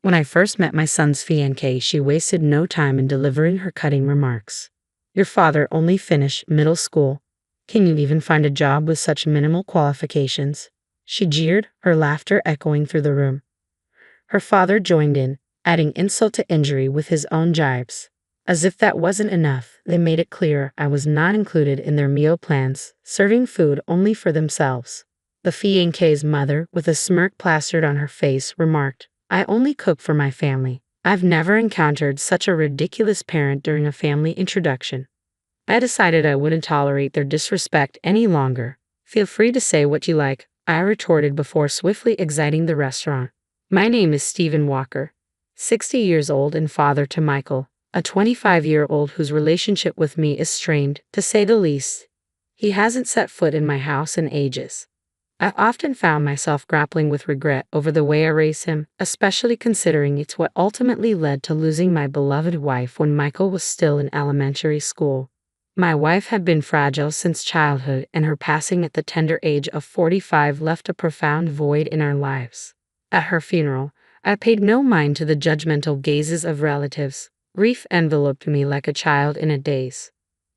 When I first met my son's fiancée, she wasted no time in delivering her cutting remarks. Your father only finished middle school. Can you even find a job with such minimal qualifications? She jeered, her laughter echoing through the room. Her father joined in, adding insult to injury with his own jibes. As if that wasn't enough, they made it clear I was not included in their meal plans, serving food only for themselves. The fiancée's mother, with a smirk plastered on her face, remarked, I only cook for my family. I've never encountered such a ridiculous parent during a family introduction. I decided I wouldn't tolerate their disrespect any longer. Feel free to say what you like, I retorted before swiftly exiting the restaurant. My name is Stephen Walker, 60 years old and father to Michael, a 25-year-old whose relationship with me is strained, to say the least. He hasn't set foot in my house in ages. I've often found myself grappling with regret over the way I raised him, especially considering it's what ultimately led to losing my beloved wife when Michael was still in elementary school. My wife had been fragile since childhood, and her passing at the tender age of 45 left a profound void in our lives. At her funeral, I paid no mind to the judgmental gazes of relatives. Grief enveloped me like a child in a daze.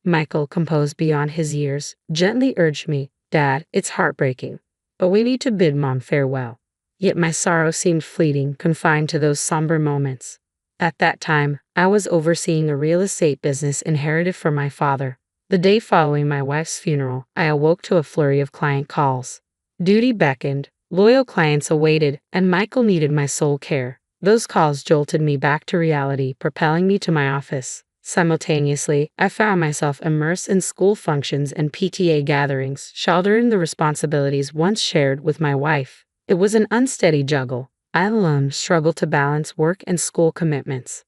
Michael, composed beyond his years, gently urged me, Dad, it's heartbreaking, but we need to bid Mom farewell. Yet my sorrow seemed fleeting, confined to those somber moments. At that time, I was overseeing a real estate business inherited from my father. The day following my wife's funeral, I awoke to a flurry of client calls. Duty beckoned, loyal clients awaited, and Michael needed my sole care. Those calls jolted me back to reality, propelling me to my office. Simultaneously, I found myself immersed in school functions and PTA gatherings, shouldering the responsibilities once shared with my wife. It was an unsteady juggle. I alone struggled to balance work and school commitments.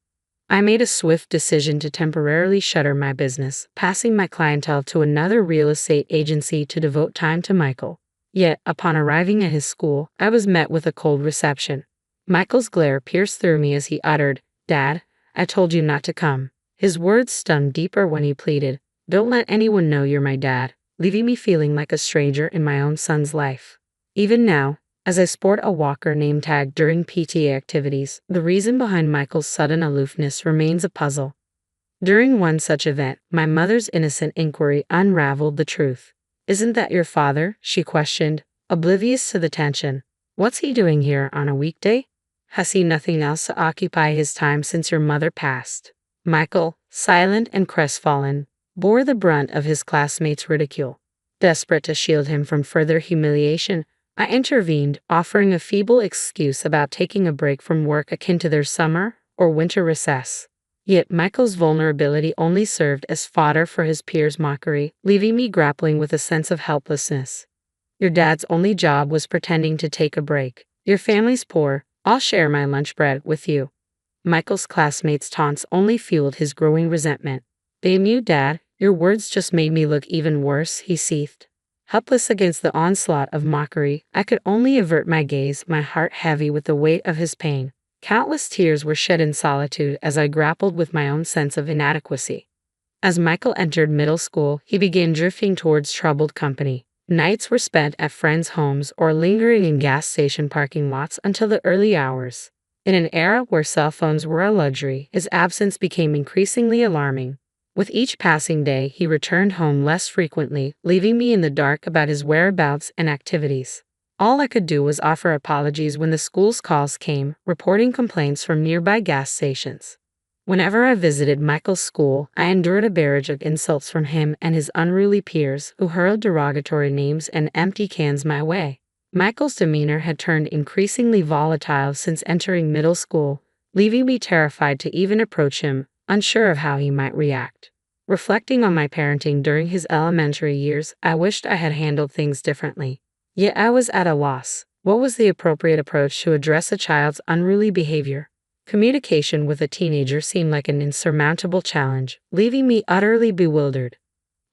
I made a swift decision to temporarily shutter my business, passing my clientele to another real estate agency to devote time to Michael. Yet, upon arriving at his school, I was met with a cold reception. Michael's glare pierced through me as he uttered, Dad, I told you not to come. His words stung deeper when he pleaded, Don't let anyone know you're my dad, leaving me feeling like a stranger in my own son's life. Even now, as I sport a Walker name tag during PTA activities, the reason behind Michael's sudden aloofness remains a puzzle. During one such event, my mother's innocent inquiry unraveled the truth. Isn't that your father? She questioned, oblivious to the tension. What's he doing here on a weekday? Has he nothing else to occupy his time since your mother passed? Michael, silent and crestfallen, bore the brunt of his classmates' ridicule. Desperate to shield him from further humiliation, I intervened, offering a feeble excuse about taking a break from work akin to their summer or winter recess. Yet Michael's vulnerability only served as fodder for his peers' mockery, leaving me grappling with a sense of helplessness. Your dad's only job was pretending to take a break. Your family's poor. I'll share my lunch bread with you. Michael's classmates' taunts only fueled his growing resentment. Damn you, Dad, your words just made me look even worse, he seethed. Helpless against the onslaught of mockery, I could only avert my gaze, my heart heavy with the weight of his pain. Countless tears were shed in solitude as I grappled with my own sense of inadequacy. As Michael entered middle school, he began drifting towards troubled company. Nights were spent at friends' homes or lingering in gas station parking lots until the early hours. In an era where cell phones were a luxury, his absence became increasingly alarming. With each passing day, he returned home less frequently, leaving me in the dark about his whereabouts and activities. All I could do was offer apologies when the school's calls came, reporting complaints from nearby gas stations. Whenever I visited Michael's school, I endured a barrage of insults from him and his unruly peers, who hurled derogatory names and empty cans my way. Michael's demeanor had turned increasingly volatile since entering middle school, leaving me terrified to even approach him, unsure of how he might react. Reflecting on my parenting during his elementary years, I wished I had handled things differently. Yet I was at a loss. What was the appropriate approach to address a child's unruly behavior? Communication with a teenager seemed like an insurmountable challenge, leaving me utterly bewildered.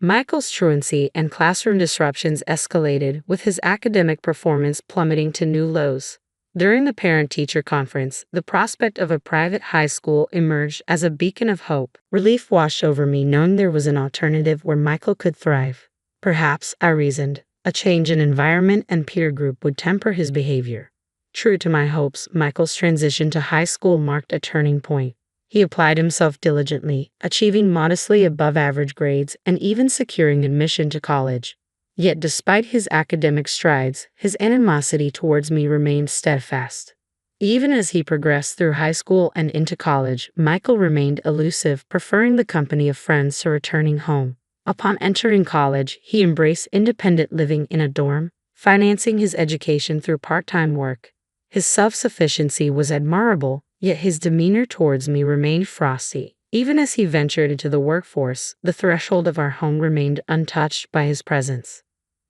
Michael's truancy and classroom disruptions escalated, with his academic performance plummeting to new lows. During the parent-teacher conference, the prospect of a private high school emerged as a beacon of hope. Relief washed over me knowing there was an alternative where Michael could thrive. Perhaps, I reasoned, a change in environment and peer group would temper his behavior. True to my hopes, Michael's transition to high school marked a turning point. He applied himself diligently, achieving modestly above average grades and even securing admission to college. Yet despite his academic strides, his animosity towards me remained steadfast. Even as he progressed through high school and into college, Michael remained elusive, preferring the company of friends to returning home. Upon entering college, he embraced independent living in a dorm, financing his education through part-time work. His self-sufficiency was admirable, yet his demeanor towards me remained frosty. Even as he ventured into the workforce, the threshold of our home remained untouched by his presence.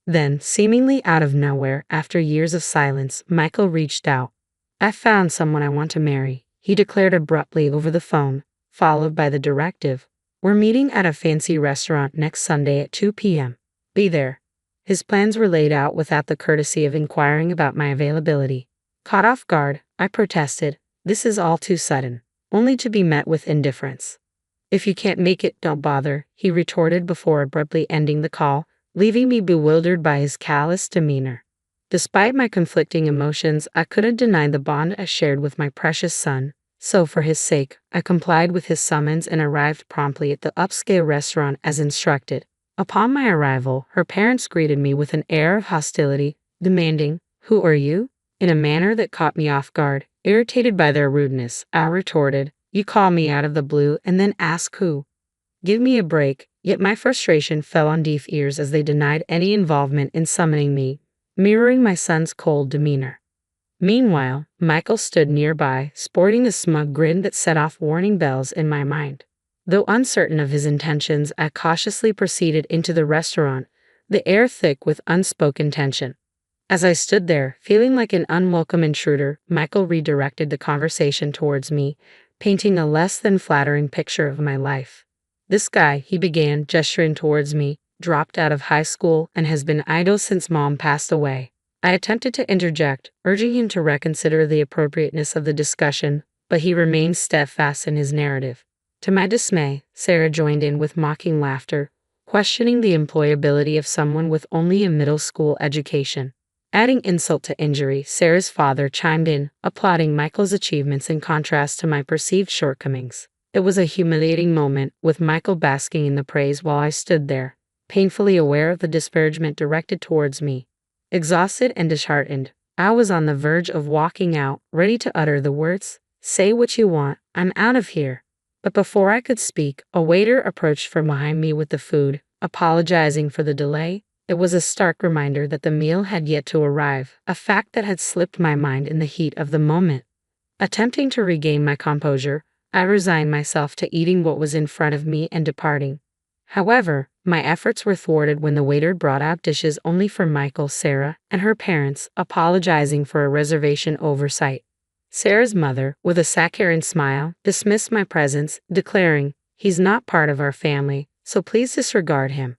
Then, seemingly out of nowhere, after years of silence, Michael reached out. "I found someone I want to marry," he declared abruptly over the phone, followed by the directive, "We're meeting at a fancy restaurant next Sunday at 2 p.m. Be there." His plans were laid out without the courtesy of inquiring about my availability. Caught off guard, I protested, "This is all too sudden," only to be met with indifference. "If you can't make it, don't bother," he retorted before abruptly ending the call, leaving me bewildered by his callous demeanor. Despite my conflicting emotions, I couldn't deny the bond I shared with my precious son, so for his sake, I complied with his summons and arrived promptly at the upscale restaurant as instructed. Upon my arrival, her parents greeted me with an air of hostility, demanding, "Who are you?" In a manner that caught me off guard. Irritated by their rudeness, I retorted, "You call me out of the blue and then ask who? Give me a break." Yet my frustration fell on deaf ears as they denied any involvement in summoning me, mirroring my son's cold demeanor. Meanwhile, Michael stood nearby, sporting a smug grin that set off warning bells in my mind. Though uncertain of his intentions, I cautiously proceeded into the restaurant, the air thick with unspoken tension. As I stood there, feeling like an unwelcome intruder, Michael redirected the conversation towards me, painting a less than flattering picture of my life. "This guy," he began, gesturing towards me, "dropped out of high school and has been idle since Mom passed away." I attempted to interject, urging him to reconsider the appropriateness of the discussion, but he remained steadfast in his narrative. To my dismay, Sarah joined in with mocking laughter, questioning the employability of someone with only a middle school education. Adding insult to injury, Sarah's father chimed in, applauding Michael's achievements in contrast to my perceived shortcomings. It was a humiliating moment, with Michael basking in the praise while I stood there, painfully aware of the disparagement directed towards me. Exhausted and disheartened, I was on the verge of walking out, ready to utter the words, "Say what you want, I'm out of here." But before I could speak, a waiter approached from behind me with the food, apologizing for the delay. It was a stark reminder that the meal had yet to arrive, a fact that had slipped my mind in the heat of the moment. Attempting to regain my composure, I resigned myself to eating what was in front of me and departing. However, my efforts were thwarted when the waiter brought out dishes only for Michael, Sarah, and her parents, apologizing for a reservation oversight. Sarah's mother, with a saccharine smile, dismissed my presence, declaring, "He's not part of our family, so please disregard him."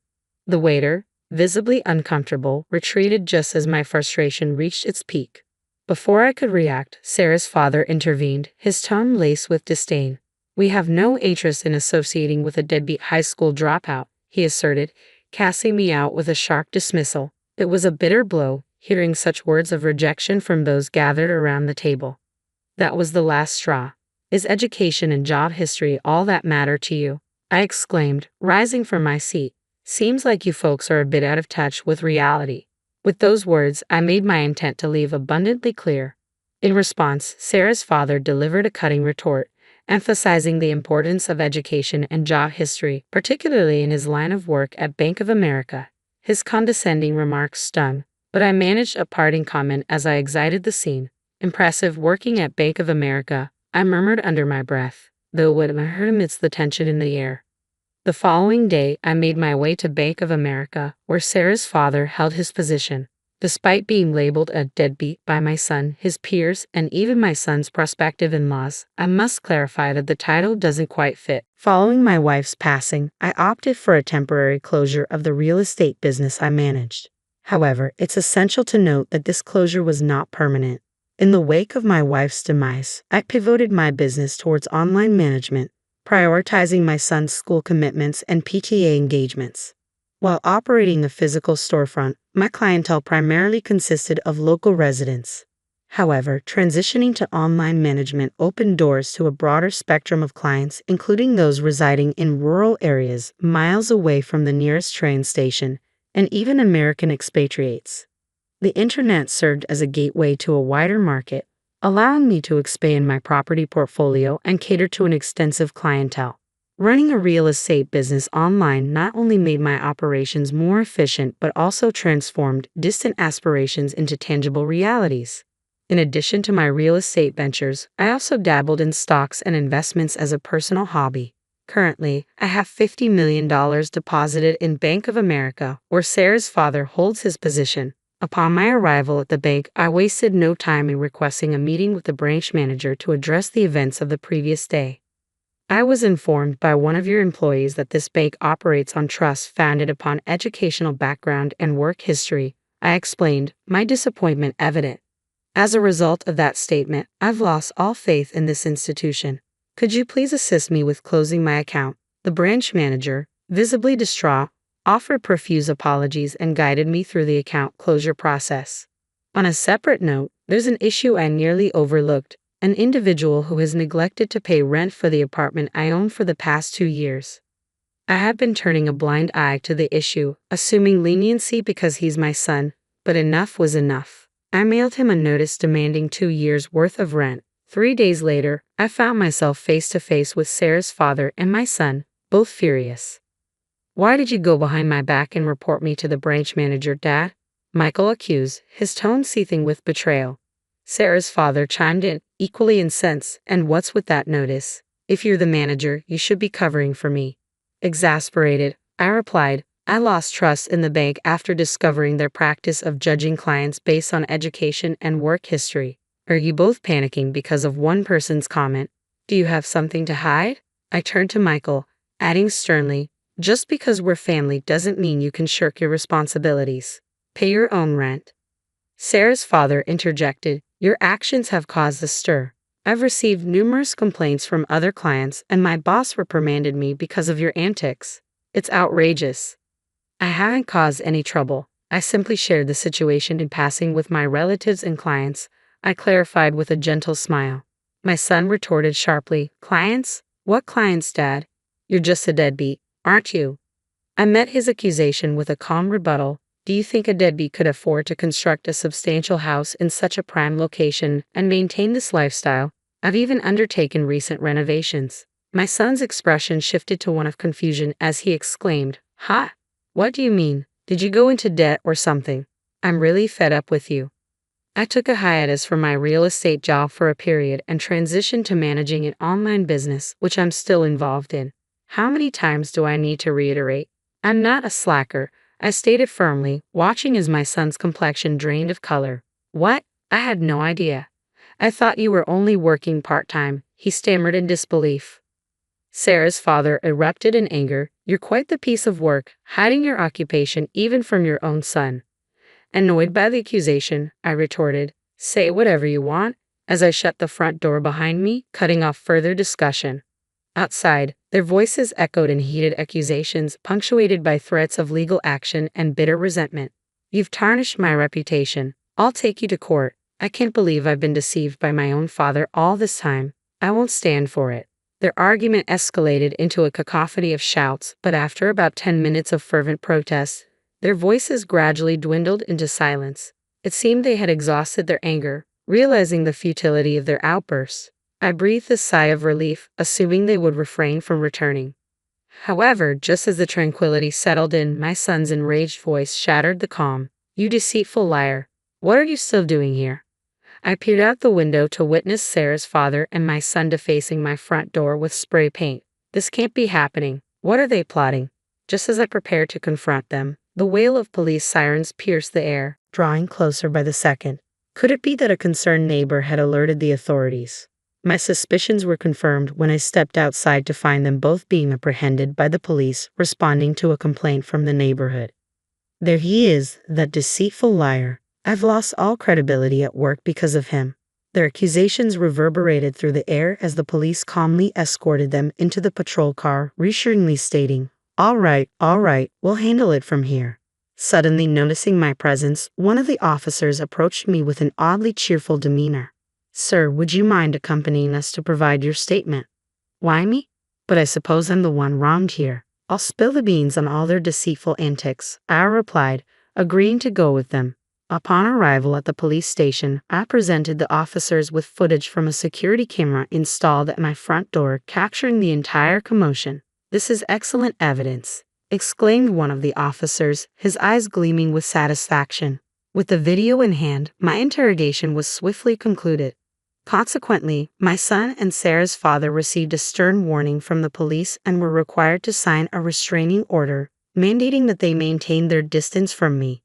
The waiter, visibly uncomfortable, retreated just as my frustration reached its peak. Before I could react, Sarah's father intervened, his tone laced with disdain. "We have no interest in associating with a deadbeat high school dropout," he asserted, casting me out with a sharp dismissal. It was a bitter blow, hearing such words of rejection from those gathered around the table. That was the last straw. "Is education and job history all that matter to you?" I exclaimed, rising from my seat. "Seems like you folks are a bit out of touch with reality." With those words, I made my intent to leave abundantly clear. In response, Sarah's father delivered a cutting retort, emphasizing the importance of education and job history, particularly in his line of work at Bank of America. His condescending remarks stung, but I managed a parting comment as I exited the scene. "Impressive working at Bank of America," I murmured under my breath, though it hurt amidst the tension in the air. The following day, I made my way to Bank of America, where Sarah's father held his position. Despite being labeled a deadbeat by my son, his peers, and even my son's prospective in-laws, I must clarify that the title doesn't quite fit. Following my wife's passing, I opted for a temporary closure of the real estate business I managed. However, it's essential to note that this closure was not permanent. In the wake of my wife's demise, I pivoted my business towards online management, prioritizing my son's school commitments and PTA engagements. While operating a physical storefront, my clientele primarily consisted of local residents. However, transitioning to online management opened doors to a broader spectrum of clients, including those residing in rural areas miles away from the nearest train station, and even American expatriates. The internet served as a gateway to a wider market, allowing me to expand my property portfolio and cater to an extensive clientele. Running a real estate business online not only made my operations more efficient but also transformed distant aspirations into tangible realities. In addition to my real estate ventures, I also dabbled in stocks and investments as a personal hobby. Currently, I have $50 million deposited in Bank of America, where Sarah's father holds his position. Upon my arrival at the bank, I wasted no time in requesting a meeting with the branch manager to address the events of the previous day. I was informed by one of your employees that this bank operates on trusts founded upon educational background and work history. I explained, my disappointment evident. As a result of that statement, I've lost all faith in this institution. Could you please assist me with closing my account? The branch manager, visibly distraught, offered profuse apologies and guided me through the account closure process. On a separate note, there's an issue I nearly overlooked: an individual who has neglected to pay rent for the apartment I own for the past 2 years. I have been turning a blind eye to the issue, assuming leniency because he's my son, but enough was enough. I mailed him a notice demanding 2 years' worth of rent. 3 days later, I found myself face to face with Sarah's father and my son, both furious. "Why did you go behind my back and report me to the branch manager, Dad?" Michael accused, his tone seething with betrayal. Sarah's father chimed in, equally incensed, "And what's with that notice? If you're the manager, you should be covering for me." Exasperated, I replied, "I lost trust in the bank after discovering their practice of judging clients based on education and work history. Are you both panicking because of one person's comment? Do you have something to hide?" I turned to Michael, adding sternly, "Just because we're family doesn't mean you can shirk your responsibilities. Pay your own rent." Sarah's father interjected, "Your actions have caused a stir. I've received numerous complaints from other clients, and my boss reprimanded me because of your antics. It's outrageous." I haven't caused any trouble. I simply shared the situation in passing with my relatives and clients, I clarified with a gentle smile. My son retorted sharply, "Clients? What clients, Dad? You're just a deadbeat, aren't you?" I met his accusation with a calm rebuttal. "Do you think a deadbeat could afford to construct a substantial house in such a prime location and maintain this lifestyle? I've even undertaken recent renovations." My son's expression shifted to one of confusion as he exclaimed, "Ha! What do you mean? Did you go into debt or something? I'm really fed up with you." I took a hiatus from my real estate job for a period and transitioned to managing an online business, which I'm still involved in. How many times do I need to reiterate? I'm not a slacker, I stated firmly, watching as my son's complexion drained of color. "What? I had no idea. I thought you were only working part-time," he stammered in disbelief. Sarah's father erupted in anger. "You're quite the piece of work, hiding your occupation even from your own son." Annoyed by the accusation, I retorted, "Say whatever you want," as I shut the front door behind me, cutting off further discussion. Outside, their voices echoed in heated accusations, punctuated by threats of legal action and bitter resentment. "You've tarnished my reputation. I'll take you to court. I can't believe I've been deceived by my own father all this time. I won't stand for it." Their argument escalated into a cacophony of shouts, but after about 10 minutes of fervent protest, their voices gradually dwindled into silence. It seemed they had exhausted their anger. Realizing the futility of their outbursts, I breathed a sigh of relief, assuming they would refrain from returning. However, just as the tranquility settled in, my son's enraged voice shattered the calm. "You deceitful liar! What are you still doing here?" I peered out the window to witness Sarah's father and my son defacing my front door with spray paint. "This can't be happening. What are they plotting?" Just as I prepared to confront them, the wail of police sirens pierced the air, drawing closer by the second. Could it be that a concerned neighbor had alerted the authorities? My suspicions were confirmed when I stepped outside to find them both being apprehended by the police, responding to a complaint from the neighborhood. "There he is, that deceitful liar. I've lost all credibility at work because of him." Their accusations reverberated through the air as the police calmly escorted them into the patrol car, reassuringly stating, all right, we'll handle it from here." Suddenly noticing my presence, one of the officers approached me with an oddly cheerful demeanor. "Sir, would you mind accompanying us to provide your statement?" "Why me? But I suppose I'm the one wronged here. I'll spill the beans on all their deceitful antics," I replied, agreeing to go with them. Upon arrival at the police station, I presented the officers with footage from a security camera installed at my front door, capturing the entire commotion. "This is excellent evidence," exclaimed one of the officers, his eyes gleaming with satisfaction. With the video in hand, my interrogation was swiftly concluded. Consequently, my son and Sarah's father received a stern warning from the police and were required to sign a restraining order, mandating that they maintain their distance from me.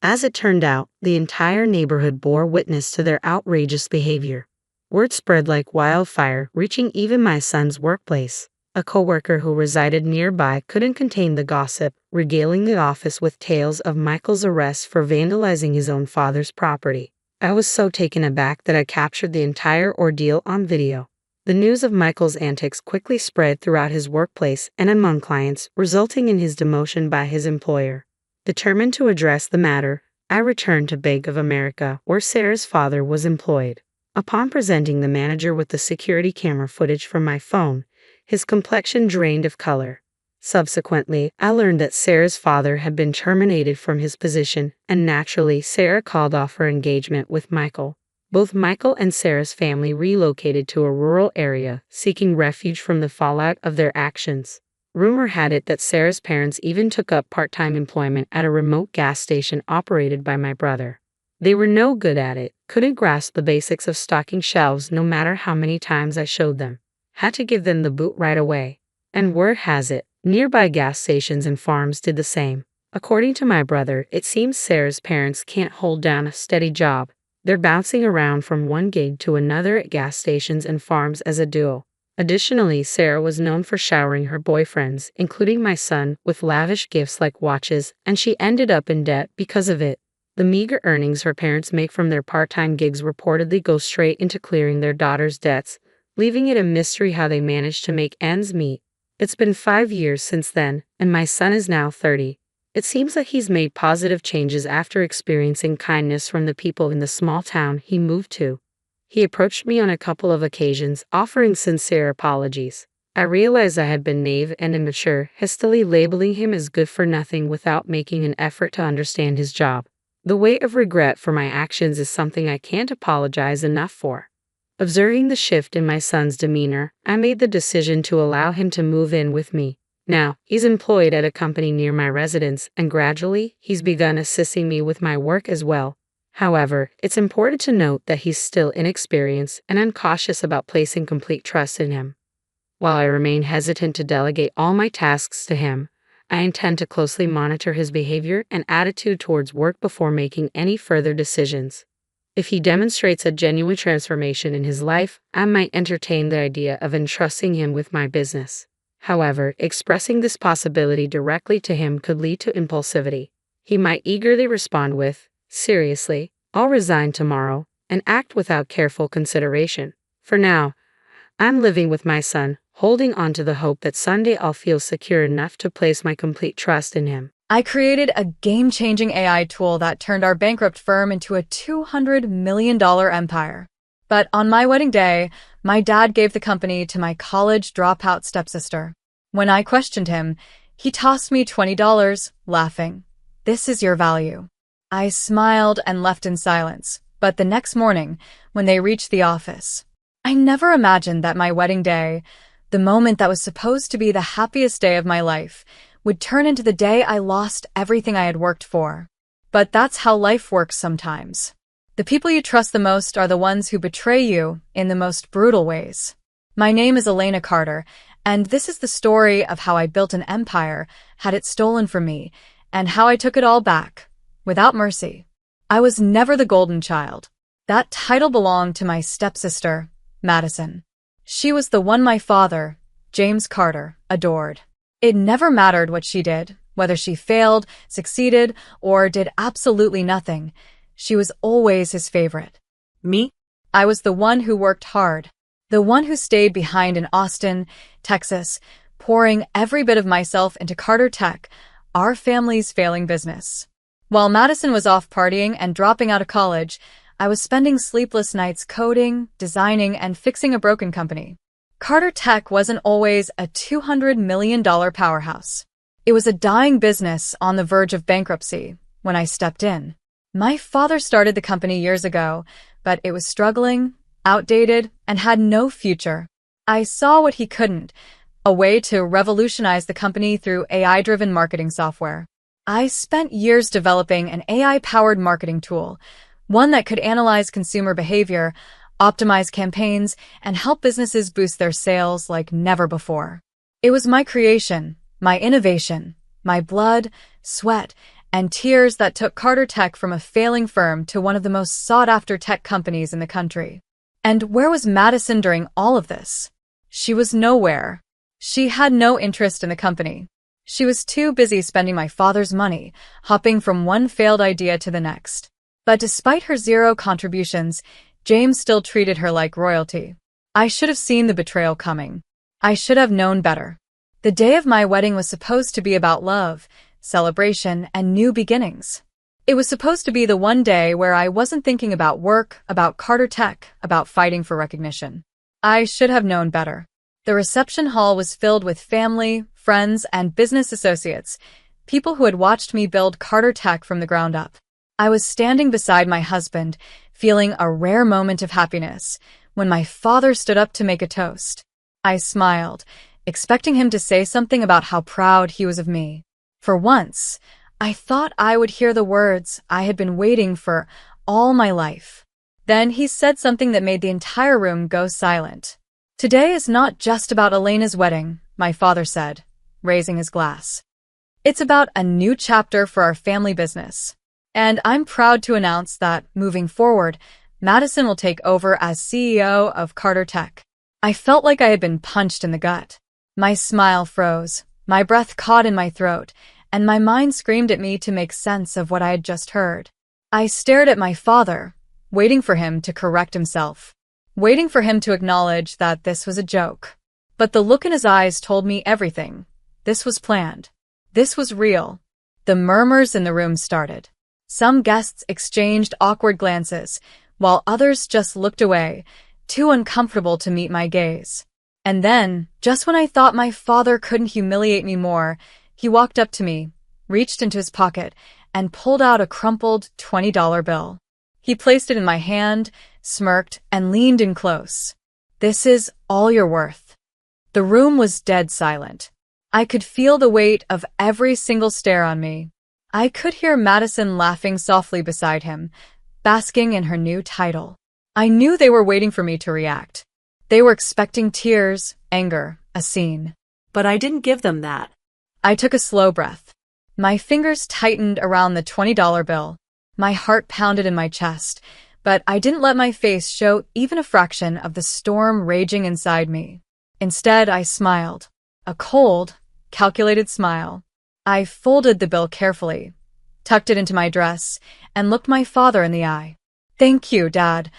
As it turned out, the entire neighborhood bore witness to their outrageous behavior. Word spread like wildfire, reaching even my son's workplace. A coworker who resided nearby couldn't contain the gossip, regaling the office with tales of Michael's arrest for vandalizing his own father's property. I was so taken aback that I captured the entire ordeal on video. The news of Michael's antics quickly spread throughout his workplace and among clients, resulting in his demotion by his employer. Determined to address the matter, I returned to Bank of America, where Sarah's father was employed. Upon presenting the manager with the security camera footage from my phone, his complexion drained of color. Subsequently, I learned that Sarah's father had been terminated from his position, and naturally, Sarah called off her engagement with Michael. Both Michael and Sarah's family relocated to a rural area, seeking refuge from the fallout of their actions. Rumor had it that Sarah's parents even took up part-time employment at a remote gas station operated by my brother. They were no good at it, couldn't grasp the basics of stocking shelves no matter how many times I showed them. Had to give them the boot right away. And word has it, nearby gas stations and farms did the same. According to my brother, it seems Sarah's parents can't hold down a steady job. They're bouncing around from one gig to another at gas stations and farms as a duo. Additionally, Sarah was known for showering her boyfriends, including my son, with lavish gifts like watches, and she ended up in debt because of it. The meager earnings her parents make from their part-time gigs reportedly go straight into clearing their daughter's debts, leaving it a mystery how they managed to make ends meet. It's been 5 years since then, and my son is now 30. It seems that he's made positive changes after experiencing kindness from the people in the small town he moved to. He approached me on a couple of occasions, offering sincere apologies. I realized I had been naive and immature, hastily labeling him as good for nothing without making an effort to understand his job. The weight of regret for my actions is something I can't apologize enough for. Observing the shift in my son's demeanor, I made the decision to allow him to move in with me. Now, he's employed at a company near my residence, and gradually, he's begun assisting me with my work as well. However, it's important to note that he's still inexperienced, and I'm cautious about placing complete trust in him. While I remain hesitant to delegate all my tasks to him, I intend to closely monitor his behavior and attitude towards work before making any further decisions. If he demonstrates a genuine transformation in his life, I might entertain the idea of entrusting him with my business. However, expressing this possibility directly to him could lead to impulsivity. He might eagerly respond with, "Seriously, I'll resign tomorrow," and act without careful consideration. For now, I'm living with my son, holding on to the hope that someday I'll feel secure enough to place my complete trust in him. I created a game-changing AI tool that turned our bankrupt firm into a $200 million empire. But on my wedding day, my dad gave the company to my college dropout stepsister. When I questioned him, he tossed me $20, laughing. "This is your value." I smiled and left in silence, but the next morning, when they reached the office, I never imagined that my wedding day, the moment that was supposed to be the happiest day of my life, would turn into the day I lost everything I had worked for. But that's how life works sometimes. The people you trust the most are the ones who betray you in the most brutal ways. My name is Elena Carter, and this is the story of how I built an empire, had it stolen from me, and how I took it all back, without mercy. I was never the golden child. That title belonged to my stepsister, Madison. She was the one my father, James Carter, adored. It never mattered what she did, whether she failed, succeeded, or did absolutely nothing. She was always his favorite. Me? I was the one who worked hard, the one who stayed behind in Austin, Texas, pouring every bit of myself into Carter Tech, our family's failing business. While Madison was off partying and dropping out of college, I was spending sleepless nights coding, designing, and fixing a broken company. Carter Tech wasn't always a $200 million powerhouse. It was a dying business on the verge of bankruptcy when I stepped in. My father started the company years ago, but it was struggling, outdated, and had no future. I saw what he couldn't, a way to revolutionize the company through AI-driven marketing software. I spent years developing an AI-powered marketing tool, one that could analyze consumer behavior, optimize campaigns, and help businesses boost their sales like never before. It was my creation, my innovation, my blood, sweat, and tears that took Carter Tech from a failing firm to one of the most sought-after tech companies in the country. And where was Madison during all of this? She was nowhere. She had no interest in the company. She was too busy spending my father's money, hopping from one failed idea to the next. But despite her zero contributions, James still treated her like royalty. I should have seen the betrayal coming. I should have known better. The day of my wedding was supposed to be about love, celebration, and new beginnings. It was supposed to be the one day where I wasn't thinking about work, about Carter Tech, about fighting for recognition. I should have known better. The reception hall was filled with family, friends, and business associates, people who had watched me build Carter Tech from the ground up. I was standing beside my husband, feeling a rare moment of happiness, when my father stood up to make a toast. I smiled, expecting him to say something about how proud he was of me. For once, I thought I would hear the words I had been waiting for all my life. Then he said something that made the entire room go silent. "Today is not just about Elena's wedding," my father said, raising his glass. "It's about a new chapter for our family business. And I'm proud to announce that, moving forward, Madison will take over as CEO of Carter Tech." I felt like I had been punched in the gut. My smile froze, my breath caught in my throat, and my mind screamed at me to make sense of what I had just heard. I stared at my father, waiting for him to correct himself, waiting for him to acknowledge that this was a joke. But the look in his eyes told me everything. This was planned. This was real. The murmurs in the room started. Some guests exchanged awkward glances, while others just looked away, too uncomfortable to meet my gaze. And then, just when I thought my father couldn't humiliate me more, he walked up to me, reached into his pocket, and pulled out a crumpled $20 bill. He placed it in my hand, smirked, and leaned in close. "This is all you're worth." The room was dead silent. I could feel the weight of every single stare on me. I could hear Madison laughing softly beside him, basking in her new title. I knew they were waiting for me to react. They were expecting tears, anger, a scene. But I didn't give them that. I took a slow breath. My fingers tightened around the $20 bill. My heart pounded in my chest, but I didn't let my face show even a fraction of the storm raging inside me. Instead, I smiled. A cold, calculated smile. I folded the bill carefully, tucked it into my dress, and looked my father in the eye. "Thank you, Dad,"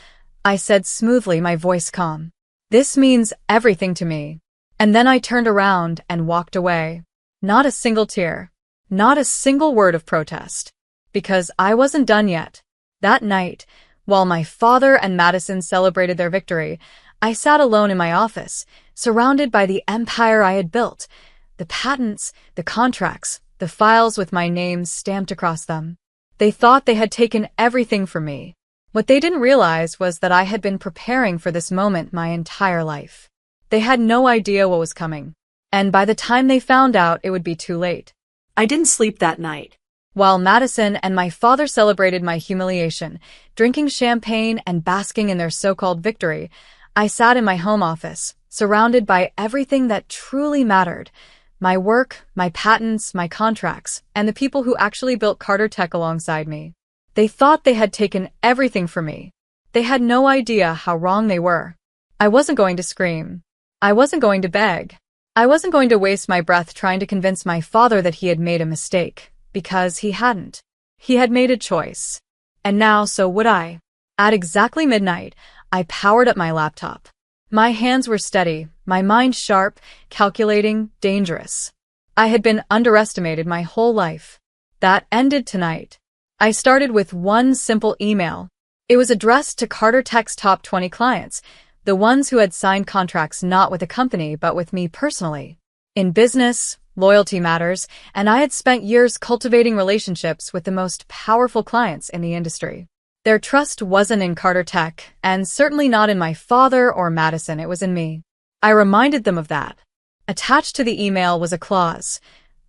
I said smoothly, my voice calm. "This means everything to me." And then I turned around and walked away. Not a single tear. Not a single word of protest. Because I wasn't done yet. That night, while my father and Madison celebrated their victory, I sat alone in my office, surrounded by the empire I had built. The patents, the contracts, the files with my name stamped across them. They thought they had taken everything from me. What they didn't realize was that I had been preparing for this moment my entire life. They had no idea what was coming. And by the time they found out, it would be too late. I didn't sleep that night. While Madison and my father celebrated my humiliation, drinking champagne and basking in their so-called victory, I sat in my home office, surrounded by everything that truly mattered. My work, my patents, my contracts, and the people who actually built Carter Tech alongside me. They thought they had taken everything from me. They had no idea how wrong they were. I wasn't going to scream. I wasn't going to beg. I wasn't going to waste my breath trying to convince my father that he had made a mistake, because he hadn't. He had made a choice. And now, so would I. At exactly midnight, I powered up my laptop. My hands were steady, my mind sharp, calculating, dangerous. I had been underestimated my whole life. That ended tonight. I started with one simple email. It was addressed to Carter Tech's top 20 clients, the ones who had signed contracts not with the company but with me personally. In business, loyalty matters, and I had spent years cultivating relationships with the most powerful clients in the industry. Their trust wasn't in Carter Tech, and certainly not in my father or Madison, it was in me. I reminded them of that. Attached to the email was a clause,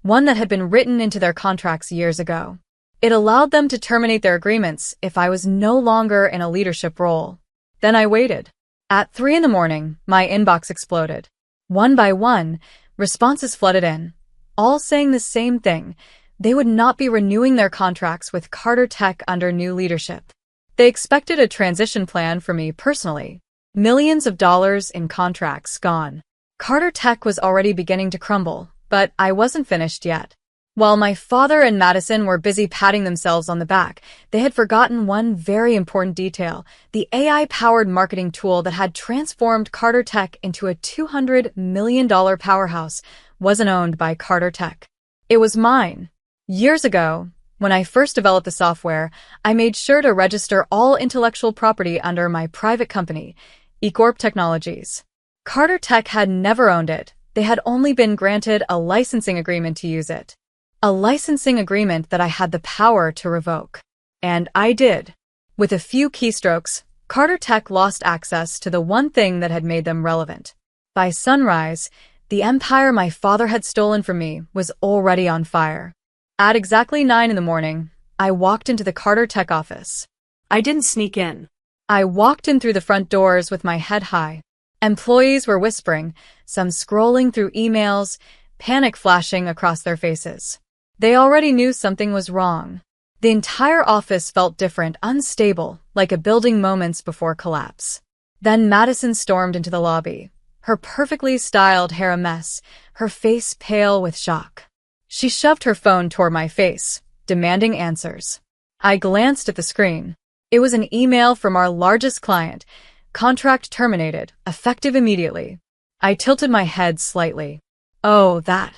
one that had been written into their contracts years ago. It allowed them to terminate their agreements if I was no longer in a leadership role. Then I waited. At 3 a.m, my inbox exploded. One by one, responses flooded in, all saying the same thing. They would not be renewing their contracts with Carter Tech under new leadership. They expected a transition plan for me personally. Millions of dollars in contracts gone. Carter Tech was already beginning to crumble, but I wasn't finished yet. While my father and Madison were busy patting themselves on the back, they had forgotten one very important detail: the AI-powered marketing tool that had transformed Carter Tech into a $200 million powerhouse wasn't owned by Carter Tech. It was mine. Years ago, when I first developed the software, I made sure to register all intellectual property under my private company, eCorp Technologies. Carter Tech had never owned it. They had only been granted a licensing agreement to use it. A licensing agreement that I had the power to revoke. And I did. With a few keystrokes, Carter Tech lost access to the one thing that had made them relevant. By sunrise, the empire my father had stolen from me was already on fire. At exactly 9 a.m, I walked into the Carter Tech office. I didn't sneak in. I walked in through the front doors with my head high. Employees were whispering, some scrolling through emails, panic flashing across their faces. They already knew something was wrong. The entire office felt different, unstable, like a building moments before collapse. Then Madison stormed into the lobby, her perfectly styled hair a mess, her face pale with shock. She shoved her phone toward my face, demanding answers. I glanced at the screen. It was an email from our largest client. Contract terminated, effective immediately. I tilted my head slightly. Oh, that.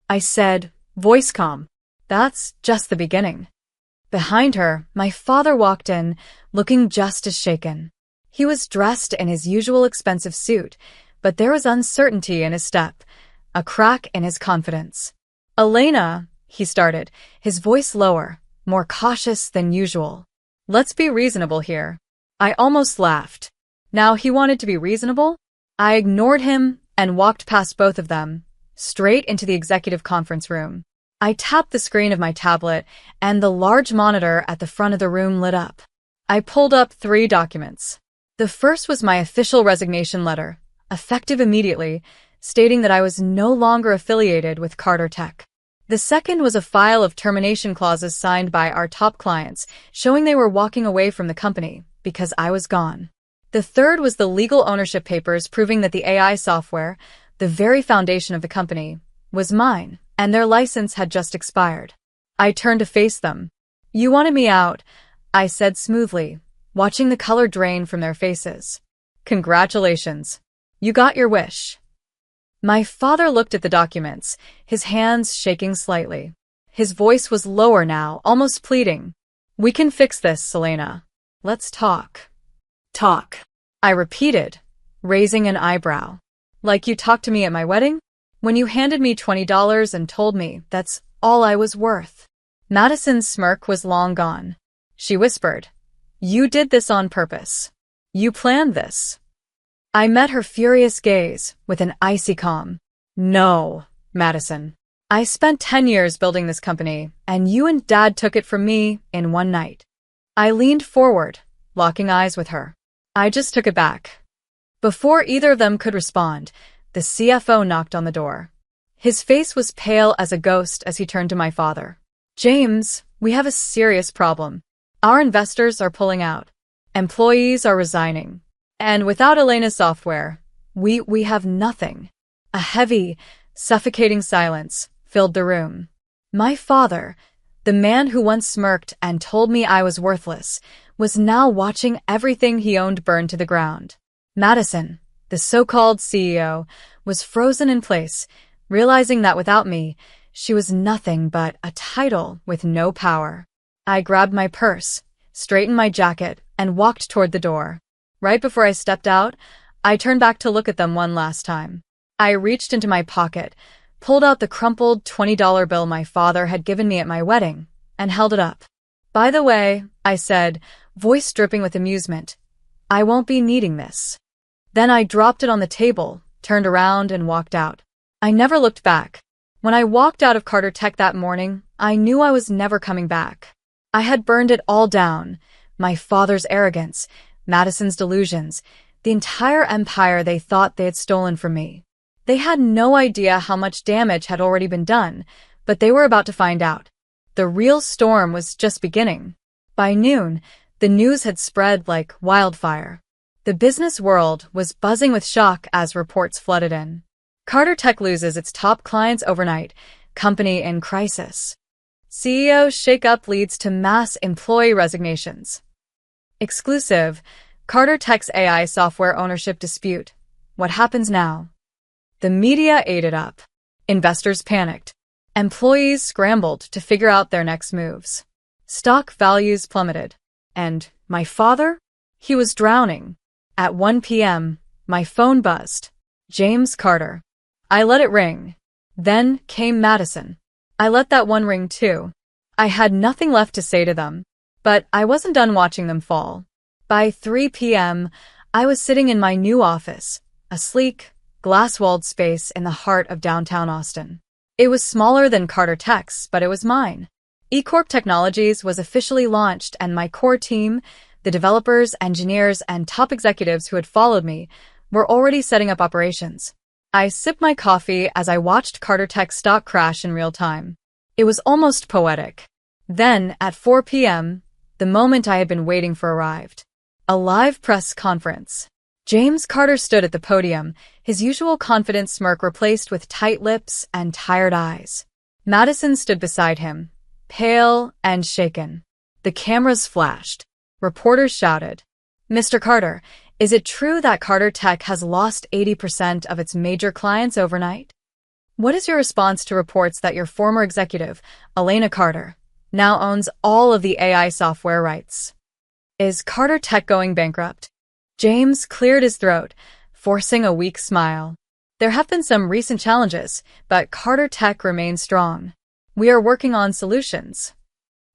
I said, voice calm. That's just the beginning. Behind her, my father walked in, looking just as shaken. He was dressed in his usual expensive suit, but there was uncertainty in his step, a crack in his confidence. Elena, he started, his voice lower, more cautious than usual. Let's be reasonable here. I almost laughed. Now he wanted to be reasonable? I ignored him and walked past both of them, straight into the executive conference room. I tapped the screen of my tablet, and the large monitor at the front of the room lit up. I pulled up 3 documents. The first was my official resignation letter, effective immediately, stating that I was no longer affiliated with Carter Tech. The second was a file of termination clauses signed by our top clients, showing they were walking away from the company because I was gone. The third was the legal ownership papers proving that the AI software, the very foundation of the company, was mine, and their license had just expired. I turned to face them. You wanted me out, I said smoothly, watching the color drain from their faces. Congratulations. You got your wish. My father looked at the documents, his hands shaking slightly. His voice was lower now, almost pleading. We can fix this, Elena. Let's talk. Talk. I repeated, raising an eyebrow. Like you talked to me at my wedding? When you handed me $20 and told me that's all I was worth. Madison's smirk was long gone. She whispered, You did this on purpose. You planned this. I met her furious gaze with an icy calm. No, Madison. I spent 10 years building this company, and you and Dad took it from me in one night. I leaned forward, locking eyes with her. I just took it back. Before either of them could respond, the CFO knocked on the door. His face was pale as a ghost as he turned to my father. James, we have a serious problem. Our investors are pulling out. Employees are resigning. And without Elena's software, we have nothing. A heavy, suffocating silence filled the room. My father, the man who once smirked and told me I was worthless, was now watching everything he owned burn to the ground. Madison, the so-called CEO, was frozen in place, realizing that without me, she was nothing but a title with no power. I grabbed my purse, straightened my jacket, and walked toward the door. Right before I stepped out, I turned back to look at them one last time. I reached into my pocket, pulled out the crumpled $20 bill my father had given me at my wedding, and held it up. "By the way," I said, voice dripping with amusement, "I won't be needing this." Then I dropped it on the table, turned around, and walked out. I never looked back. When I walked out of Carter Tech that morning, I knew I was never coming back. I had burned it all down: my father's arrogance, Madison's delusions, the entire empire they thought they had stolen from me. They had no idea how much damage had already been done, but they were about to find out. The real storm was just beginning. By noon, the news had spread like wildfire. The business world was buzzing with shock as reports flooded in. Carter Tech loses its top clients overnight. Company in crisis. CEO shakeup leads to mass employee resignations. Exclusive. Carter Tech's AI software ownership dispute. What happens now? The media ate it up. Investors panicked. Employees scrambled to figure out their next moves. Stock values plummeted. And my father? He was drowning. At 1 p.m., my phone buzzed. James Carter. I let it ring. Then came Madison. I let that one ring too. I had nothing left to say to them, but I wasn't done watching them fall. By 3 p.m., I was sitting in my new office, a sleek, glass-walled space in the heart of downtown Austin. It was smaller than Carter Tech's, but it was mine. eCorp Technologies was officially launched, and my core team, the developers, engineers, and top executives who had followed me, were already setting up operations. I sipped my coffee as I watched Carter Tech's stock crash in real time. It was almost poetic. Then, at 4 p.m., the moment I had been waiting for arrived. A live press conference. James Carter stood at the podium, his usual confident smirk replaced with tight lips and tired eyes. Madison stood beside him, pale and shaken. The cameras flashed. Reporters shouted, "Mr. Carter, is it true that Carter Tech has lost 80% of its major clients overnight? What is your response to reports that your former executive, Elena Carter, now owns all of the AI software rights? Is Carter Tech going bankrupt?" James cleared his throat, forcing a weak smile. "There have been some recent challenges, but Carter Tech remains strong. We are working on solutions."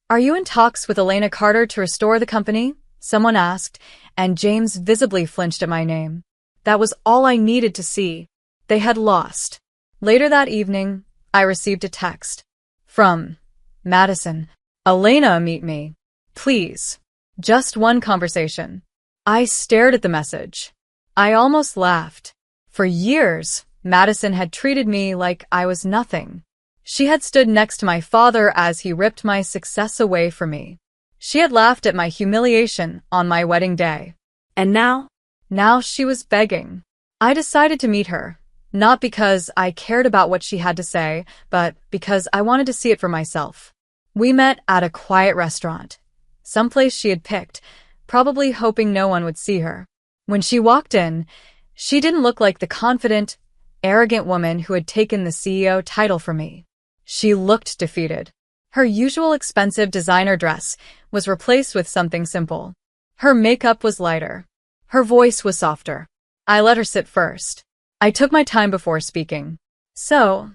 "Are you in talks with Elena Carter to restore the company?" someone asked, and James visibly flinched at my name. That was all I needed to see. They had lost. Later that evening, I received a text. From Madison. "Elena, meet me. Please. Just one conversation." I stared at the message. I almost laughed. For years, Madison had treated me like I was nothing. She had stood next to my father as he ripped my success away from me. She had laughed at my humiliation on my wedding day. And now? Now she was begging. I decided to meet her, not because I cared about what she had to say, but because I wanted to see it for myself. We met at a quiet restaurant, someplace she had picked, probably hoping no one would see her. When she walked in, she didn't look like the confident, arrogant woman who had taken the CEO title from me. She looked defeated. Her usual expensive designer dress was replaced with something simple. Her makeup was lighter. Her voice was softer. I let her sit first. I took my time before speaking. "So,"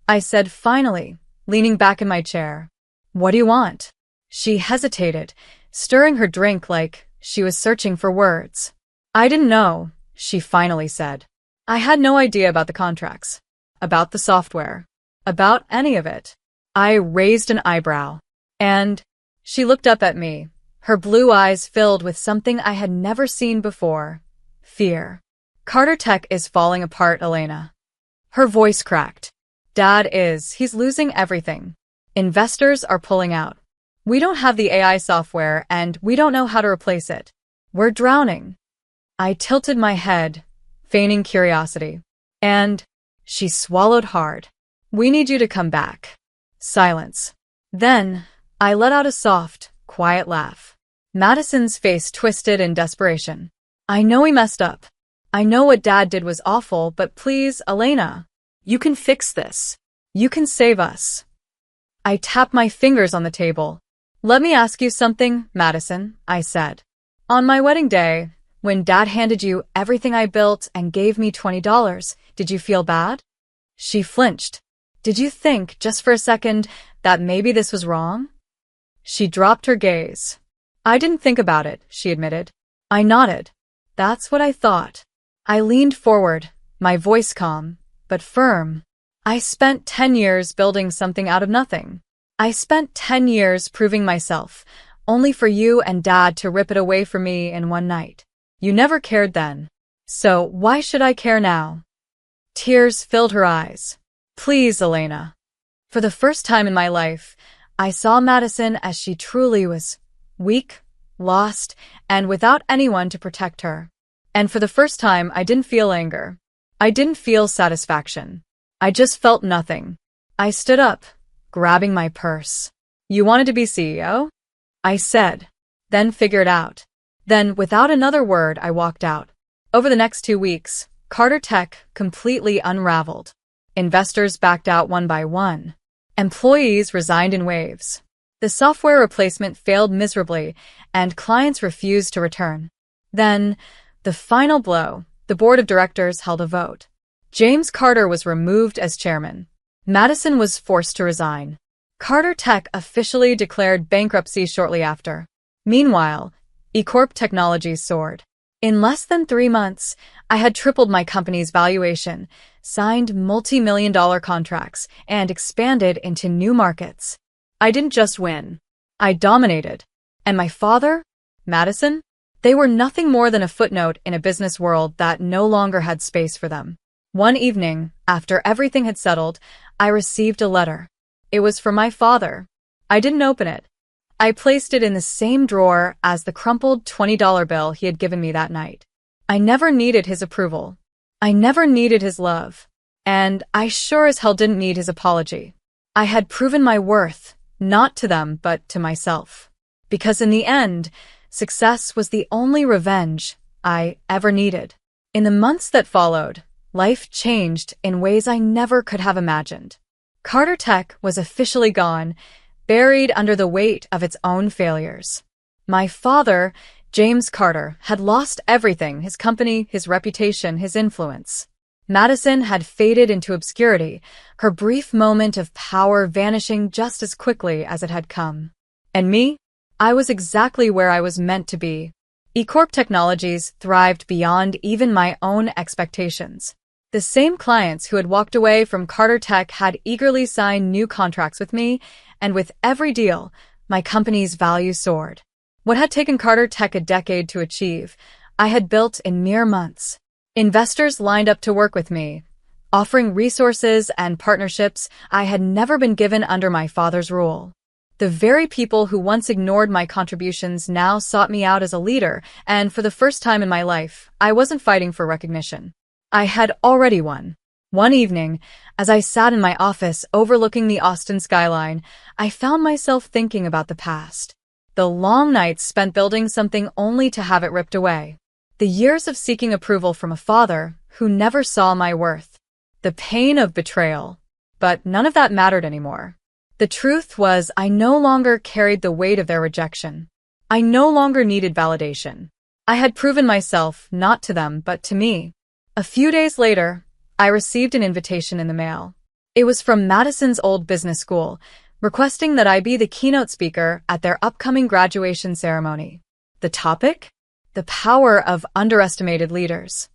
I said finally, leaning back in my chair, "what do you want?" She hesitated, stirring her drink like she was searching for words. "I didn't know," she finally said. "I had no idea about the contracts, about the software, about any of it." I raised an eyebrow, and she looked up at me, her blue eyes filled with something I had never seen before: fear. "Carter Tech is falling apart, Elena." Her voice cracked. He's losing everything. Investors are pulling out. We don't have the AI software, and we don't know how to replace it. We're drowning." I tilted my head, feigning curiosity. And she swallowed hard. "We need you to come back." Silence. Then, I let out a soft, quiet laugh. Madison's face twisted in desperation. "I know we messed up. I know what Dad did was awful, but please, Elena, you can fix this. You can save us." I tapped my fingers on the table. Let me ask you something, Madison, I said. On my wedding day, when Dad handed you everything I built and gave me $20, did you feel bad? She flinched. Did you think, just for a second, that maybe this was wrong? She dropped her gaze. I didn't think about it, she admitted. I nodded. That's what I thought. I leaned forward, my voice calm, but firm. I spent 10 years building something out of nothing. I spent 10 years proving myself, only for you and Dad to rip it away from me in one night. You never cared then. So why should I care now? Tears filled her eyes. Please, Elena. For the first time in my life, I saw Madison as she truly was, weak, lost, and without anyone to protect her. And for the first time, I didn't feel anger. I didn't feel satisfaction. I just felt nothing. I stood up, grabbing my purse. You wanted to be CEO? I said, then figured out. Then, without another word, I walked out. Over the next 2 weeks, Carter Tech completely unraveled. Investors backed out one by one. Employees resigned in waves. The software replacement failed miserably, and clients refused to return. Then, the final blow, the board of directors held a vote. James Carter was removed as chairman. Madison was forced to resign. Carter Tech officially declared bankruptcy shortly after. Meanwhile, eCorp Technologies soared. In less than 3 months, I had tripled my company's valuation, signed multi-million-dollar contracts, and expanded into new markets. I didn't just win. I dominated. And my father, Madison, they were nothing more than a footnote in a business world that no longer had space for them. One evening, after everything had settled, I received a letter. It was from my father. I didn't open it. I placed it in the same drawer as the crumpled $20 bill he had given me that night. I never needed his approval. I never needed his love. And I sure as hell didn't need his apology. I had proven my worth, not to them, but to myself. Because in the end, success was the only revenge I ever needed. In the months that followed, life changed in ways I never could have imagined. Carter Tech was officially gone, buried under the weight of its own failures. My father, James Carter, had lost everything: his company, his reputation, his influence. Madison had faded into obscurity, her brief moment of power vanishing just as quickly as it had come. And me? I was exactly where I was meant to be. eCorp Technologies thrived beyond even my own expectations. The same clients who had walked away from Carter Tech had eagerly signed new contracts with me, and with every deal, my company's value soared. What had taken Carter Tech a decade to achieve, I had built in mere months. Investors lined up to work with me, offering resources and partnerships I had never been given under my father's rule. The very people who once ignored my contributions now sought me out as a leader, and for the first time in my life, I wasn't fighting for recognition. I had already won. One evening, as I sat in my office overlooking the Austin skyline, I found myself thinking about the past. The long nights spent building something only to have it ripped away. The years of seeking approval from a father who never saw my worth. The pain of betrayal. But none of that mattered anymore. The truth was, I no longer carried the weight of their rejection. I no longer needed validation. I had proven myself not to them, but to me. A few days later, I received an invitation in the mail. It was from Madison's old business school, requesting that I be the keynote speaker at their upcoming graduation ceremony. The topic? The power of underestimated leaders.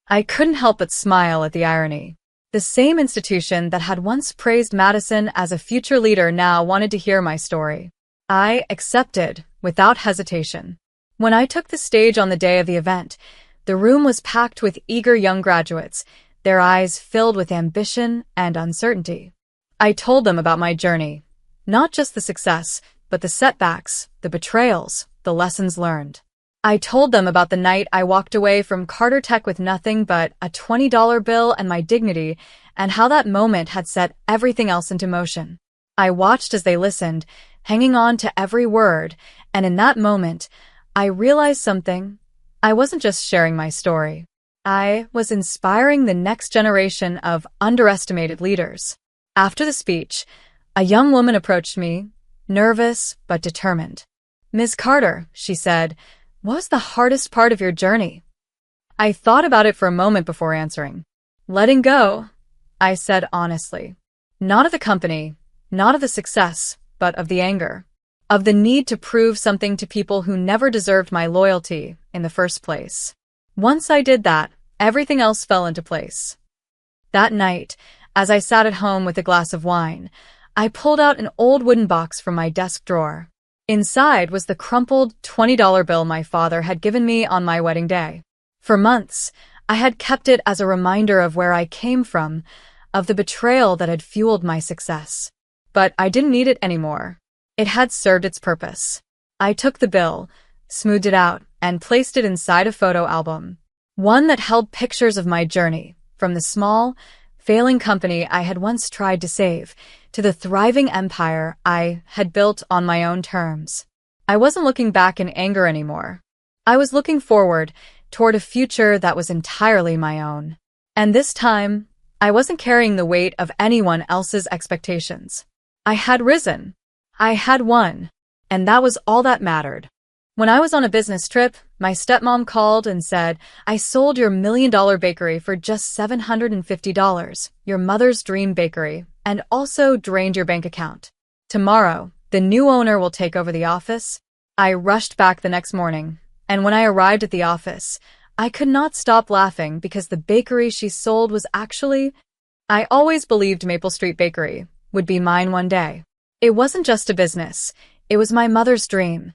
I couldn't help but smile at the irony. The same institution that had once praised Madison as a future leader now wanted to hear my story. I accepted without hesitation. When I took the stage on the day of the event, the room was packed with eager young graduates, their eyes filled with ambition and uncertainty. I told them about my journey, not just the success, but the setbacks, the betrayals, the lessons learned. I told them about the night I walked away from Carter Tech with nothing but a $20 bill and my dignity, and how that moment had set everything else into motion. I watched as they listened, hanging on to every word, and in that moment, I realized something. I wasn't just sharing my story. I was inspiring the next generation of underestimated leaders. After the speech, a young woman approached me, nervous but determined. "Miss Carter," she said, "what was the hardest part of your journey?" I thought about it for a moment before answering. "Letting go," I said honestly. "Not of the company, not of the success, but of the anger. Of the need to prove something to people who never deserved my loyalty in the first place. Once I did that, everything else fell into place." That night, as I sat at home with a glass of wine, I pulled out an old wooden box from my desk drawer. Inside was the crumpled $20 bill my father had given me on my wedding day. For months, I had kept it as a reminder of where I came from, of the betrayal that had fueled my success. But I didn't need it anymore. It had served its purpose. I took the bill, smoothed it out, and placed it inside a photo album. One that held pictures of my journey, from the small, failing company I had once tried to save, to the thriving empire I had built on my own terms. I wasn't looking back in anger anymore. I was looking forward, toward a future that was entirely my own. And this time, I wasn't carrying the weight of anyone else's expectations. I had risen. I had won. And that was all that mattered. When I was on a business trip, my stepmom called and said, "I sold your $1 million bakery for just $750, your mother's dream bakery, and also drained your bank account. Tomorrow, the new owner will take over the office." I rushed back the next morning, and when I arrived at the office, I could not stop laughing because the bakery she sold was actually— I always believed Maple Street Bakery would be mine one day. It wasn't just a business, it was my mother's dream.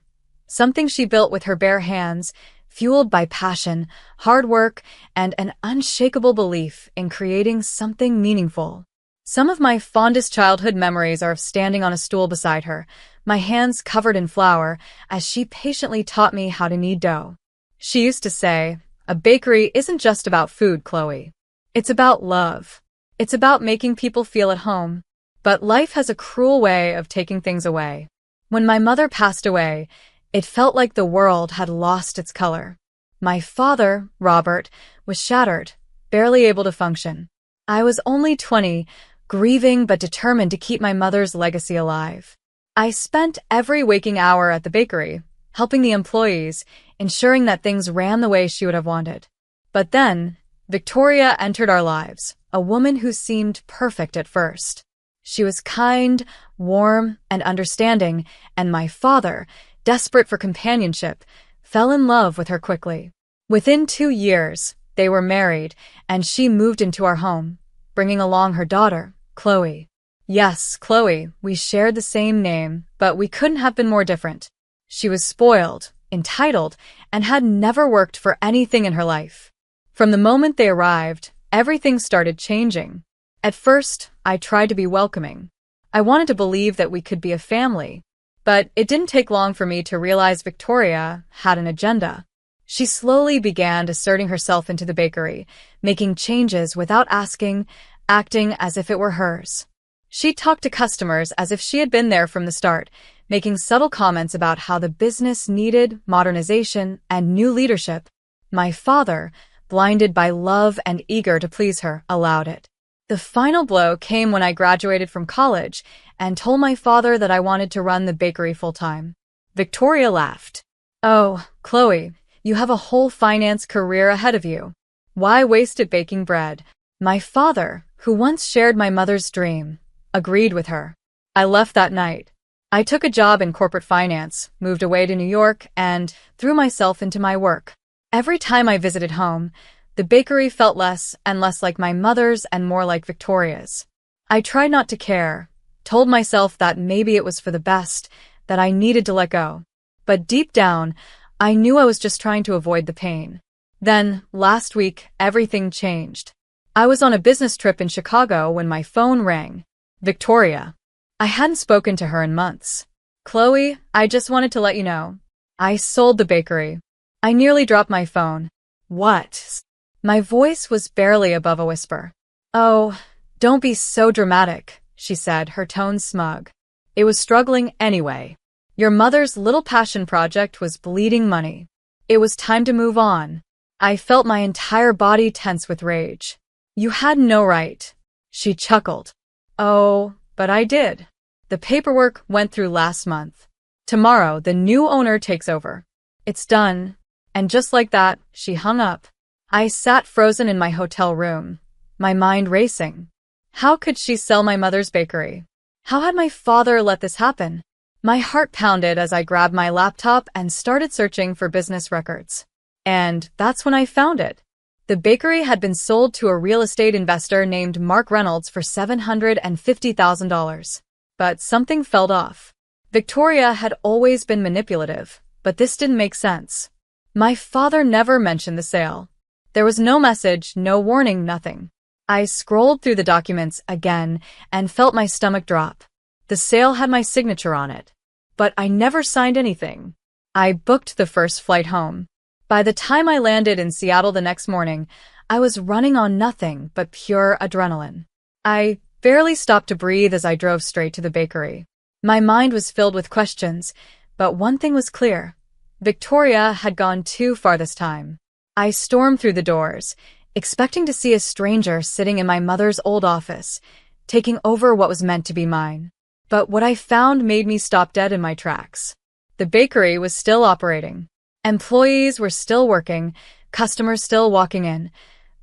Something she built with her bare hands, fueled by passion, hard work, and an unshakable belief in creating something meaningful. Some of my fondest childhood memories are of standing on a stool beside her, my hands covered in flour, as she patiently taught me how to knead dough. She used to say, "A bakery isn't just about food, Chloe. It's about love. It's about making people feel at home." But life has a cruel way of taking things away. When my mother passed away, it felt like the world had lost its color. My father, Robert, was shattered, barely able to function. I was only 20, grieving but determined to keep my mother's legacy alive. I spent every waking hour at the bakery, helping the employees, ensuring that things ran the way she would have wanted. But then, Victoria entered our lives, a woman who seemed perfect at first. She was kind, warm, and understanding, and my father, desperate for companionship, fell in love with her quickly. Within 2 years, they were married, and she moved into our home, bringing along her daughter, Chloe. Yes, Chloe, we shared the same name, but we couldn't have been more different. She was spoiled, entitled, and had never worked for anything in her life. From the moment they arrived, everything started changing. At first, I tried to be welcoming. I wanted to believe that we could be a family. But it didn't take long for me to realize Victoria had an agenda. She slowly began asserting herself into the bakery, making changes without asking, acting as if it were hers. She talked to customers as if she had been there from the start, making subtle comments about how the business needed modernization and new leadership. My father, blinded by love and eager to please her, allowed it. The final blow came when I graduated from college and told my father that I wanted to run the bakery full-time. Victoria laughed. "Oh, Chloe, you have a whole finance career ahead of you. Why waste it baking bread?" My father, who once shared my mother's dream, agreed with her. I left that night. I took a job in corporate finance, moved away to New York, and threw myself into my work. Every time I visited home, the bakery felt less and less like my mother's and more like Victoria's. I tried not to care, told myself that maybe it was for the best, that I needed to let go. But deep down, I knew I was just trying to avoid the pain. Then, last week, everything changed. I was on a business trip in Chicago when my phone rang. Victoria. I hadn't spoken to her in months. "Chloe, I just wanted to let you know. I sold the bakery." I nearly dropped my phone. "What?" My voice was barely above a whisper. "Oh, don't be so dramatic," she said, her tone smug. "It was struggling anyway. Your mother's little passion project was bleeding money. It was time to move on." I felt my entire body tense with rage. "You had no right." She chuckled. "Oh, but I did. The paperwork went through last month. Tomorrow, the new owner takes over. It's done. And just like that, she hung up. I sat frozen in my hotel room, my mind racing. How could she sell my mother's bakery? How had my father let this happen? My heart pounded as I grabbed my laptop and started searching for business records. And that's when I found it. The bakery had been sold to a real estate investor named Mark Reynolds for $750,000. But something felt off. Victoria had always been manipulative, but this didn't make sense. My father never mentioned the sale. There was no message, no warning, nothing. I scrolled through the documents again and felt my stomach drop. The sale had my signature on it, but I never signed anything. I booked the first flight home. By the time I landed in Seattle the next morning, I was running on nothing but pure adrenaline. I barely stopped to breathe as I drove straight to the bakery. My mind was filled with questions, but one thing was clear. Victoria had gone too far this time. I stormed through the doors, expecting to see a stranger sitting in my mother's old office, taking over what was meant to be mine. But what I found made me stop dead in my tracks. The bakery was still operating. Employees were still working, customers still walking in,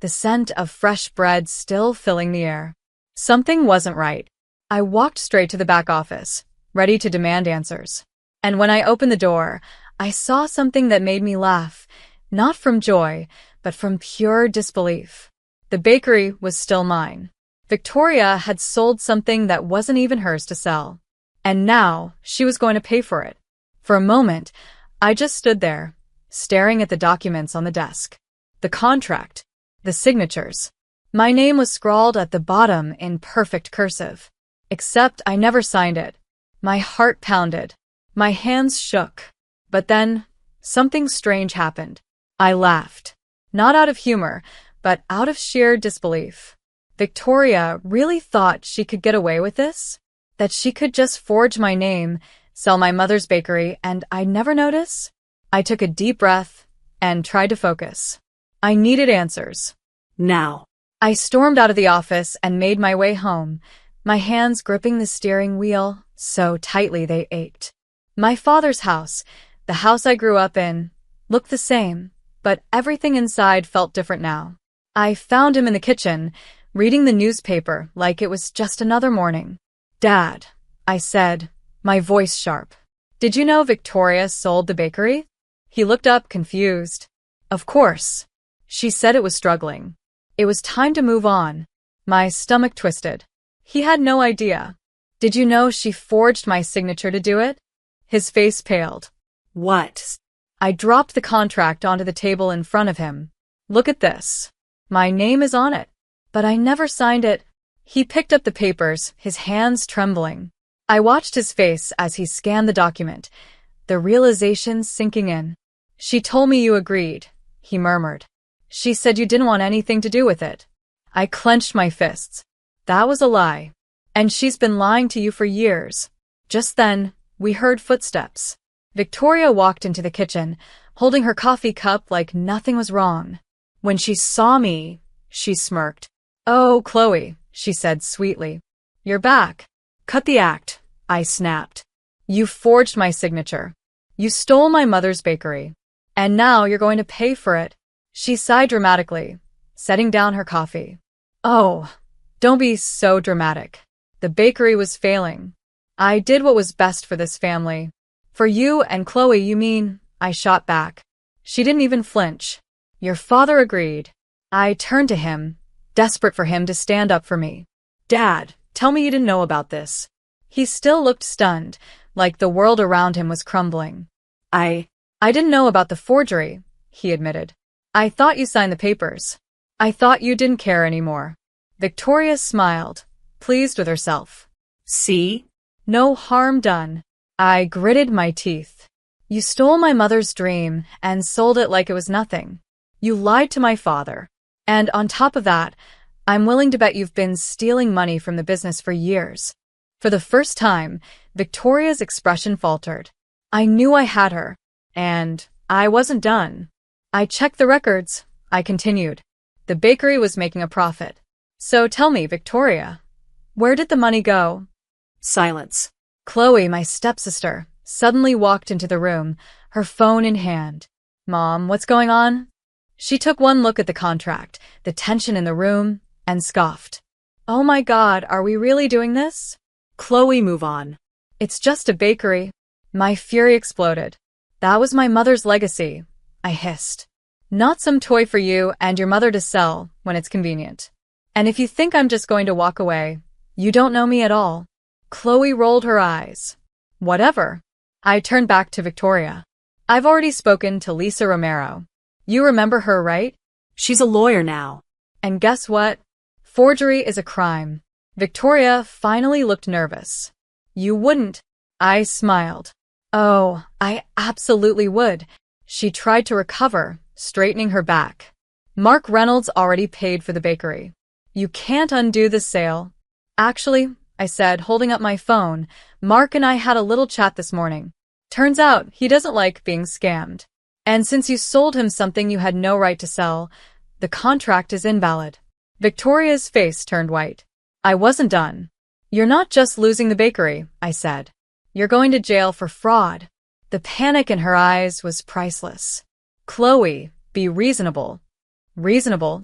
the scent of fresh bread still filling the air. Something wasn't right. I walked straight to the back office, ready to demand answers. And when I opened the door, I saw something that made me laugh, not from joy, but from pure disbelief. The bakery was still mine. Victoria had sold something that wasn't even hers to sell. And now she was going to pay for it. For a moment, I just stood there, staring at the documents on the desk. The contract, the signatures. My name was scrawled at the bottom in perfect cursive. Except I never signed it. My heart pounded. My hands shook. But then, something strange happened. I laughed. Not out of humor, but out of sheer disbelief. Victoria really thought she could get away with this? That she could just forge my name, sell my mother's bakery, and I'd never notice? I took a deep breath and tried to focus. I needed answers. Now. I stormed out of the office and made my way home, my hands gripping the steering wheel so tightly they ached. My father's house, the house I grew up in, looked the same, but everything inside felt different now. I found him in the kitchen, reading the newspaper like it was just another morning. "Dad," I said, my voice sharp. "Did you know Victoria sold the bakery?" He looked up confused. "Of course." She said it was struggling. It was time to move on. My stomach twisted. He had no idea. "Did you know she forged my signature to do it?" His face paled. What? I dropped the contract onto the table in front of him. "Look at this. My name is on it. But I never signed it." He picked up the papers, his hands trembling. I watched his face as he scanned the document, the realization sinking in. "She told me you agreed," he murmured. "She said you didn't want anything to do with it." I clenched my fists. That was a lie. And she's been lying to you for years. Just then, we heard footsteps. Victoria walked into the kitchen, holding her coffee cup like nothing was wrong. When she saw me, she smirked. "Oh, Chloe," she said sweetly. "You're back." "Cut the act," I snapped. "You forged my signature. You stole my mother's bakery. And now you're going to pay for it." She sighed dramatically, setting down her coffee. "Oh, don't be so dramatic. The bakery was failing. I did what was best for this family." "For you and Chloe, you mean?" I shot back. She didn't even flinch. "Your father agreed." I turned to him, desperate for him to stand up for me. "Dad, tell me you didn't know about this." He still looked stunned, like the world around him was crumbling. I didn't know about the forgery," he admitted. "I thought you signed the papers. I thought you didn't care anymore." Victoria smiled, pleased with herself. "See? No harm done." I gritted my teeth. "You stole my mother's dream and sold it like it was nothing. You lied to my father. And on top of that, I'm willing to bet you've been stealing money from the business for years." For the first time, Victoria's expression faltered. I knew I had her, and I wasn't done. "I checked the records," I continued. "The bakery was making a profit. So tell me, Victoria, where did the money go?" Silence. Chloe, my stepsister, suddenly walked into the room, her phone in hand. Mom, what's going on? She took one look at the contract, the tension in the room, and scoffed. Oh my God, are we really doing this? Chloe, move on. It's just a bakery. My fury exploded. That was my mother's legacy, I hissed. Not some toy for you and your mother to sell when it's convenient. And if you think I'm just going to walk away, you don't know me at all. Chloe rolled her eyes. Whatever. I turned back to Victoria. I've already spoken to Lisa Romero. You remember her, right? She's a lawyer now. And guess what? Forgery is a crime. Victoria finally looked nervous. You wouldn't. I smiled. Oh, I absolutely would. She tried to recover, straightening her back. Mark Reynolds already paid for the bakery. You can't undo the sale. Actually, I said, holding up my phone, Mark and I had a little chat this morning. Turns out he doesn't like being scammed. And since you sold him something you had no right to sell, the contract is invalid. Victoria's face turned white. I wasn't done. You're not just losing the bakery, I said. You're going to jail for fraud. The panic in her eyes was priceless. Chloe, be reasonable. Reasonable?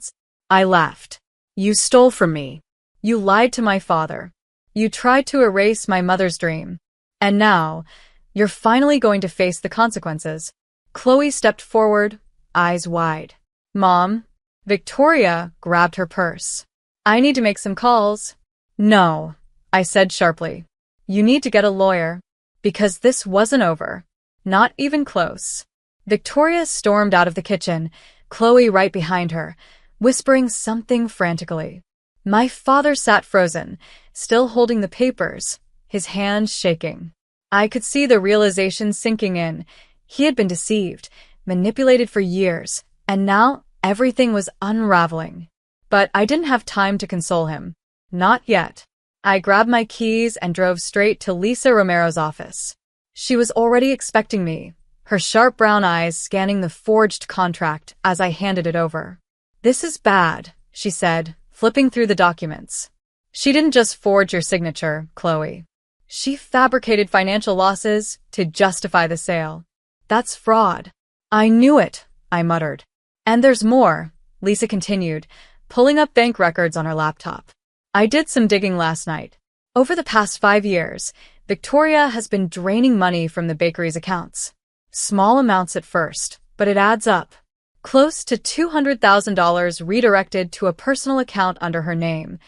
I laughed. You stole from me. You lied to my father. You tried to erase my mother's dream. And now, you're finally going to face the consequences. Chloe stepped forward, eyes wide. Mom? Victoria grabbed her purse. I need to make some calls. No, I said sharply. You need to get a lawyer. Because this wasn't over. Not even close. Victoria stormed out of the kitchen, Chloe right behind her, whispering something frantically. My father sat frozen, still holding the papers, his hands shaking. I could see the realization sinking in. He had been deceived, manipulated for years, and now everything was unraveling. But I didn't have time to console him. Not yet. I grabbed my keys and drove straight to Lisa Romero's office. She was already expecting me, her sharp brown eyes scanning the forged contract as I handed it over. This is bad, she said, flipping through the documents. She didn't just forge your signature, Chloe. She fabricated financial losses to justify the sale. That's fraud. I knew it, I muttered. And there's more, Lisa continued, pulling up bank records on her laptop. I did some digging last night. Over the past 5 years, Victoria has been draining money from the bakery's accounts. Small amounts at first, but it adds up. Close to $200,000 redirected to a personal account under her name.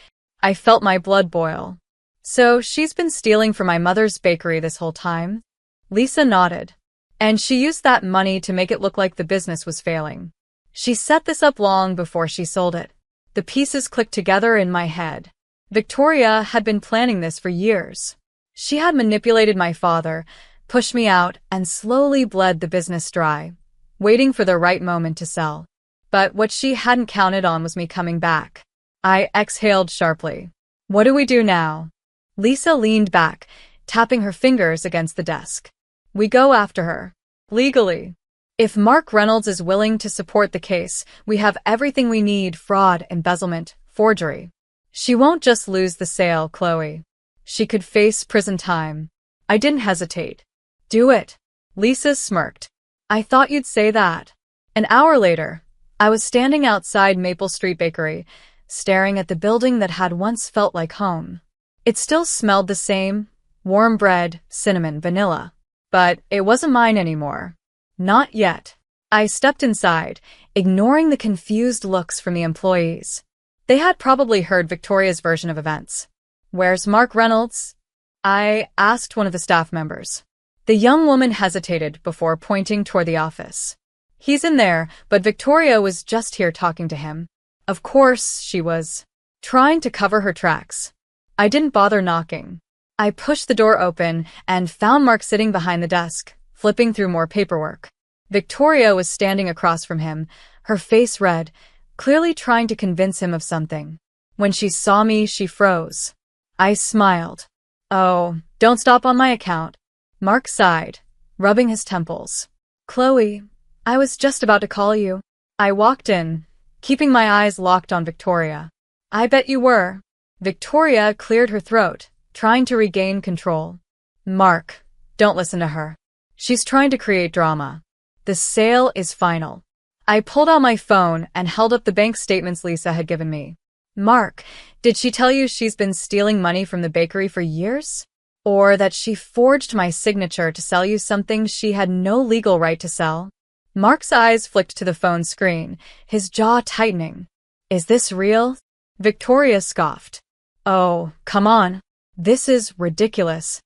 I felt my blood boil. So she's been stealing from my mother's bakery this whole time? Lisa nodded. And she used that money to make it look like the business was failing. She set this up long before she sold it. The pieces clicked together in my head. Victoria had been planning this for years. She had manipulated my father, pushed me out, and slowly bled the business dry, waiting for the right moment to sell. But what she hadn't counted on was me coming back. I exhaled sharply. What do we do now? Lisa leaned back, tapping her fingers against the desk. We go after her. Legally. If Mark Reynolds is willing to support the case, we have everything we need: fraud, embezzlement, forgery. She won't just lose the sale, Chloe. She could face prison time. I didn't hesitate. Do it. Lisa smirked. I thought you'd say that. An hour later, I was standing outside Maple Street Bakery, staring at the building that had once felt like home. It still smelled the same: warm bread, cinnamon, vanilla. But it wasn't mine anymore. Not yet. I stepped inside, ignoring the confused looks from the employees. They had probably heard Victoria's version of events. Where's Mark Reynolds? I asked one of the staff members. The young woman hesitated before pointing toward the office. He's in there, but Victoria was just here talking to him. Of course, she was trying to cover her tracks. I didn't bother knocking. I pushed the door open and found Mark sitting behind the desk, flipping through more paperwork. Victoria was standing across from him, her face red, clearly trying to convince him of something. When she saw me, she froze. I smiled. Oh, don't stop on my account. Mark sighed, rubbing his temples. Chloe, I was just about to call you. I walked in, keeping my eyes locked on Victoria. I bet you were. Victoria cleared her throat, trying to regain control. Mark, don't listen to her. She's trying to create drama. The sale is final. I pulled out my phone and held up the bank statements Lisa had given me. Mark, did she tell you she's been stealing money from the bakery for years? Or that she forged my signature to sell you something she had no legal right to sell? Mark's eyes flicked to the phone screen, his jaw tightening. Is this real? Victoria scoffed. Oh, come on. This is ridiculous.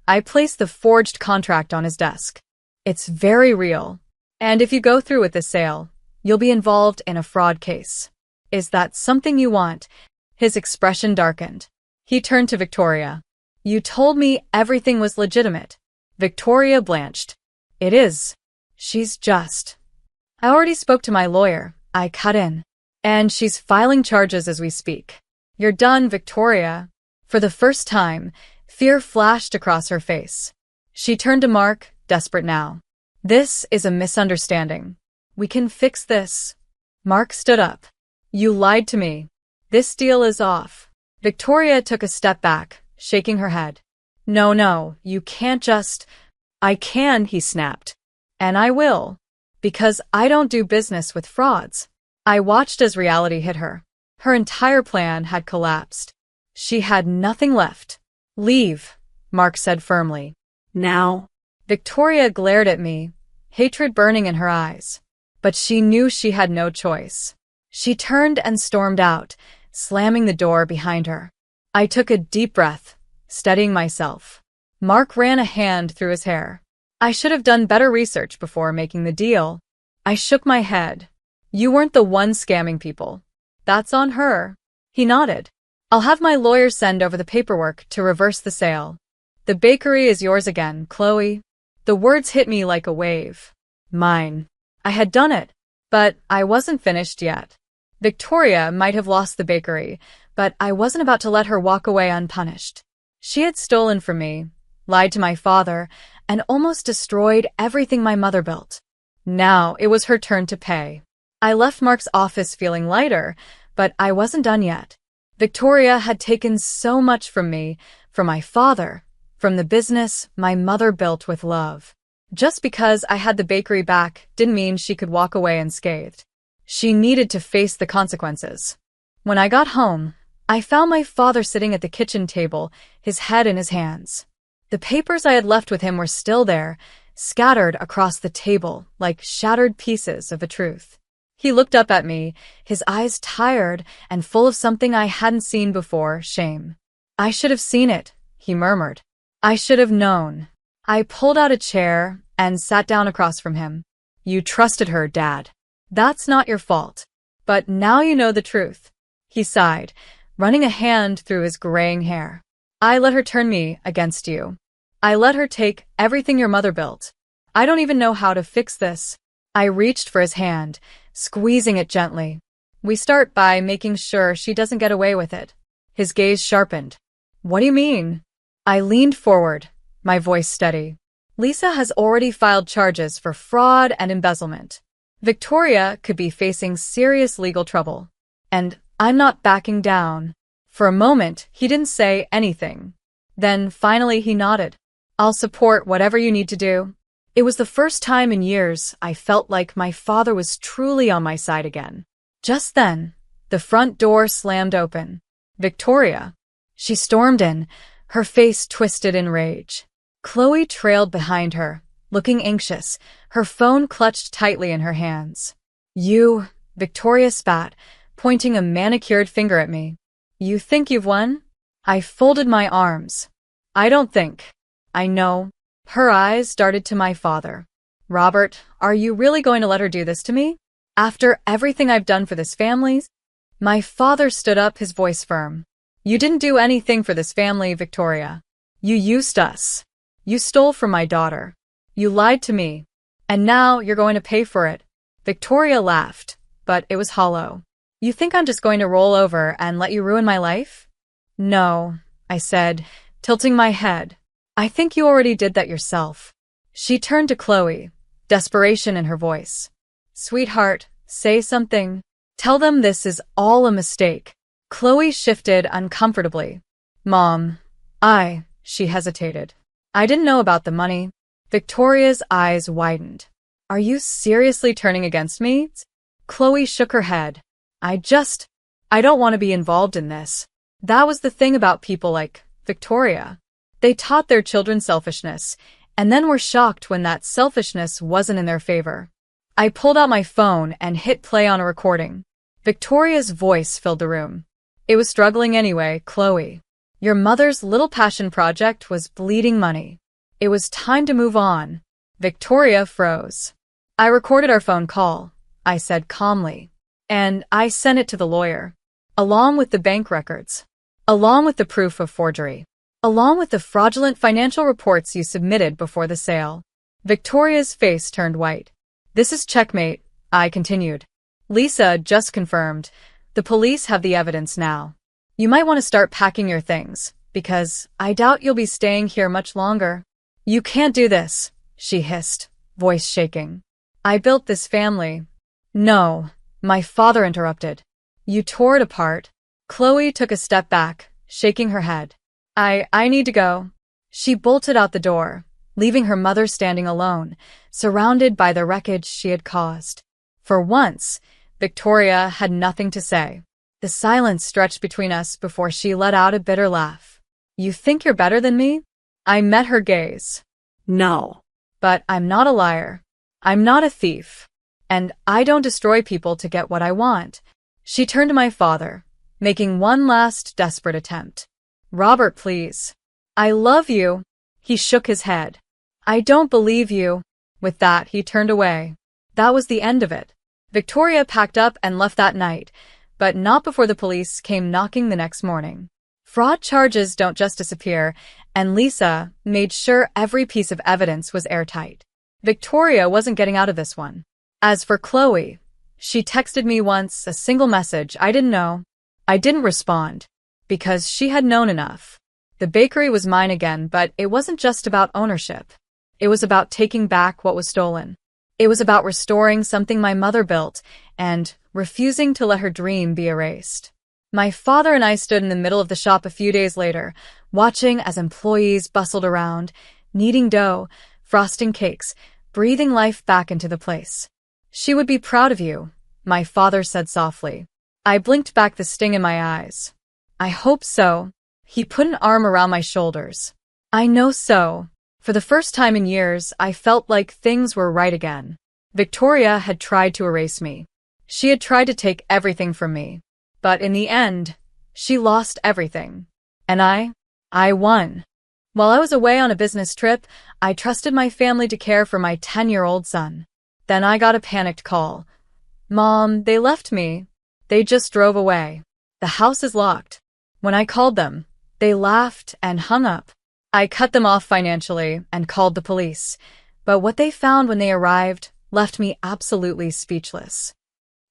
I placed the forged contract on his desk. It's very real. And if you go through with the sale, you'll be involved in a fraud case. Is that something you want? His expression darkened. He turned to Victoria. You told me everything was legitimate. Victoria blanched. It is. She's just. I already spoke to my lawyer. I cut in. And she's filing charges as we speak. You're done, Victoria. For the first time, fear flashed across her face. She turned to Mark, desperate now. This is a misunderstanding. We can fix this. Mark stood up. You lied to me. This deal is off. Victoria took a step back, shaking her head. No, you can't just… I can, he snapped. And I will. Because I don't do business with frauds. I watched as reality hit her. Her entire plan had collapsed. She had nothing left. Leave, Mark said firmly. Now? Victoria glared at me, hatred burning in her eyes. But she knew she had no choice. She turned and stormed out, slamming the door behind her. I took a deep breath, steadying myself. Mark ran a hand through his hair. I should have done better research before making the deal. I shook my head. You weren't the one scamming people. That's on her. He nodded. I'll have my lawyer send over the paperwork to reverse the sale. The bakery is yours again, Chloe. The words hit me like a wave. Mine. I had done it, but I wasn't finished yet. Victoria might have lost the bakery, but I wasn't about to let her walk away unpunished. She had stolen from me, lied to my father, and almost destroyed everything my mother built. Now it was her turn to pay. I left Mark's office feeling lighter, but I wasn't done yet. Victoria had taken so much from me, from my father, from the business my mother built with love. Just because I had the bakery back didn't mean she could walk away unscathed. She needed to face the consequences. When I got home, I found my father sitting at the kitchen table, his head in his hands. The papers I had left with him were still there, scattered across the table like shattered pieces of a truth. He looked up at me, his eyes tired and full of something I hadn't seen before, shame. I should have seen it, he murmured. I should have known. I pulled out a chair and sat down across from him. You trusted her, Dad. That's not your fault. But now you know the truth. He sighed, running a hand through his graying hair. I let her turn me against you. I let her take everything your mother built. I don't even know how to fix this. I reached for his hand, squeezing it gently. We start by making sure she doesn't get away with it. His gaze sharpened. What do you mean? I leaned forward, my voice steady. Lisa has already filed charges for fraud and embezzlement. Victoria could be facing serious legal trouble. And I'm not backing down. For a moment, he didn't say anything. Then finally he nodded. I'll support whatever you need to do. It was the first time in years I felt like my father was truly on my side again. Just then, the front door slammed open. Victoria. She stormed in, her face twisted in rage. Chloe trailed behind her, looking anxious, her phone clutched tightly in her hands. You, Victoria spat, pointing a manicured finger at me. You think you've won? I folded my arms. I don't think. I know. Her eyes darted to my father. Robert, are you really going to let her do this to me? After everything I've done for this family? My father stood up, his voice firm. You didn't do anything for this family, Victoria. You used us. You stole from my daughter. You lied to me. And now you're going to pay for it. Victoria laughed, but it was hollow. You think I'm just going to roll over and let you ruin my life? No, I said, tilting my head. I think you already did that yourself. She turned to Chloe, desperation in her voice. Sweetheart, say something. Tell them this is all a mistake. Chloe shifted uncomfortably. Mom, she hesitated. I didn't know about the money. Victoria's eyes widened. Are you seriously turning against me? Chloe shook her head. I don't want to be involved in this. That was the thing about people like Victoria. They taught their children selfishness, and then were shocked when that selfishness wasn't in their favor. I pulled out my phone and hit play on a recording. Victoria's voice filled the room. It was struggling anyway, Chloe. Your mother's little passion project was bleeding money. It was time to move on. Victoria froze. I recorded our phone call, I said calmly. And I sent it to the lawyer. Along with the bank records. Along with the proof of forgery. Along with the fraudulent financial reports you submitted before the sale. Victoria's face turned white. This is checkmate, I continued. Lisa just confirmed. The police have the evidence now. You might want to start packing your things, because I doubt you'll be staying here much longer. You can't do this, she hissed, voice shaking. I built this family. No, my father interrupted. You tore it apart. Chloe took a step back, shaking her head. I need to go. She bolted out the door, leaving her mother standing alone, surrounded by the wreckage she had caused. For once, Victoria had nothing to say. The silence stretched between us before she let out a bitter laugh. You think you're better than me? I met her gaze. No. But I'm not a liar. I'm not a thief. And I don't destroy people to get what I want. She turned to my father, making one last desperate attempt. Robert, please. I love you. He shook his head. I don't believe you. With that, he turned away. That was the end of it. Victoria packed up and left that night, but not before the police came knocking the next morning. Fraud charges don't just disappear, and Lisa made sure every piece of evidence was airtight. Victoria wasn't getting out of this one. As for Chloe, she texted me once, a single message I didn't know. I didn't respond, because she had known enough. The bakery was mine again, but it wasn't just about ownership. It was about taking back what was stolen. It was about restoring something my mother built and refusing to let her dream be erased. My father and I stood in the middle of the shop a few days later, watching as employees bustled around, kneading dough, frosting cakes, breathing life back into the place. She would be proud of you, my father said softly. I blinked back the sting in my eyes. I hope so. He put an arm around my shoulders. I know so. For the first time in years, I felt like things were right again. Victoria had tried to erase me. She had tried to take everything from me. But in the end, she lost everything. And I won. While I was away on a business trip, I trusted my family to care for my 10-year-old son. Then I got a panicked call. Mom, they left me. They just drove away. The house is locked. When I called them, they laughed and hung up. I cut them off financially and called the police, but what they found when they arrived left me absolutely speechless.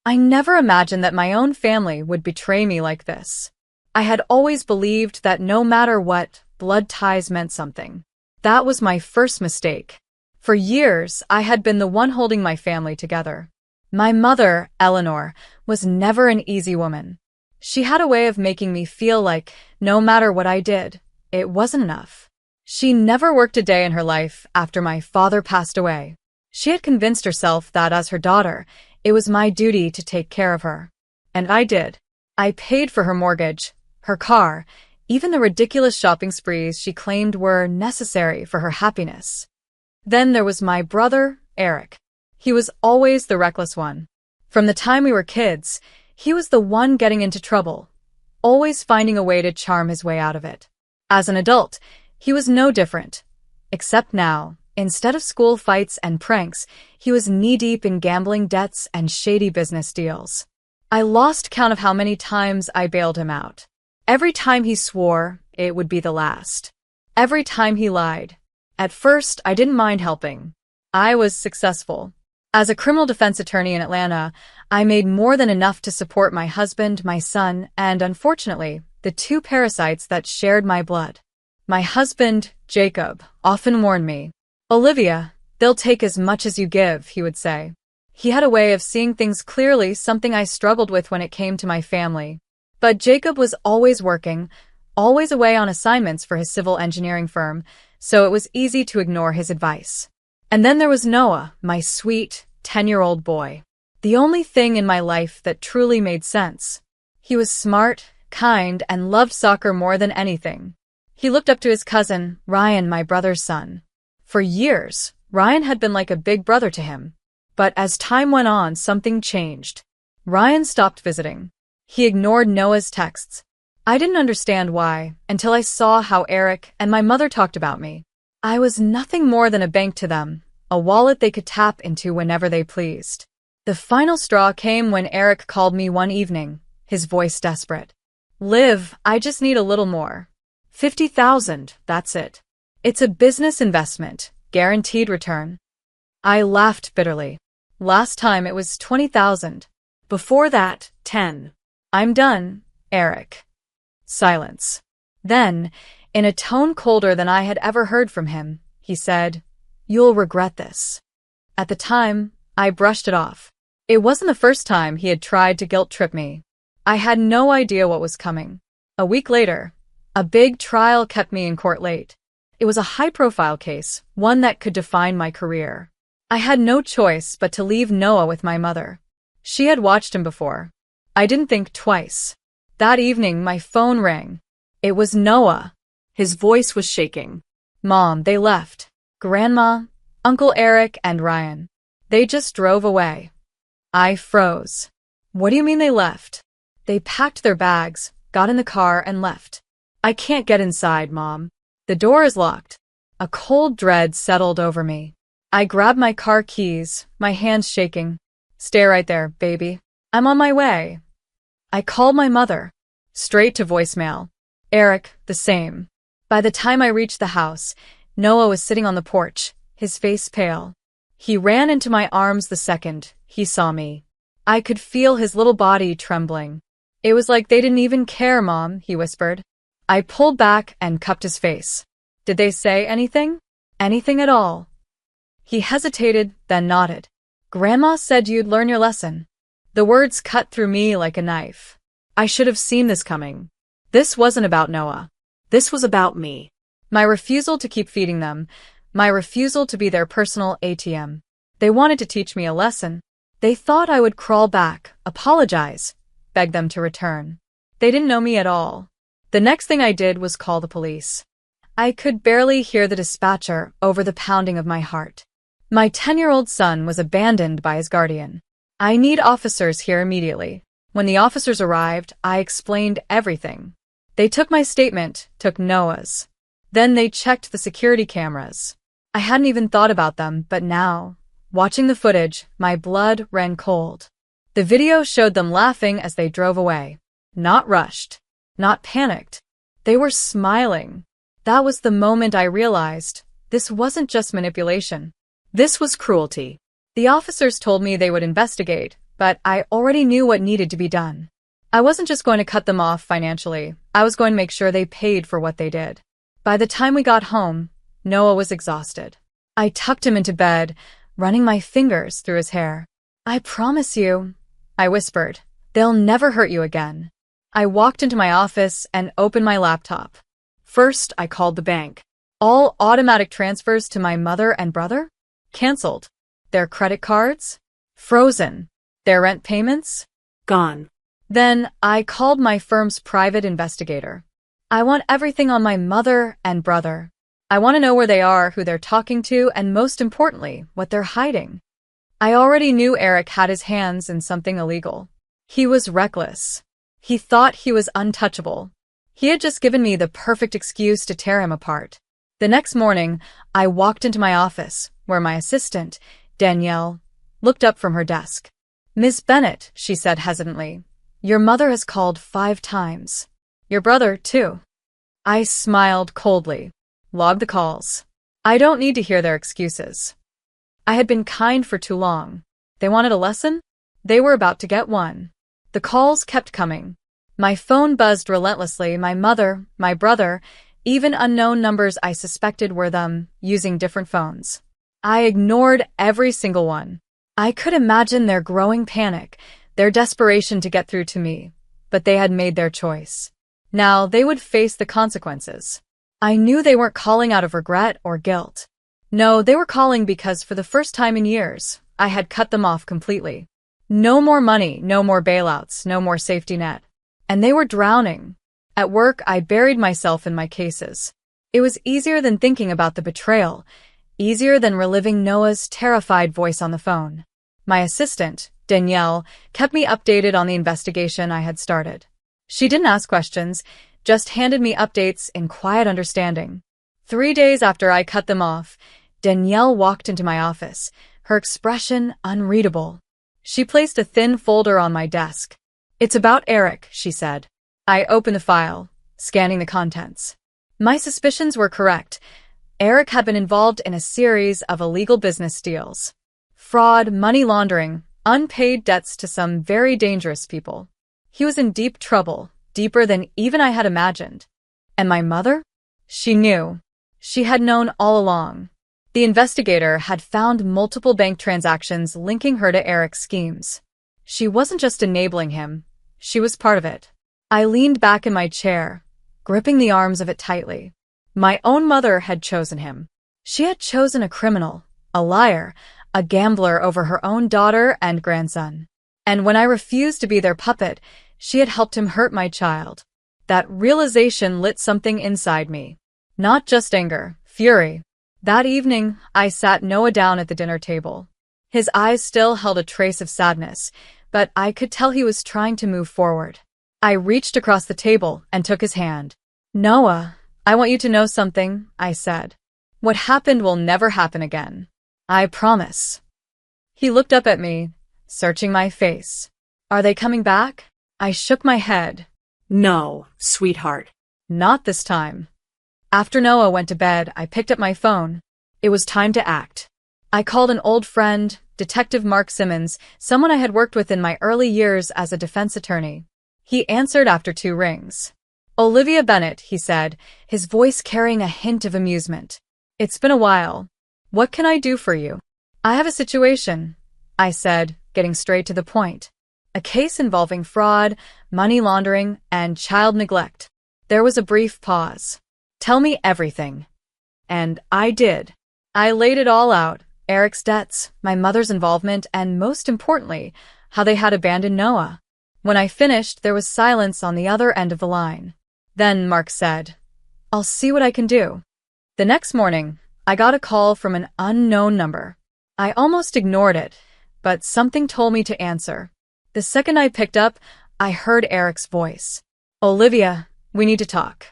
I never imagined that my own family would betray me like this. I had always believed that no matter what, blood ties meant something. That was my first mistake. For years, I had been the one holding my family together. My mother, Eleanor, was never an easy woman. She had a way of making me feel like, no matter what I did, it wasn't enough. She never worked a day in her life after my father passed away. She had convinced herself that as her daughter, it was my duty to take care of her. And I did. I paid for her mortgage, her car, even the ridiculous shopping sprees she claimed were necessary for her happiness. Then there was my brother, Eric. He was always the reckless one. From the time we were kids, he was the one getting into trouble, always finding a way to charm his way out of it. As an adult, he was no different. Except now, instead of school fights and pranks, he was knee-deep in gambling debts and shady business deals. I lost count of how many times I bailed him out. Every time he swore, it would be the last. Every time he lied. At first, I didn't mind helping. I was successful. As a criminal defense attorney in Atlanta, I made more than enough to support my husband, my son, and unfortunately, the two parasites that shared my blood. My husband, Jacob, often warned me, Olivia, they'll take as much as you give, he would say. He had a way of seeing things clearly, something I struggled with when it came to my family. But Jacob was always working, always away on assignments for his civil engineering firm, so it was easy to ignore his advice. And then there was Noah, my sweet, 10-year-old boy. The only thing in my life that truly made sense. He was smart, kind, and loved soccer more than anything. He looked up to his cousin, Ryan, my brother's son. For years, Ryan had been like a big brother to him. But as time went on, something changed. Ryan stopped visiting. He ignored Noah's texts. I didn't understand why, until I saw how Eric and my mother talked about me. I was nothing more than a bank to them, a wallet they could tap into whenever they pleased. The final straw came when Eric called me one evening, his voice desperate. Liv, I just need a little more. 50,000, that's it. It's a business investment, guaranteed return. I laughed bitterly. Last time it was 20,000. Before that, 10. I'm done, Eric. Silence. Then, in a tone colder than I had ever heard from him, he said, You'll regret this. At the time, I brushed it off. It wasn't the first time he had tried to guilt-trip me. I had no idea what was coming. A week later, a big trial kept me in court late. It was a high-profile case, one that could define my career. I had no choice but to leave Noah with my mother. She had watched him before. I didn't think twice. That evening, my phone rang. It was Noah. His voice was shaking. Mom, they left. Grandma, Uncle Eric, and Ryan. They just drove away. I froze. What do you mean they left? They packed their bags, got in the car, and left. I can't get inside, Mom. The door is locked. A cold dread settled over me. I grabbed my car keys, my hands shaking. Stay right there, baby. I'm on my way. I called my mother. Straight to voicemail. Eric, the same. By the time I reached the house, Noah was sitting on the porch, his face pale. He ran into my arms the second he saw me. I could feel his little body trembling. It was like they didn't even care, Mom, he whispered. I pulled back and cupped his face. Did they say anything? Anything at all? He hesitated, then nodded. Grandma said you'd learn your lesson. The words cut through me like a knife. I should have seen this coming. This wasn't about Noah. This was about me. My refusal to keep feeding them. My refusal to be their personal ATM. They wanted to teach me a lesson. They thought I would crawl back, apologize, beg them to return. They didn't know me at all. The next thing I did was call the police. I could barely hear the dispatcher over the pounding of my heart. My 10-year-old son was abandoned by his guardian. I need officers here immediately. When the officers arrived, I explained everything. They took my statement, took Noah's. Then they checked the security cameras. I hadn't even thought about them, but now, watching the footage, my blood ran cold. The video showed them laughing as they drove away. Not rushed. Not panicked. They were smiling. That was the moment I realized this wasn't just manipulation. This was cruelty. The officers told me they would investigate, but I already knew what needed to be done. I wasn't just going to cut them off financially. I was going to make sure they paid for what they did. By the time we got home, Noah was exhausted. I tucked him into bed, running my fingers through his hair. I promise you, I whispered, they'll never hurt you again. I walked into my office and opened my laptop. First, I called the bank. All automatic transfers to my mother and brother? Cancelled. Their credit cards? Frozen. Their rent payments? Gone. Then I called my firm's private investigator. I want everything on my mother and brother. I want to know where they are, who they're talking to, and most importantly, what they're hiding. I already knew Eric had his hands in something illegal. He was reckless. He thought he was untouchable. He had just given me the perfect excuse to tear him apart. The next morning, I walked into my office, where my assistant, Danielle, looked up from her desk. Miss Bennett, she said hesitantly, your mother has called 5 times. Your brother, too. I smiled coldly. Log the calls. I don't need to hear their excuses. I had been kind for too long. They wanted a lesson? They were about to get one. The calls kept coming. My phone buzzed relentlessly. My mother, my brother, even unknown numbers I suspected were them, using different phones. I ignored every single one. I could imagine their growing panic, their desperation to get through to me, but they had made their choice. Now they would face the consequences. I knew they weren't calling out of regret or guilt. No, they were calling because for the first time in years, I had cut them off completely. No more money, no more bailouts, no more safety net. And they were drowning. At work, I buried myself in my cases. It was easier than thinking about the betrayal, easier than reliving Noah's terrified voice on the phone. My assistant, Danielle, kept me updated on the investigation I had started. She didn't ask questions, just handed me updates in quiet understanding. 3 days after I cut them off, Danielle walked into my office, her expression unreadable. She placed a thin folder on my desk. "It's about Eric," she said. I opened the file, scanning the contents. My suspicions were correct. Eric had been involved in a series of illegal business deals. Fraud, money laundering, unpaid debts to some very dangerous people. He was in deep trouble, deeper than even I had imagined. And my mother? She knew. She had known all along. The investigator had found multiple bank transactions linking her to Eric's schemes. She wasn't just enabling him, she was part of it. I leaned back in my chair, gripping the arms of it tightly. My own mother had chosen him. She had chosen a criminal, a liar, a gambler over her own daughter and grandson. And when I refused to be their puppet, she had helped him hurt my child. That realization lit something inside me. Not just anger, fury. That evening, I sat Noah down at the dinner table. His eyes still held a trace of sadness, but I could tell he was trying to move forward. I reached across the table and took his hand. "Noah, I want you to know something," I said. "What happened will never happen again. I promise." He looked up at me, searching my face. "Are they coming back?" I shook my head. No, sweetheart. Not this time. After Noah went to bed, I picked up my phone. It was time to act. I called an old friend, Detective Mark Simmons, someone I had worked with in my early years as a defense attorney. He answered after 2 rings. "Olivia Bennett," he said, his voice carrying a hint of amusement. "It's been a while. What can I do for you?" "I have a situation," I said, getting straight to the point. "A case involving fraud, money laundering, and child neglect." There was a brief pause. "Tell me everything." And I did. I laid it all out, Eric's debts, my mother's involvement, and most importantly, how they had abandoned Noah. When I finished, there was silence on the other end of the line. Then Mark said, "I'll see what I can do." The next morning, I got a call from an unknown number. I almost ignored it, but something told me to answer. The second I picked up, I heard Eric's voice. "Olivia, we need to talk."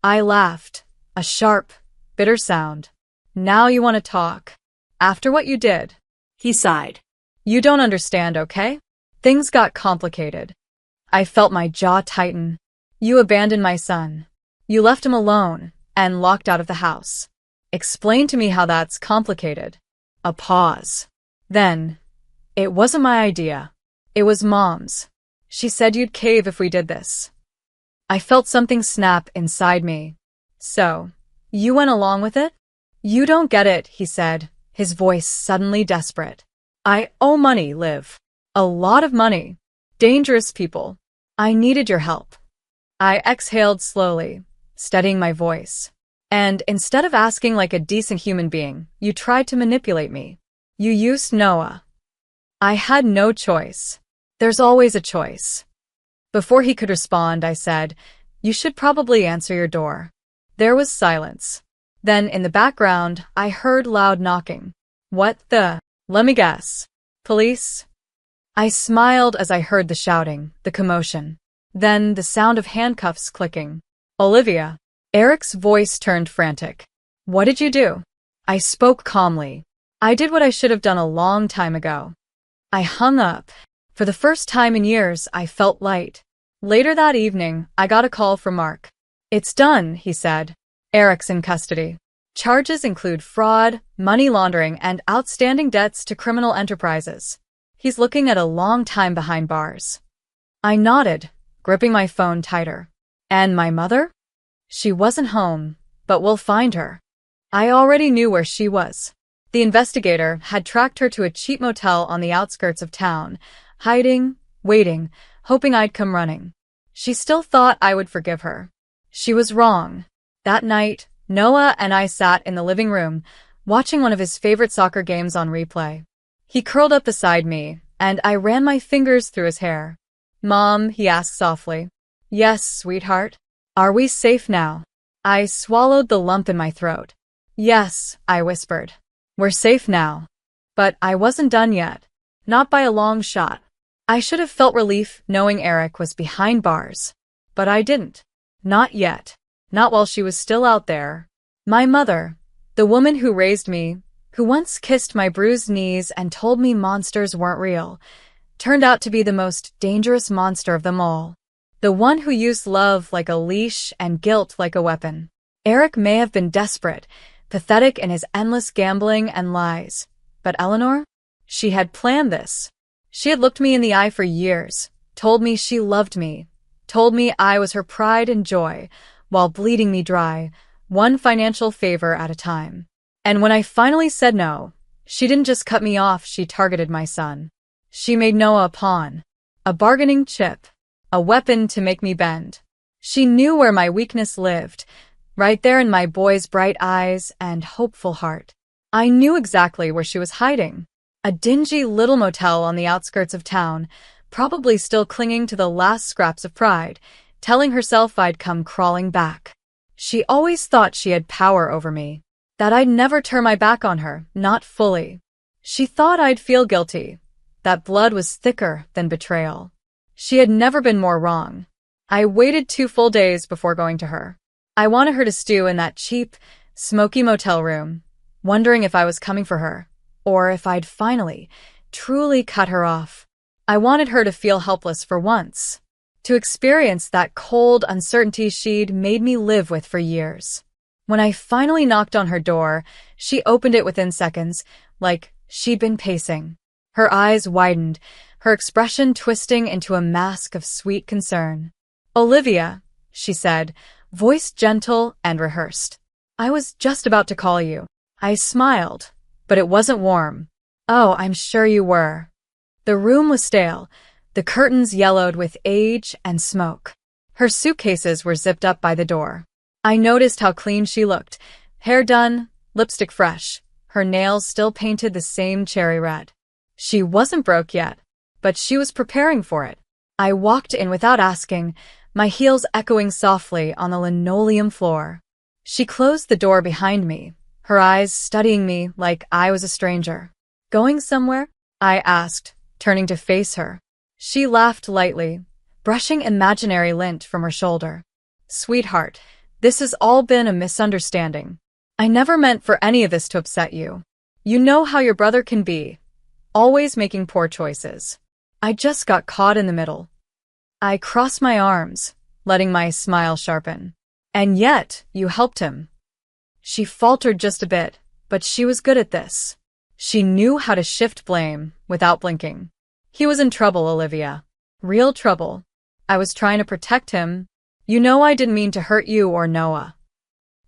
I laughed, a sharp, bitter sound. "Now you want to talk? After what you did?" He sighed. "You don't understand, okay? Things got complicated." I felt my jaw tighten. "You abandoned my son. You left him alone and locked out of the house. Explain to me how that's complicated." A pause. Then, "It wasn't my idea. It was Mom's. She said you'd cave if we did this." I felt something snap inside me. "So, you went along with it?" "You don't get it," he said, his voice suddenly desperate. "I owe money, Liv. A lot of money. Dangerous people. I needed your help." I exhaled slowly, steadying my voice. "And instead of asking like a decent human being, you tried to manipulate me. You used Noah." I had no choice. There's always a choice. Before he could respond, I said, "You should probably answer your door." There was silence. Then, in the background, I heard loud knocking. "What the? Let me guess. Police?" I smiled as I heard the shouting, the commotion. Then the sound of handcuffs clicking. "Olivia." Eric's voice turned frantic. "What did you do?" I spoke calmly. "I did what I should have done a long time ago." I hung up. For the first time in years, I felt light. Later that evening, I got a call from Mark. "It's done," he said. "Eric's in custody. Charges include fraud, money laundering, and outstanding debts to criminal enterprises. He's looking at a long time behind bars." I nodded, gripping my phone tighter. "And my mother?" "She wasn't home, but we'll find her." I already knew where she was. The investigator had tracked her to a cheap motel on the outskirts of town, hiding, waiting, hoping I'd come running. She still thought I would forgive her. She was wrong. That night, Noah and I sat in the living room, watching one of his favorite soccer games on replay. He curled up beside me, and I ran my fingers through his hair. "Mom," he asked softly. "Yes, sweetheart. Are we safe now?" I swallowed the lump in my throat. "Yes," I whispered. "We're safe now." But I wasn't done yet. Not by a long shot. I should have felt relief knowing Eric was behind bars. But I didn't. Not yet. Not while she was still out there. My mother, the woman who raised me, who once kissed my bruised knees and told me monsters weren't real, turned out to be the most dangerous monster of them all. The one who used love like a leash and guilt like a weapon. Eric may have been desperate, pathetic in his endless gambling and lies. But Eleanor? She had planned this. She had looked me in the eye for years, told me she loved me, told me I was her pride and joy, while bleeding me dry, one financial favor at a time. And when I finally said no, she didn't just cut me off, she targeted my son. She made Noah a pawn, a bargaining chip, a weapon to make me bend. She knew where my weakness lived, right there in my boy's bright eyes and hopeful heart. I knew exactly where she was hiding. A dingy little motel on the outskirts of town, probably still clinging to the last scraps of pride, telling herself I'd come crawling back. She always thought she had power over me, that I'd never turn my back on her, not fully. She thought I'd feel guilty, that blood was thicker than betrayal. She had never been more wrong. I waited 2 full days before going to her. I wanted her to stew in that cheap, smoky motel room, wondering if I was coming for her, or if I'd finally, truly cut her off. I wanted her to feel helpless for once, to experience that cold uncertainty she'd made me live with for years. When I finally knocked on her door, she opened it within seconds, like she'd been pacing. Her eyes widened, her expression twisting into a mask of sweet concern. "Olivia," she said, voice gentle and rehearsed. "I was just about to call you." I smiled, but it wasn't warm. "Oh, I'm sure you were." The room was stale, the curtains yellowed with age and smoke. Her suitcases were zipped up by the door. I noticed how clean she looked, hair done, lipstick fresh, her nails still painted the same cherry red. She wasn't broke yet, but she was preparing for it. I walked in without asking, my heels echoing softly on the linoleum floor. She closed the door behind me, her eyes studying me like I was a stranger. "Going somewhere?" I asked, turning to face her. She laughed lightly, brushing imaginary lint from her shoulder. "Sweetheart, this has all been a misunderstanding. I never meant for any of this to upset you. You know how your brother can be, always making poor choices. I just got caught in the middle." I crossed my arms, letting my smile sharpen. "And yet, you helped him." She faltered just a bit, but she was good at this. She knew how to shift blame without blinking. "He was in trouble, Olivia. Real trouble. I was trying to protect him. You know I didn't mean to hurt you or Noah."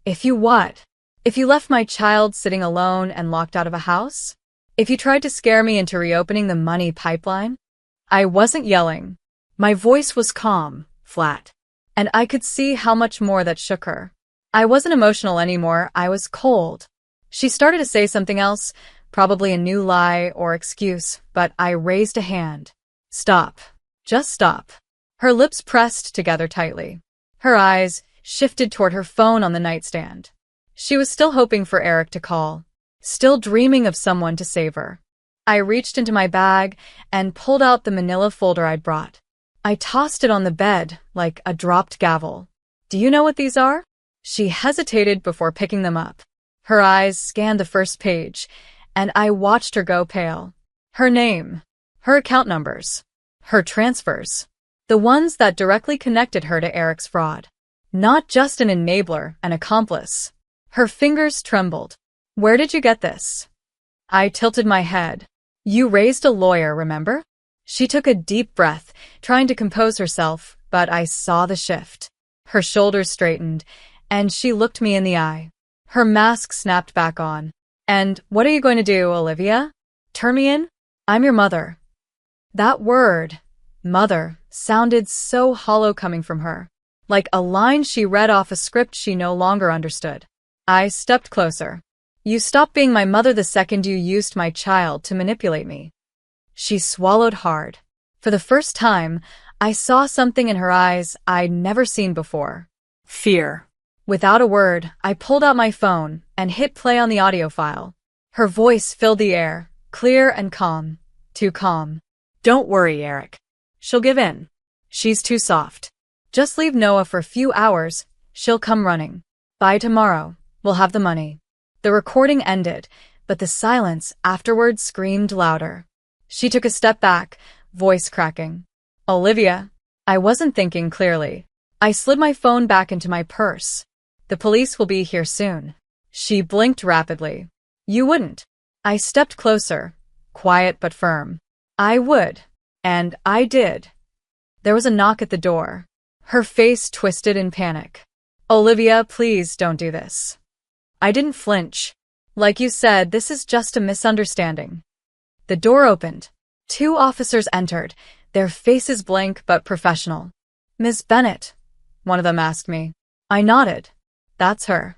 "If you what? If you left my child sitting alone and locked out of a house? If you tried to scare me into reopening the money pipeline?" I wasn't yelling. My voice was calm, flat. And I could see how much more that shook her. I wasn't emotional anymore, I was cold. She started to say something else, probably a new lie or excuse, but I raised a hand. "Stop. Just stop." Her lips pressed together tightly. Her eyes shifted toward her phone on the nightstand. She was still hoping for Eric to call, still dreaming of someone to save her. I reached into my bag and pulled out the manila folder I'd brought. I tossed it on the bed like a dropped gavel. "Do you know what these are?" She hesitated before picking them up. Her eyes scanned the first page, and I watched her go pale. Her name, her account numbers, her transfers, the ones that directly connected her to Eric's fraud. Not just an enabler, an accomplice. Her fingers trembled. "Where did you get this?" I tilted my head. "You raised a lawyer, remember?" She took a deep breath, trying to compose herself, but I saw the shift. Her shoulders straightened, and she looked me in the eye. Her mask snapped back on. "And what are you going to do, Olivia? Turn me in? I'm your mother." That word, Mother sounded so hollow coming from her, like a line she read off a script she no longer understood. I stepped closer. You stopped being my mother the second you used my child to manipulate me. She swallowed hard. For the first time, I saw something in her eyes I'd never seen before. Fear. Without a word, I pulled out my phone and hit play on the audio file. Her voice filled the air, clear and calm. Too calm. Don't worry, Eric. She'll give in. She's too soft. Just leave Noah for a few hours. She'll come running. By tomorrow, we'll have the money. The recording ended, but the silence afterwards screamed louder. She took a step back, voice cracking. Olivia. I wasn't thinking clearly. I slid my phone back into my purse. The police will be here soon. She blinked rapidly. You wouldn't. I stepped closer, quiet but firm. I would. And I did. There was a knock at the door. Her face twisted in panic. Olivia, please don't do this. I didn't flinch. Like you said, this is just a misunderstanding. The door opened. 2 officers entered, their faces blank but professional. Miss Bennett, one of them asked me. I nodded. That's her.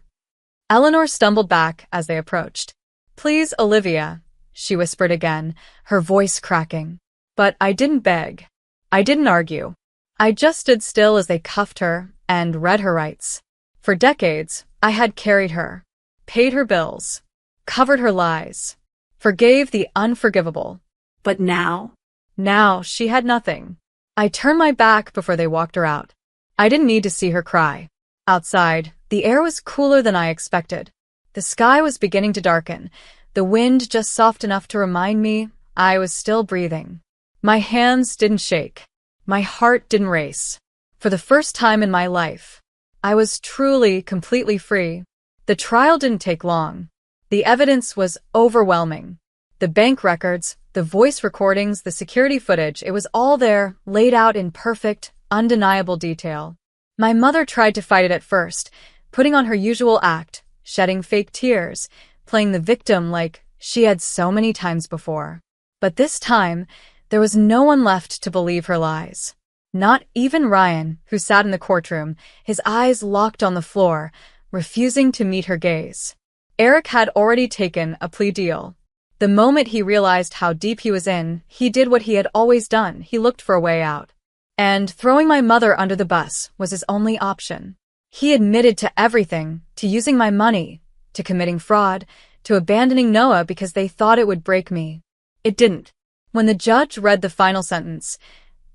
Eleanor stumbled back as they approached. Please, Olivia, she whispered again, her voice cracking. But I didn't beg. I didn't argue. I just stood still as they cuffed her and read her rights. For decades, I had carried her, paid her bills, covered her lies, forgave the unforgivable. But now? Now she had nothing. I turned my back before they walked her out. I didn't need to see her cry. Outside, the air was cooler than I expected. The sky was beginning to darken, the wind just soft enough to remind me I was still breathing. My hands didn't shake. My heart didn't race. For the first time in my life, I was truly, completely free. The trial didn't take long. The evidence was overwhelming. The bank records, the voice recordings, the security footage, it was all there, laid out in perfect, undeniable detail. My mother tried to fight it at first, putting on her usual act, shedding fake tears, playing the victim like she had so many times before. But this time, there was no one left to believe her lies. Not even Ryan, who sat in the courtroom, his eyes locked on the floor, refusing to meet her gaze. Eric had already taken a plea deal. The moment he realized how deep he was in, he did what he had always done. He looked for a way out. And throwing my mother under the bus was his only option. He admitted to everything, to using my money, to committing fraud, to abandoning Noah because they thought it would break me. It didn't. When the judge read the final sentence,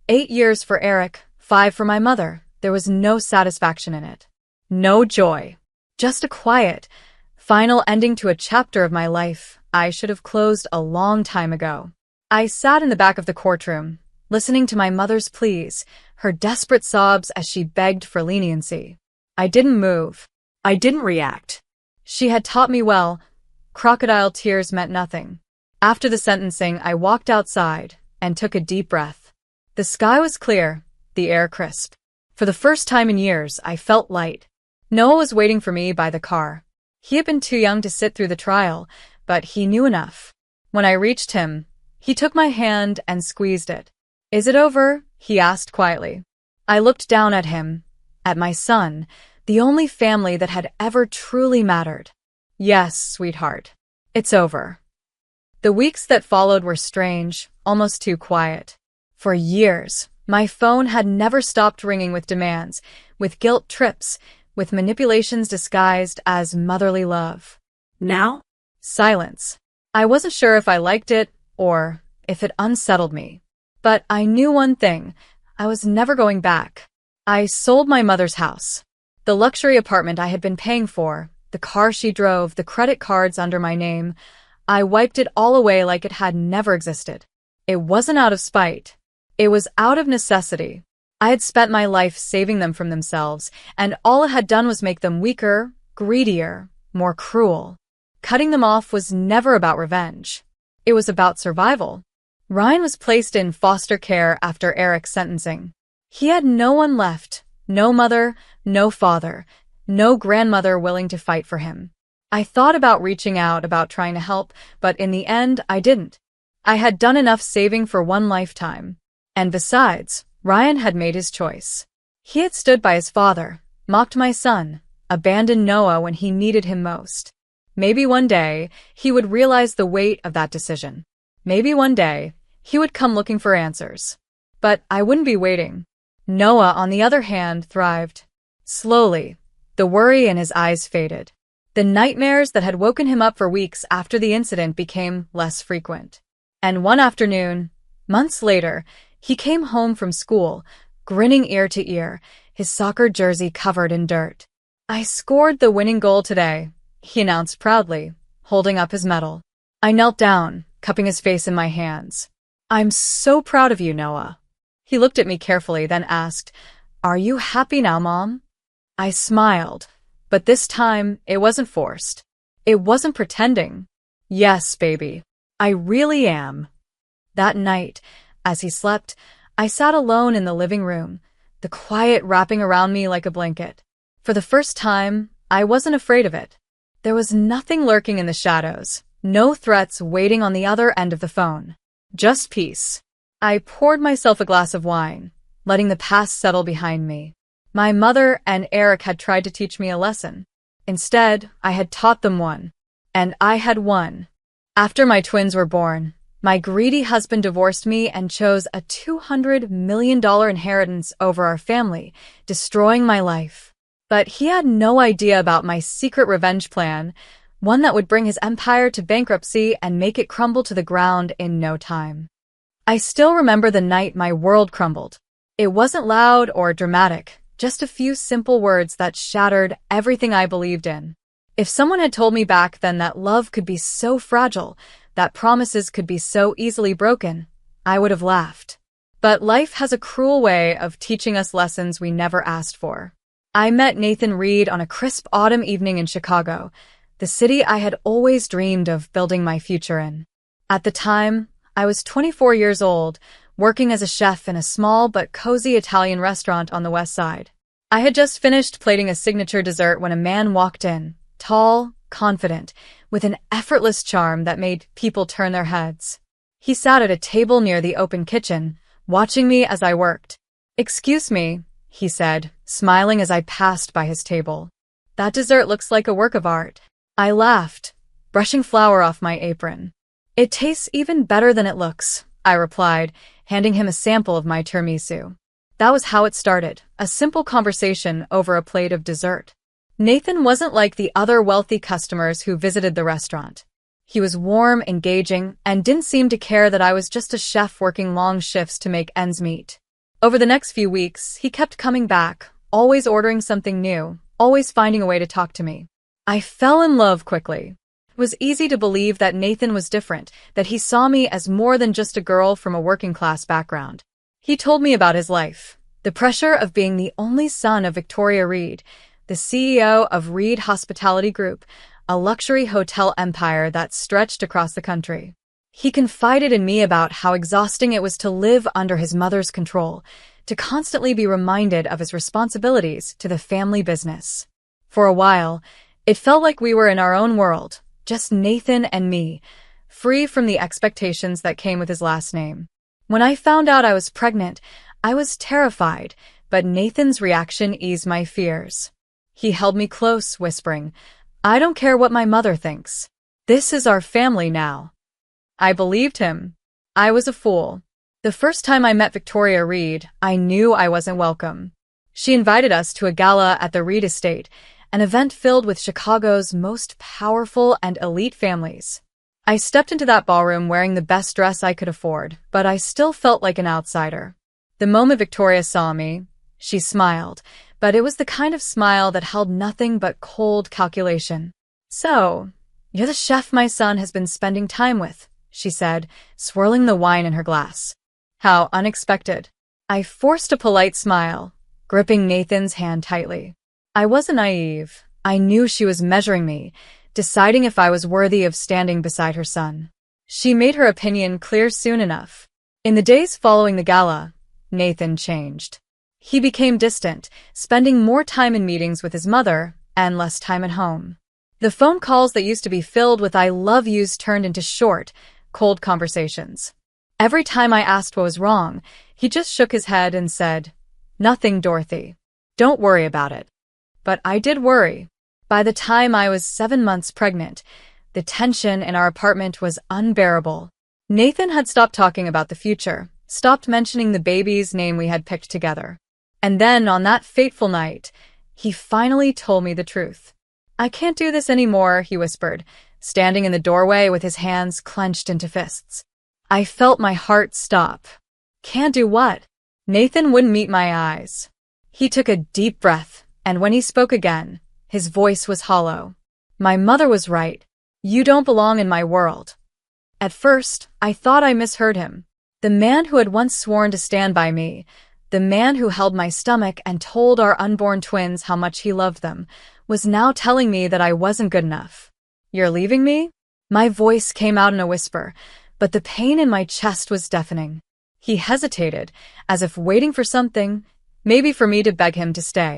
8 years for Eric, 5 for my mother, there was no satisfaction in it. No joy. Just a quiet, final ending to a chapter of my life I should have closed a long time ago. I sat in the back of the courtroom, listening to my mother's pleas, her desperate sobs as she begged for leniency. I didn't move. I didn't react. She had taught me well. Crocodile tears meant nothing. After the sentencing, I walked outside and took a deep breath. The sky was clear, the air crisp. For the first time in years, I felt light. Noah was waiting for me by the car. He had been too young to sit through the trial, but he knew enough. When I reached him, he took my hand and squeezed it. Is it over? He asked quietly. I looked down at him, at my son, the only family that had ever truly mattered. Yes, sweetheart. It's over. The weeks that followed were strange, almost too quiet. For years, my phone had never stopped ringing with demands, with guilt trips, with manipulations disguised as motherly love. Now? Silence. I wasn't sure if I liked it or if it unsettled me. But I knew one thing. I was never going back. I sold my mother's house. The luxury apartment I had been paying for, the car she drove, the credit cards under my name. I wiped it all away like it had never existed. It wasn't out of spite. It was out of necessity. I had spent my life saving them from themselves, and all it had done was make them weaker, greedier, more cruel. Cutting them off was never about revenge. It was about survival. Ryan was placed in foster care after Eric's sentencing. He had no one left, no mother, no father, no grandmother willing to fight for him. I thought about reaching out, about trying to help, but in the end, I didn't. I had done enough saving for one lifetime. And besides, Ryan had made his choice. He had stood by his father, mocked my son, abandoned Noah when he needed him most. Maybe one day, he would realize the weight of that decision. Maybe one day, he would come looking for answers. But I wouldn't be waiting. Noah, on the other hand, thrived. Slowly, the worry in his eyes faded. The nightmares that had woken him up for weeks after the incident became less frequent. And one afternoon, months later, he came home from school, grinning ear to ear, his soccer jersey covered in dirt. "I scored the winning goal today," he announced proudly, holding up his medal. I knelt down, cupping his face in my hands. "I'm so proud of you, Noah." He looked at me carefully, then asked, "Are you happy now, Mom?" I smiled, but this time it wasn't forced. It wasn't pretending. "Yes, baby. I really am." That night, as he slept, I sat alone in the living room, the quiet wrapping around me like a blanket. For the first time, I wasn't afraid of it. There was nothing lurking in the shadows, no threats waiting on the other end of the phone. Just peace. I poured myself a glass of wine, letting the past settle behind me. My mother and Eric had tried to teach me a lesson. Instead, I had taught them one. And I had won. After my twins were born, my greedy husband divorced me and chose a $200 million inheritance over our family, destroying my life. But he had no idea about my secret revenge plan, one that would bring his empire to bankruptcy and make it crumble to the ground in no time. I still remember the night my world crumbled. It wasn't loud or dramatic, just a few simple words that shattered everything I believed in. If someone had told me back then that love could be so fragile, that promises could be so easily broken, I would have laughed. But life has a cruel way of teaching us lessons we never asked for. I met Nathan Reed on a crisp autumn evening in Chicago, the city I had always dreamed of building my future in. At the time, I was 24 years old, working as a chef in a small but cozy Italian restaurant on the West Side. I had just finished plating a signature dessert when a man walked in, tall, confident, with an effortless charm that made people turn their heads. He sat at a table near the open kitchen, watching me as I worked. "Excuse me," he said, smiling as I passed by his table. "That dessert looks like a work of art." I laughed, brushing flour off my apron. "It tastes even better than it looks," I replied, handing him a sample of my tiramisu. That was how it started, a simple conversation over a plate of dessert. Nathan wasn't like the other wealthy customers who visited the restaurant. He was warm, engaging, and didn't seem to care that I was just a chef working long shifts to make ends meet. Over the next few weeks, he kept coming back, always ordering something new, always finding a way to talk to me. I fell in love quickly. It was easy to believe that Nathan was different, that he saw me as more than just a girl from a working-class background. He told me about his life, the pressure of being the only son of Victoria Reed, the CEO of Reed Hospitality Group, a luxury hotel empire that stretched across the country. He confided in me about how exhausting it was to live under his mother's control, to constantly be reminded of his responsibilities to the family business. For a while, it felt like we were in our own world, just Nathan and me, free from the expectations that came with his last name. When I found out I was pregnant, I was terrified, but Nathan's reaction eased my fears. He held me close, whispering, "I don't care what my mother thinks. This is our family now." I believed him. I was a fool. The first time I met Victoria Reed, I knew I wasn't welcome. She invited us to a gala at the Reed estate, an event filled with Chicago's most powerful and elite families. I stepped into that ballroom wearing the best dress I could afford, but I still felt like an outsider. The moment Victoria saw me, she smiled, but it was the kind of smile that held nothing but cold calculation. "So, you're the chef my son has been spending time with," she said, swirling the wine in her glass. How unexpected. I forced a polite smile, gripping Nathan's hand tightly. I wasn't naive. I knew she was measuring me, deciding if I was worthy of standing beside her son. She made her opinion clear soon enough. In the days following the gala, Nathan changed. He became distant, spending more time in meetings with his mother and less time at home. The phone calls that used to be filled with "I love yous" turned into short, cold conversations. Every time I asked what was wrong, He just shook his head and said, "Nothing, Dorothy. Don't worry about it." But I did worry. By the time I was 7 months pregnant, the tension in our apartment was unbearable. Nathan had stopped talking about the future, stopped mentioning the baby's name we had picked together. And then, on that fateful night, he finally told me the truth. "I can't do this anymore," he whispered, standing in the doorway with his hands clenched into fists. I felt my heart stop. Can't do what? Nathan wouldn't meet my eyes. He took a deep breath, and when he spoke again, his voice was hollow. "My mother was right. You don't belong in my world." At first, I thought I misheard him. The man who had once sworn to stand by me, the man who held my stomach and told our unborn twins how much he loved them, was now telling me that I wasn't good enough. "You're leaving me?" My voice came out in a whisper, but the pain in my chest was deafening. He hesitated, as if waiting for something, maybe for me to beg him to stay.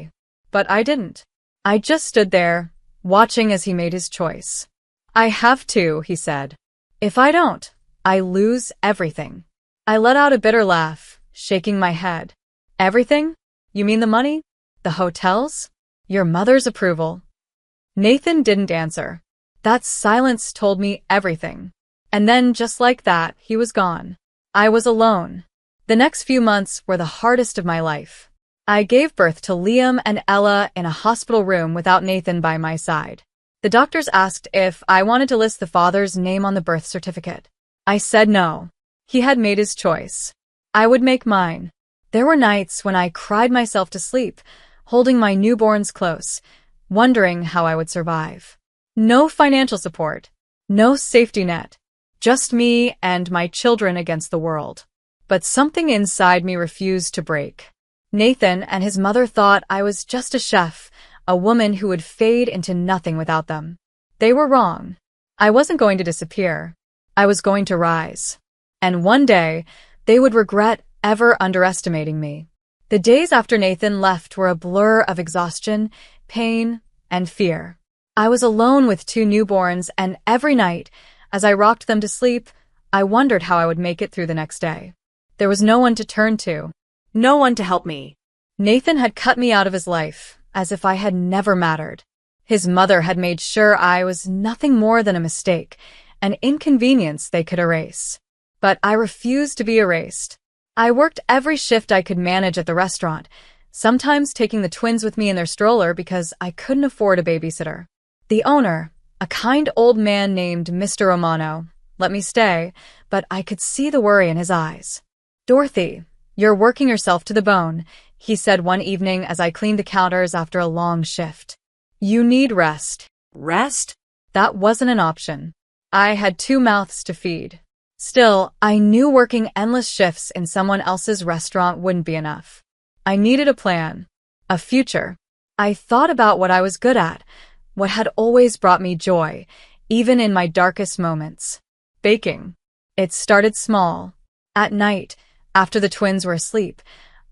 But I didn't. I just stood there, watching as he made his choice. "I have to," he said. "If I don't, I lose everything." I let out a bitter laugh, shaking my head. "Everything? You mean the money? The hotels? Your mother's approval?" Nathan didn't answer. That silence told me everything. And then, just like that, he was gone. I was alone. The next few months were the hardest of my life. I gave birth to Liam and Ella in a hospital room without Nathan by my side. The doctors asked if I wanted to list the father's name on the birth certificate. I said no. He had made his choice. I would make mine. There were nights when I cried myself to sleep, holding my newborns close, wondering how I would survive. No financial support. No safety net. Just me and my children against the world. But something inside me refused to break. Nathan and his mother thought I was just a chef, a woman who would fade into nothing without them. They were wrong. I wasn't going to disappear. I was going to rise. And one day, they would regret ever underestimating me. The days after Nathan left were a blur of exhaustion, pain, and fear. I was alone with 2 newborns, and every night, as I rocked them to sleep, I wondered how I would make it through the next day. There was no one to turn to. No one to help me. Nathan had cut me out of his life, as if I had never mattered. His mother had made sure I was nothing more than a mistake, an inconvenience they could erase. But I refused to be erased. I worked every shift I could manage at the restaurant, sometimes taking the twins with me in their stroller because I couldn't afford a babysitter. The owner, a kind old man named Mr. Romano, let me stay, but I could see the worry in his eyes. "Dorothy, you're working yourself to the bone," he said one evening as I cleaned the counters after a long shift. "You need rest." Rest? That wasn't an option. I had 2 mouths to feed. Still, I knew working endless shifts in someone else's restaurant wouldn't be enough. I needed a plan, a future. I thought about what I was good at, what had always brought me joy, even in my darkest moments. Baking. It started small. At night, after the twins were asleep,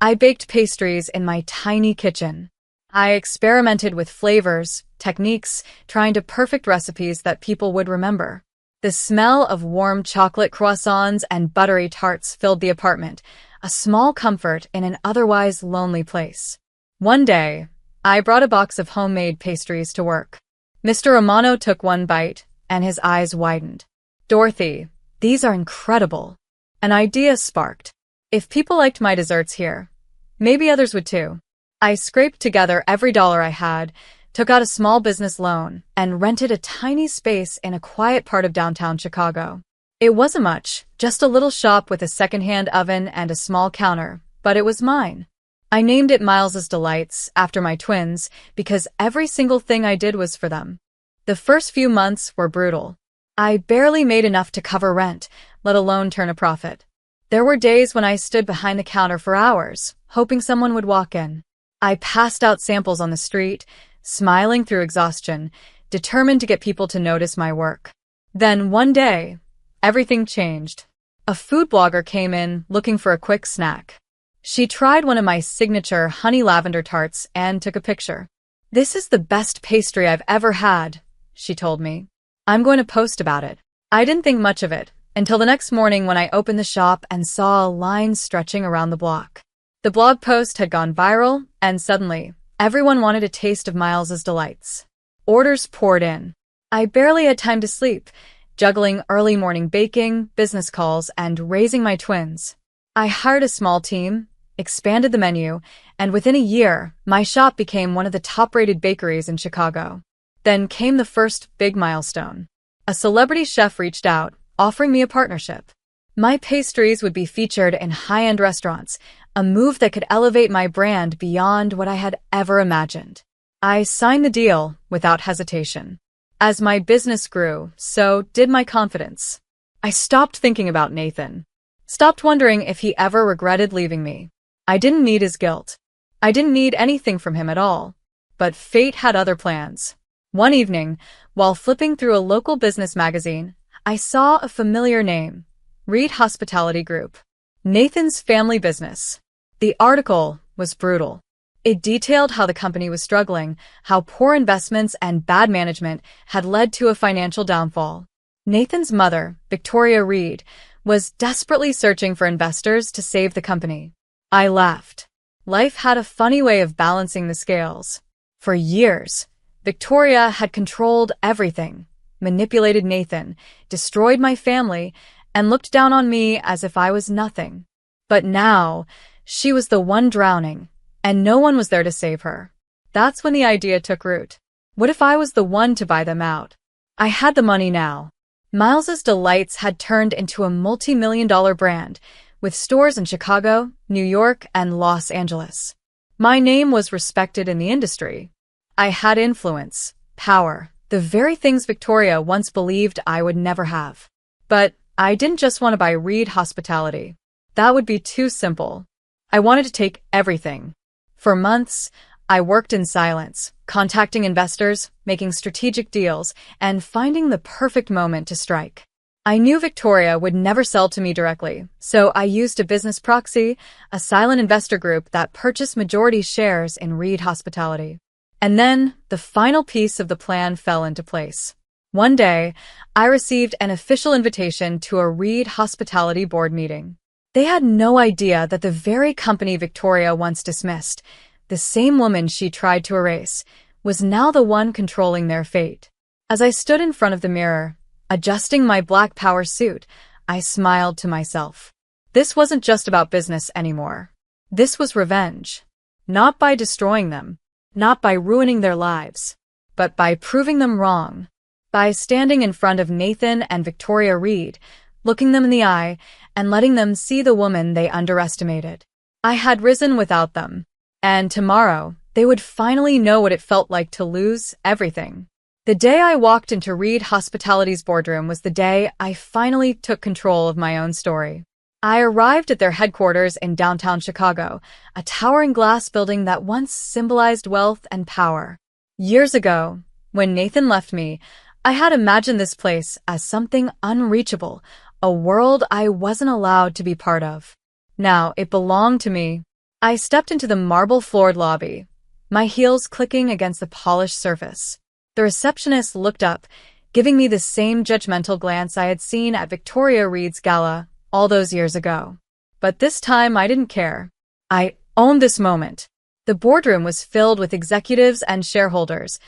I baked pastries in my tiny kitchen. I experimented with flavors, techniques, trying to perfect recipes that people would remember. The smell of warm chocolate croissants and buttery tarts filled the apartment, a small comfort in an otherwise lonely place. One day, I brought a box of homemade pastries to work. Mr. Romano took one bite, and his eyes widened. "Dorothy, these are incredible." An idea sparked. If people liked my desserts here, maybe others would too. I scraped together every dollar I had, took out a small business loan, and rented a tiny space in a quiet part of downtown Chicago. It wasn't much, just a little shop with a secondhand oven and a small counter, but it was mine. I named it Miles's Delights after my twins because every single thing I did was for them. The first few months were brutal. I barely made enough to cover rent, let alone turn a profit. There were days when I stood behind the counter for hours, hoping someone would walk in. I passed out samples on the street, smiling through exhaustion, determined to get people to notice my work. Then one day, everything changed. A food blogger came in looking for a quick snack. She tried one of my signature honey lavender tarts and took a picture. "This is the best pastry I've ever had," she told me. "I'm going to post about it." I didn't think much of it. Until the next morning when I opened the shop and saw a line stretching around the block. The blog post had gone viral, and suddenly, everyone wanted a taste of Miles's delights. Orders poured in. I barely had time to sleep, juggling early morning baking, business calls, and raising my twins. I hired a small team, expanded the menu, and within a year, my shop became one of the top-rated bakeries in Chicago. Then came the first big milestone. A celebrity chef reached out, offering me a partnership. My pastries would be featured in high-end restaurants, a move that could elevate my brand beyond what I had ever imagined. I signed the deal without hesitation. As my business grew, so did my confidence. I stopped thinking about Nathan. Stopped wondering if he ever regretted leaving me. I didn't need his guilt. I didn't need anything from him at all. But fate had other plans. One evening, while flipping through a local business magazine, I saw a familiar name, Reed Hospitality Group. Nathan's family business. The article was brutal. It detailed how the company was struggling, how poor investments and bad management had led to a financial downfall. Nathan's mother, Victoria Reed, was desperately searching for investors to save the company. I laughed. Life had a funny way of balancing the scales. For years, Victoria had controlled everything, manipulated Nathan, destroyed my family, and looked down on me as if I was nothing. But now, she was the one drowning, and no one was there to save her. That's when the idea took root. What if I was the one to buy them out? I had the money now. Miles's Delights had turned into a multi-million-dollar brand, with stores in Chicago, New York, and Los Angeles. My name was respected in the industry. I had influence, power, the very things Victoria once believed I would never have. But I didn't just want to buy Reed Hospitality. That would be too simple. I wanted to take everything. For months, I worked in silence, contacting investors, making strategic deals, and finding the perfect moment to strike. I knew Victoria would never sell to me directly, so I used a business proxy, a silent investor group that purchased majority shares in Reed Hospitality. And then, the final piece of the plan fell into place. One day, I received an official invitation to a Reed Hospitality board meeting. They had no idea that the very company Victoria once dismissed, the same woman she tried to erase, was now the one controlling their fate. As I stood in front of the mirror, adjusting my black power suit, I smiled to myself. This wasn't just about business anymore. This was revenge. Not by destroying them, not by ruining their lives, but by proving them wrong. By standing in front of Nathan and Victoria Reed, looking them in the eye, and letting them see the woman they underestimated. I had risen without them, and tomorrow they would finally know what it felt like to lose everything. The day I walked into Reed Hospitality's boardroom was the day I finally took control of my own story. I arrived at their headquarters in downtown Chicago, a towering glass building that once symbolized wealth and power. Years ago, when Nathan left me, I had imagined this place as something unreachable, a world I wasn't allowed to be part of. Now it belonged to me. I stepped into the marble-floored lobby, my heels clicking against the polished surface. The receptionist looked up, giving me the same judgmental glance I had seen at Victoria Reed's gala all those years ago. But this time I didn't care. I owned this moment. The boardroom was filled with executives and shareholders,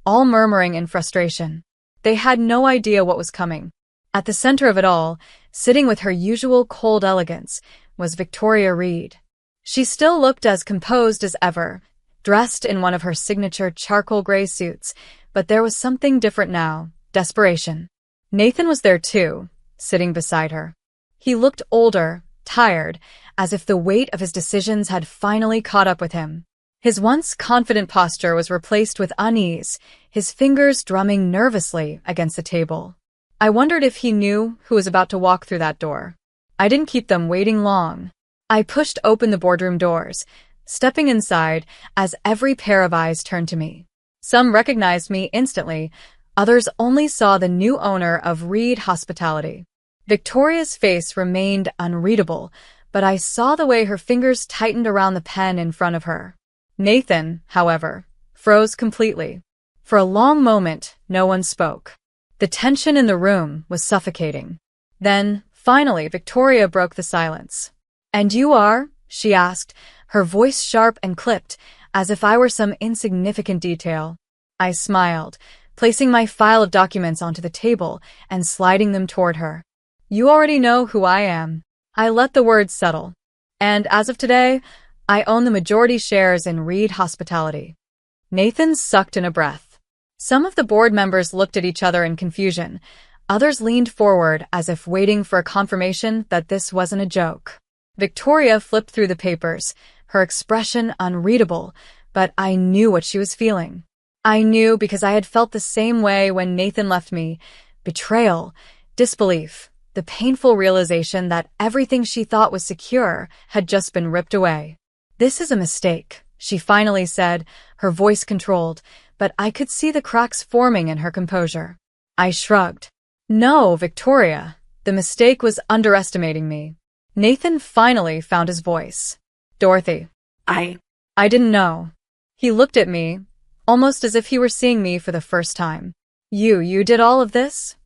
all murmuring in frustration. They had no idea what was coming. At the center of it all, sitting with her usual cold elegance, was Victoria Reed. She still looked as composed as ever, dressed in one of her signature charcoal gray suits, but there was something different now, desperation. Nathan was there too, sitting beside her. He looked older, tired, as if the weight of his decisions had finally caught up with him. His once confident posture was replaced with unease, his fingers drumming nervously against the table. I wondered if he knew who was about to walk through that door. I didn't keep them waiting long. I pushed open the boardroom doors, stepping inside as every pair of eyes turned to me. Some recognized me instantly, others only saw the new owner of Reed Hospitality. Victoria's face remained unreadable, but I saw the way her fingers tightened around the pen in front of her. Nathan, however, froze completely. For a long moment, no one spoke. The tension in the room was suffocating. Then, finally, Victoria broke the silence. "And you are?" she asked, her voice sharp and clipped, as if I were some insignificant detail. I smiled, placing my file of documents onto the table and sliding them toward her. "You already know who I am." I let the words settle. "And as of today, I own the majority shares in Reed Hospitality." Nathan sucked in a breath. Some of the board members looked at each other in confusion. Others leaned forward as if waiting for a confirmation that this wasn't a joke. Victoria flipped through the papers, her expression unreadable, but I knew what she was feeling. I knew because I had felt the same way when Nathan left me. Betrayal, disbelief, the painful realization that everything she thought was secure had just been ripped away. "This is a mistake," she finally said, her voice controlled, but I could see the cracks forming in her composure. I shrugged. "No, Victoria, the mistake was underestimating me." Nathan finally found his voice. "Dorothy." I didn't know." He looked at me, almost as if he were seeing me for the first time. You did all of this?"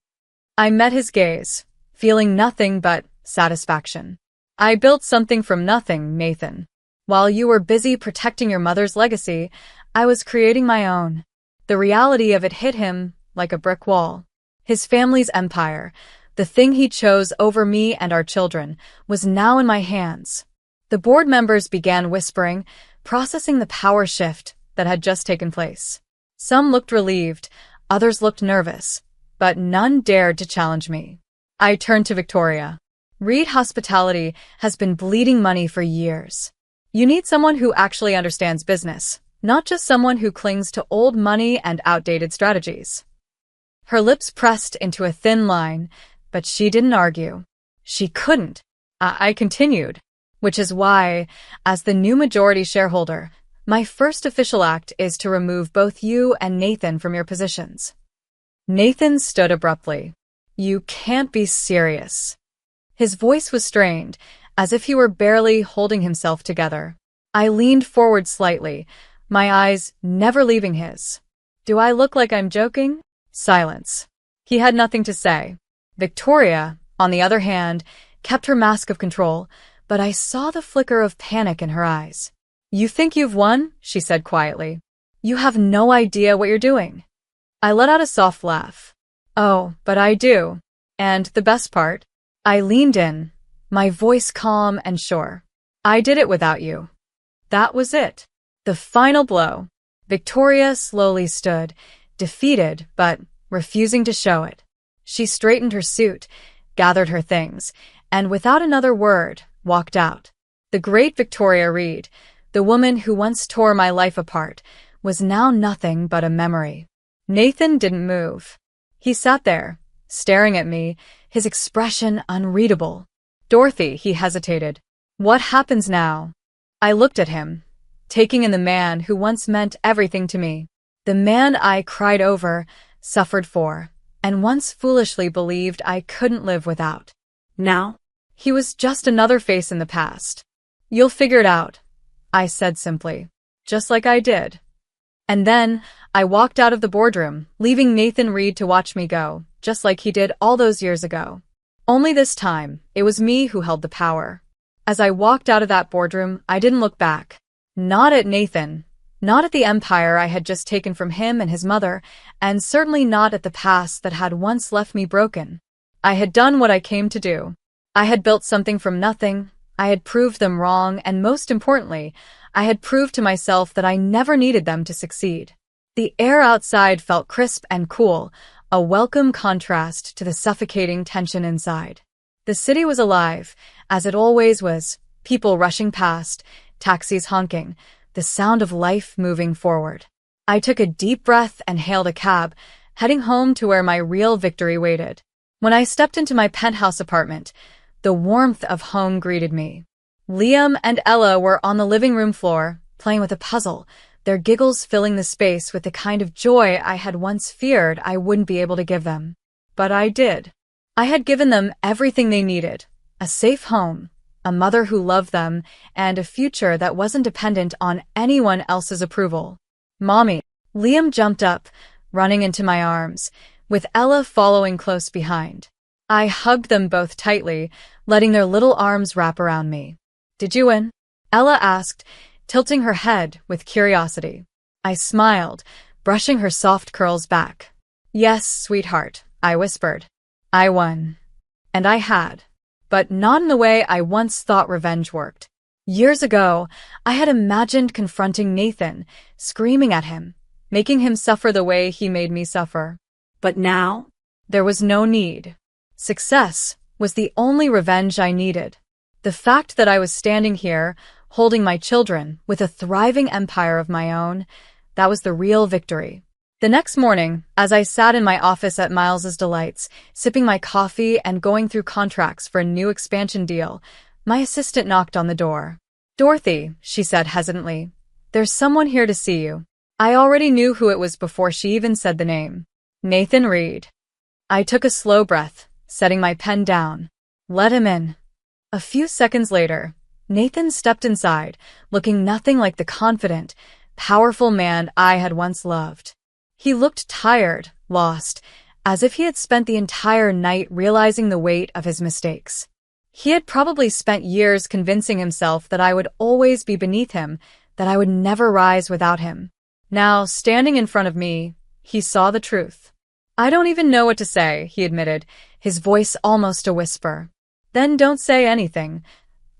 I met his gaze, feeling nothing but satisfaction. "I built something from nothing, Nathan. While you were busy protecting your mother's legacy, I was creating my own." The reality of it hit him like a brick wall. His family's empire, the thing he chose over me and our children, was now in my hands. The board members began whispering, processing the power shift that had just taken place. Some looked relieved, others looked nervous, but none dared to challenge me. I turned to Victoria. "Reed Hospitality has been bleeding money for years. You need someone who actually understands business, not just someone who clings to old money and outdated strategies." Her lips pressed into a thin line, but she didn't argue. She couldn't. I continued, "Which is why, as the new majority shareholder, my first official act is to remove both you and Nathan from your positions." Nathan stood abruptly. "You can't be serious." His voice was strained, as if he were barely holding himself together. I leaned forward slightly, my eyes never leaving his. "Do I look like I'm joking?" Silence. He had nothing to say. Victoria, on the other hand, kept her mask of control, but I saw the flicker of panic in her eyes. "You think you've won?" she said quietly. "You have no idea what you're doing." I let out a soft laugh. "Oh, but I do. And the best part?" I leaned in, my voice calm and sure. "I did it without you." That was it. The final blow. Victoria slowly stood, defeated but refusing to show it. She straightened her suit, gathered her things, and without another word, walked out. The great Victoria Reed, the woman who once tore my life apart, was now nothing but a memory. Nathan didn't move. He sat there, staring at me, his expression unreadable. "Dorothy," he hesitated. "What happens now?" I looked at him, taking in the man who once meant everything to me. The man I cried over, suffered for, and once foolishly believed I couldn't live without. now He was just another face in the past. "You'll figure it out," I said simply, just like I did. And then I walked out of the boardroom, leaving Nathan Reed to watch me go, just like he did all those years ago. Only this time, it was me who held the power. As I walked out of that boardroom, I didn't look back. Not at Nathan, not at the empire I had just taken from him and his mother, and certainly not at the past that had once left me broken. I had done what I came to do. I had built something from nothing, I had proved them wrong, and most importantly, I had proved to myself that I never needed them to succeed. The air outside felt crisp and cool, a welcome contrast to the suffocating tension inside. The city was alive, as it always was, people rushing past, taxis honking, the sound of life moving forward. I took a deep breath and hailed a cab, heading home to where my real victory waited. When I stepped into my penthouse apartment, the warmth of home greeted me. Liam and Ella were on the living room floor, playing with a puzzle, their giggles filling the space with the kind of joy I had once feared I wouldn't be able to give them. But I did. I had given them everything they needed, a safe home, a mother who loved them, and a future that wasn't dependent on anyone else's approval. "Mommy." Liam jumped up, running into my arms, with Ella following close behind. I hugged them both tightly, letting their little arms wrap around me. Did you win? Ella asked, tilting her head with curiosity. I smiled, brushing her soft curls back. Yes, sweetheart, I whispered. I won. And I had. But not in the way I once thought revenge worked. Years ago, I had imagined confronting Nathan, screaming at him, making him suffer the way he made me suffer. But now? There was no need. Success was the only revenge I needed. The fact that I was standing here, holding my children, with a thriving empire of my own, that was the real victory. The next morning, as I sat in my office at Miles's Delights, sipping my coffee and going through contracts for a new expansion deal, my assistant knocked on the door. Dorothy, she said hesitantly, there's someone here to see you. I already knew who it was before she even said the name. Nathan Reed. I took a slow breath, setting my pen down. Let him in. A few seconds later, Nathan stepped inside, looking nothing like the confident, powerful man I had once loved. He looked tired, lost, as if he had spent the entire night realizing the weight of his mistakes. He had probably spent years convincing himself that I would always be beneath him, that I would never rise without him. Now, standing in front of me, he saw the truth. I don't even know what to say, he admitted, his voice almost a whisper. Then don't say anything,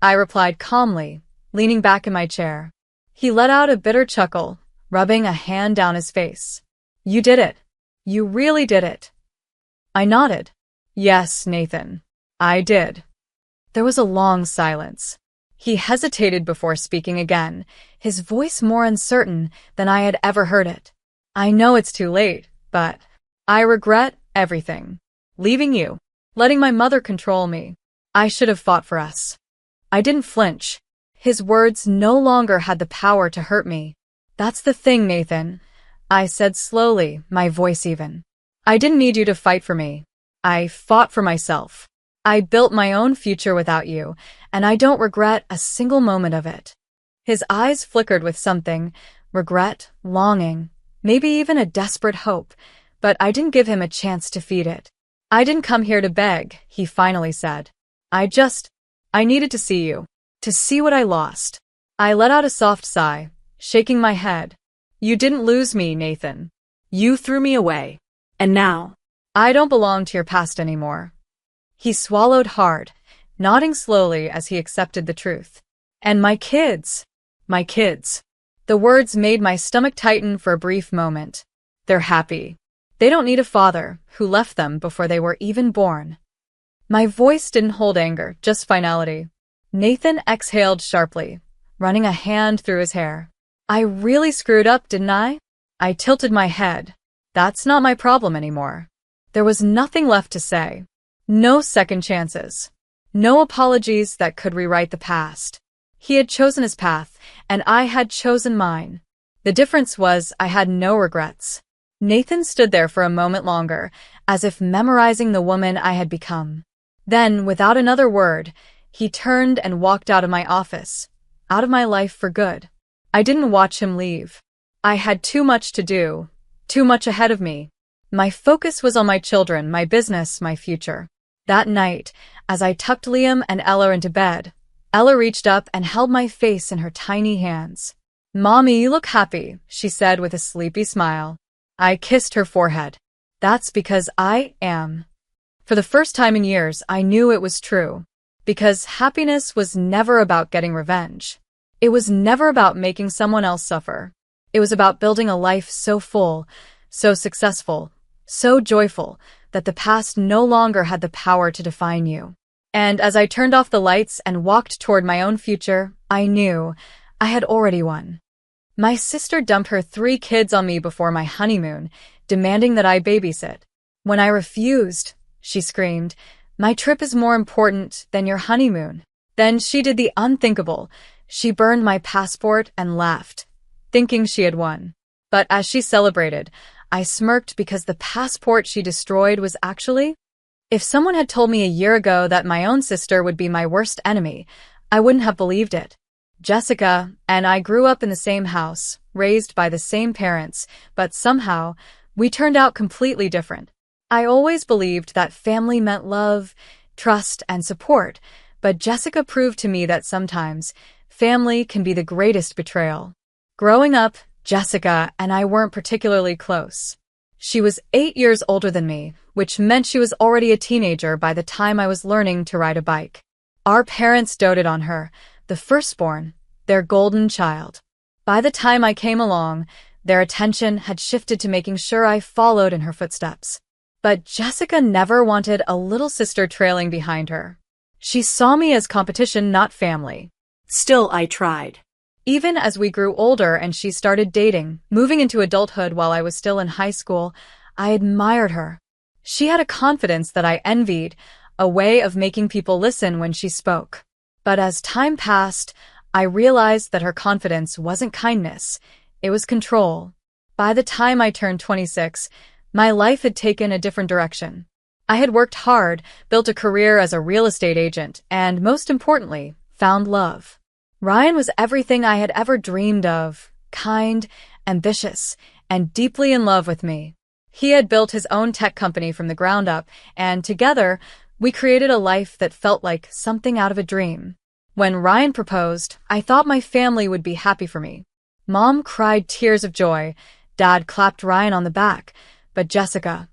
I replied calmly, leaning back in my chair. He let out a bitter chuckle, rubbing a hand down his face. You did it. You really did it. I nodded. Yes, Nathan. I did. There was a long silence. He hesitated before speaking again, his voice more uncertain than I had ever heard it. I know it's too late, but I regret everything. Leaving you. Letting my mother control me. I should have fought for us. I didn't flinch. His words no longer had the power to hurt me. That's the thing, Nathan, I said slowly, my voice even. I didn't need you to fight for me. I fought for myself. I built my own future without you, and I don't regret a single moment of it. His eyes flickered with something, regret, longing, maybe even a desperate hope, but I didn't give him a chance to feed it. I didn't come here to beg, he finally said. I needed to see you, to see what I lost. I let out a soft sigh, shaking my head. You didn't lose me, Nathan. You threw me away. And now? I don't belong to your past anymore. He swallowed hard, nodding slowly as he accepted the truth. And my kids. My kids. The words made my stomach tighten for a brief moment. They're happy. They don't need a father who left them before they were even born. My voice didn't hold anger, just finality. Nathan exhaled sharply, running a hand through his hair. I really screwed up, didn't I? I tilted my head. That's not my problem anymore. There was nothing left to say. No second chances. No apologies that could rewrite the past. He had chosen his path, and I had chosen mine. The difference was I had no regrets. Nathan stood there for a moment longer, as if memorizing the woman I had become. Then, without another word, he turned and walked out of my office, out of my life for good. I didn't watch him leave. I had too much to do, too much ahead of me. My focus was on my children, my business, my future. That night, as I tucked Liam and Ella into bed, Ella reached up and held my face in her tiny hands. Mommy, you look happy, she said with a sleepy smile. I kissed her forehead. That's because I am. For the first time in years, I knew it was true. Because happiness was never about getting revenge. It was never about making someone else suffer. It was about building a life so full, so successful, so joyful, that the past no longer had the power to define you. And as I turned off the lights and walked toward my own future, I knew I had already won. My sister dumped her 3 kids on me before my honeymoon, demanding that I babysit. When I refused, she screamed, "My trip is more important than your honeymoon." Then she did the unthinkable. She burned my passport and laughed, thinking she had won. But as she celebrated, I smirked because the passport she destroyed was actually... If someone had told me a year ago that my own sister would be my worst enemy, I wouldn't have believed it. Jessica and I grew up in the same house, raised by the same parents, but somehow, we turned out completely different. I always believed that family meant love, trust, and support, but Jessica proved to me that sometimes family can be the greatest betrayal. Growing up, Jessica and I weren't particularly close. She was 8 years older than me, which meant she was already a teenager by the time I was learning to ride a bike. Our parents doted on her, the firstborn, their golden child. By the time I came along, their attention had shifted to making sure I followed in her footsteps. But Jessica never wanted a little sister trailing behind her. She saw me as competition, not family. Still, I tried. Even as we grew older and she started dating, moving into adulthood while I was still in high school, I admired her. She had a confidence that I envied, a way of making people listen when she spoke. But as time passed, I realized that her confidence wasn't kindness, it was control. By the time I turned 26, my life had taken a different direction. I had worked hard, built a career as a real estate agent, and most importantly, found love. Ryan was everything I had ever dreamed of, kind, ambitious, and deeply in love with me. He had built his own tech company from the ground up, and together, we created a life that felt like something out of a dream. When Ryan proposed, I thought my family would be happy for me. Mom cried tears of joy, Dad clapped Ryan on the back, but Jessica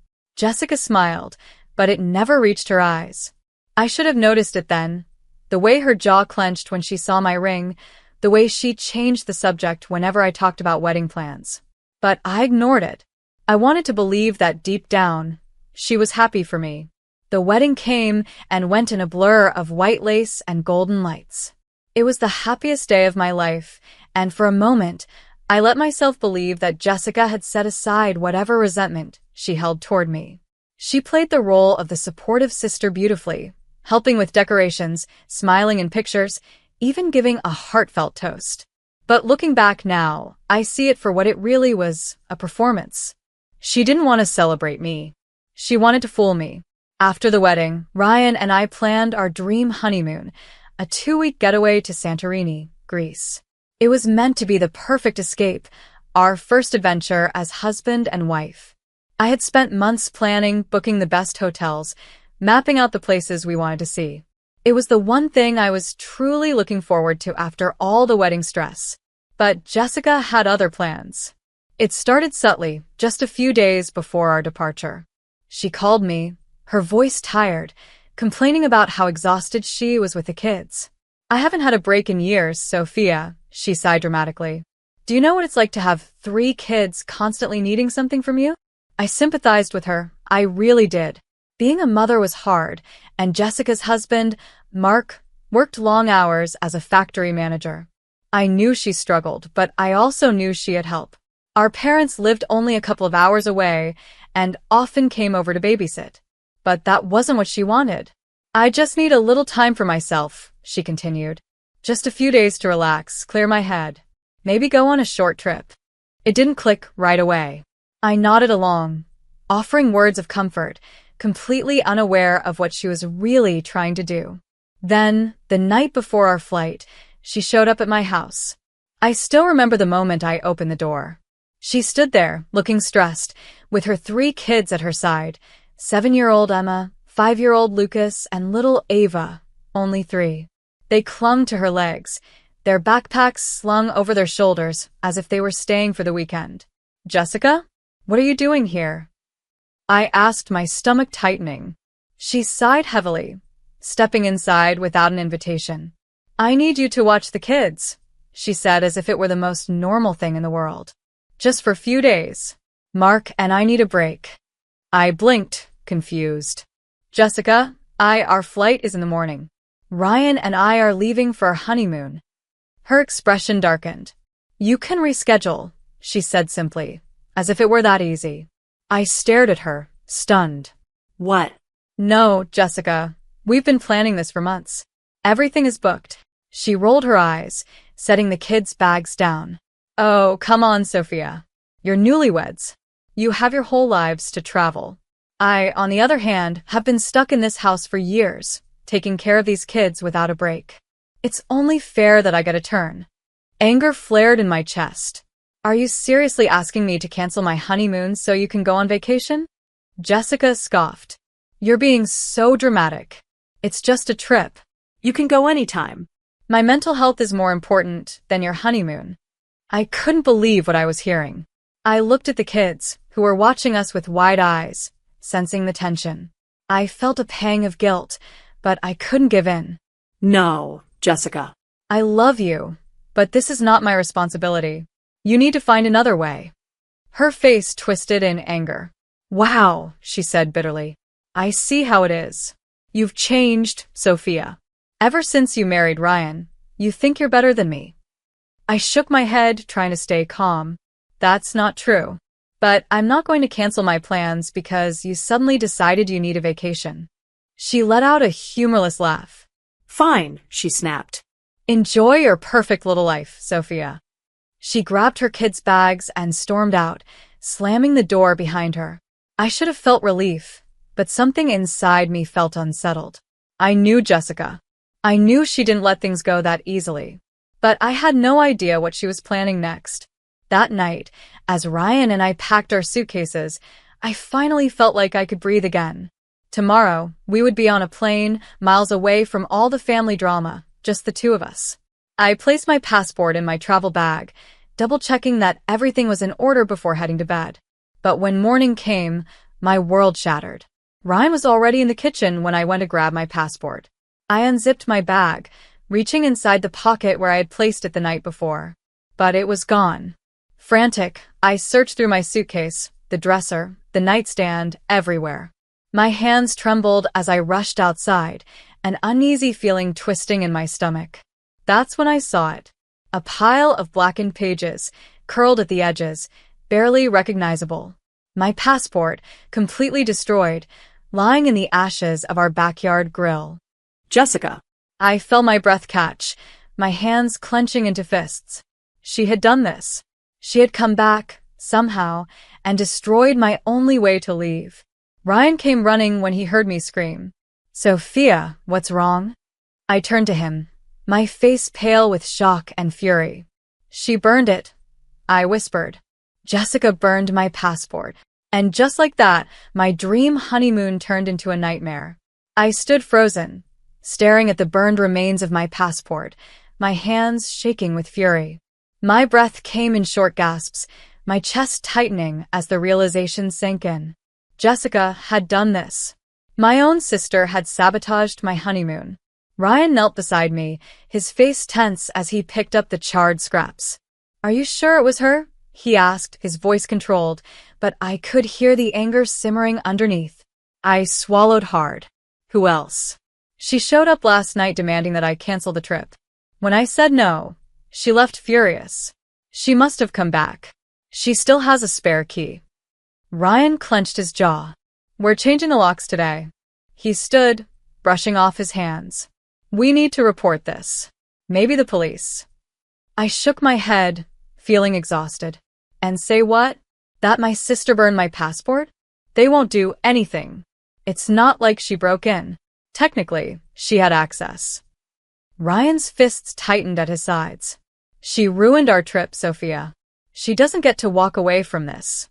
smiled, but it never reached her eyes. I should have noticed it then. The way her jaw clenched when she saw my ring, the way she changed the subject whenever I talked about wedding plans. But I ignored it. I wanted to believe that deep down, she was happy for me. The wedding came and went in a blur of white lace and golden lights. It was the happiest day of my life, and for a moment, I let myself believe that Jessica had set aside whatever resentment she held toward me. She played the role of the supportive sister beautifully, helping with decorations, smiling in pictures, even giving a heartfelt toast. But looking back now, I see it for what it really was, a performance. She didn't want to celebrate me. She wanted to fool me. After the wedding, Ryan and I planned our dream honeymoon, a 2-week getaway to Santorini, Greece. It was meant to be the perfect escape, our first adventure as husband and wife. I had spent months planning, booking the best hotels, mapping out the places we wanted to see. It was the one thing I was truly looking forward to after all the wedding stress. But Jessica had other plans. It started subtly, just a few days before our departure. She called me, her voice tired, complaining about how exhausted she was with the kids. I haven't had a break in years, Sophia, she sighed dramatically. Do you know what it's like to have 3 kids constantly needing something from you? I sympathized with her. I really did. Being a mother was hard, and Jessica's husband, Mark, worked long hours as a factory manager. I knew she struggled, but I also knew she had help. Our parents lived only a couple of hours away and often came over to babysit. But that wasn't what she wanted. I just need a little time for myself, she continued. Just a few days to relax, clear my head. Maybe go on a short trip. It didn't click right away. I nodded along, offering words of comfort, completely unaware of what she was really trying to do. Then, the night before our flight, she showed up at my house. I still remember the moment I opened the door. She stood there, looking stressed, with her 3 kids at her side, 7-year-old Emma, 5-year-old Lucas, and little Ava, only 3. They clung to her legs, their backpacks slung over their shoulders as if they were staying for the weekend. Jessica? What are you doing here? I asked, my stomach tightening. She sighed heavily, stepping inside without an invitation. I need you to watch the kids, she said as if it were the most normal thing in the world. Just for a few days. Mark and I need a break. I blinked, confused. Jessica, our flight is in the morning. Ryan and I are leaving for our honeymoon. Her expression darkened. You can reschedule, she said simply, as if it were that easy. I stared at her, stunned. What? No, Jessica. We've been planning this for months. Everything is booked. She rolled her eyes, setting the kids' bags down. Oh, come on, Sophia. You're newlyweds. You have your whole lives to travel. I, on the other hand, have been stuck in this house for years, taking care of these kids without a break. It's only fair that I get a turn. Anger flared in my chest. Are you seriously asking me to cancel my honeymoon so you can go on vacation? Jessica scoffed. You're being so dramatic. It's just a trip. You can go anytime. My mental health is more important than your honeymoon. I couldn't believe what I was hearing. I looked at the kids, who were watching us with wide eyes, sensing the tension. I felt a pang of guilt, but I couldn't give in. No, Jessica. I love you, but this is not my responsibility. You need to find another way. Her face twisted in anger. Wow, she said bitterly. I see how it is. You've changed, Sophia. Ever since you married Ryan, you think you're better than me. I shook my head, trying to stay calm. That's not true. But I'm not going to cancel my plans because you suddenly decided you need a vacation. She let out a humorless laugh. Fine, she snapped. Enjoy your perfect little life, Sophia. She grabbed her kids' bags and stormed out, slamming the door behind her. I should have felt relief, but something inside me felt unsettled. I knew Jessica. I knew she didn't let things go that easily. But I had no idea what she was planning next. That night, as Ryan and I packed our suitcases, I finally felt like I could breathe again. Tomorrow, we would be on a plane, miles away from all the family drama, just the two of us. I placed my passport in my travel bag, double-checking that everything was in order before heading to bed. But when morning came, my world shattered. Ryan was already in the kitchen when I went to grab my passport. I unzipped my bag, reaching inside the pocket where I had placed it the night before. But it was gone. Frantic, I searched through my suitcase, the dresser, the nightstand, everywhere. My hands trembled as I rushed outside, an uneasy feeling twisting in my stomach. That's when I saw it. A pile of blackened pages, curled at the edges, barely recognizable. My passport, completely destroyed, lying in the ashes of our backyard grill. Jessica. I felt my breath catch, my hands clenching into fists. She had done this. She had come back, somehow, and destroyed my only way to leave. Ryan came running when he heard me scream. Sophia, what's wrong? I turned to him, my face pale with shock and fury. She burned it, I whispered. Jessica burned my passport. And just like that, my dream honeymoon turned into a nightmare. I stood frozen, staring at the burned remains of my passport, my hands shaking with fury. My breath came in short gasps, my chest tightening as the realization sank in. Jessica had done this. My own sister had sabotaged my honeymoon. Ryan knelt beside me, his face tense as he picked up the charred scraps. Are you sure it was her? He asked, his voice controlled, but I could hear the anger simmering underneath. I swallowed hard. Who else? She showed up last night demanding that I cancel the trip. When I said no, she left furious. She must have come back. She still has a spare key. Ryan clenched his jaw. We're changing the locks today. He stood, brushing off his hands. We need to report this. Maybe the police. I shook my head, feeling exhausted. And say what? That my sister burned my passport? They won't do anything. It's not like she broke in. Technically, she had access. Ryan's fists tightened at his sides. She ruined our trip, Sophia. She doesn't get to walk away from this.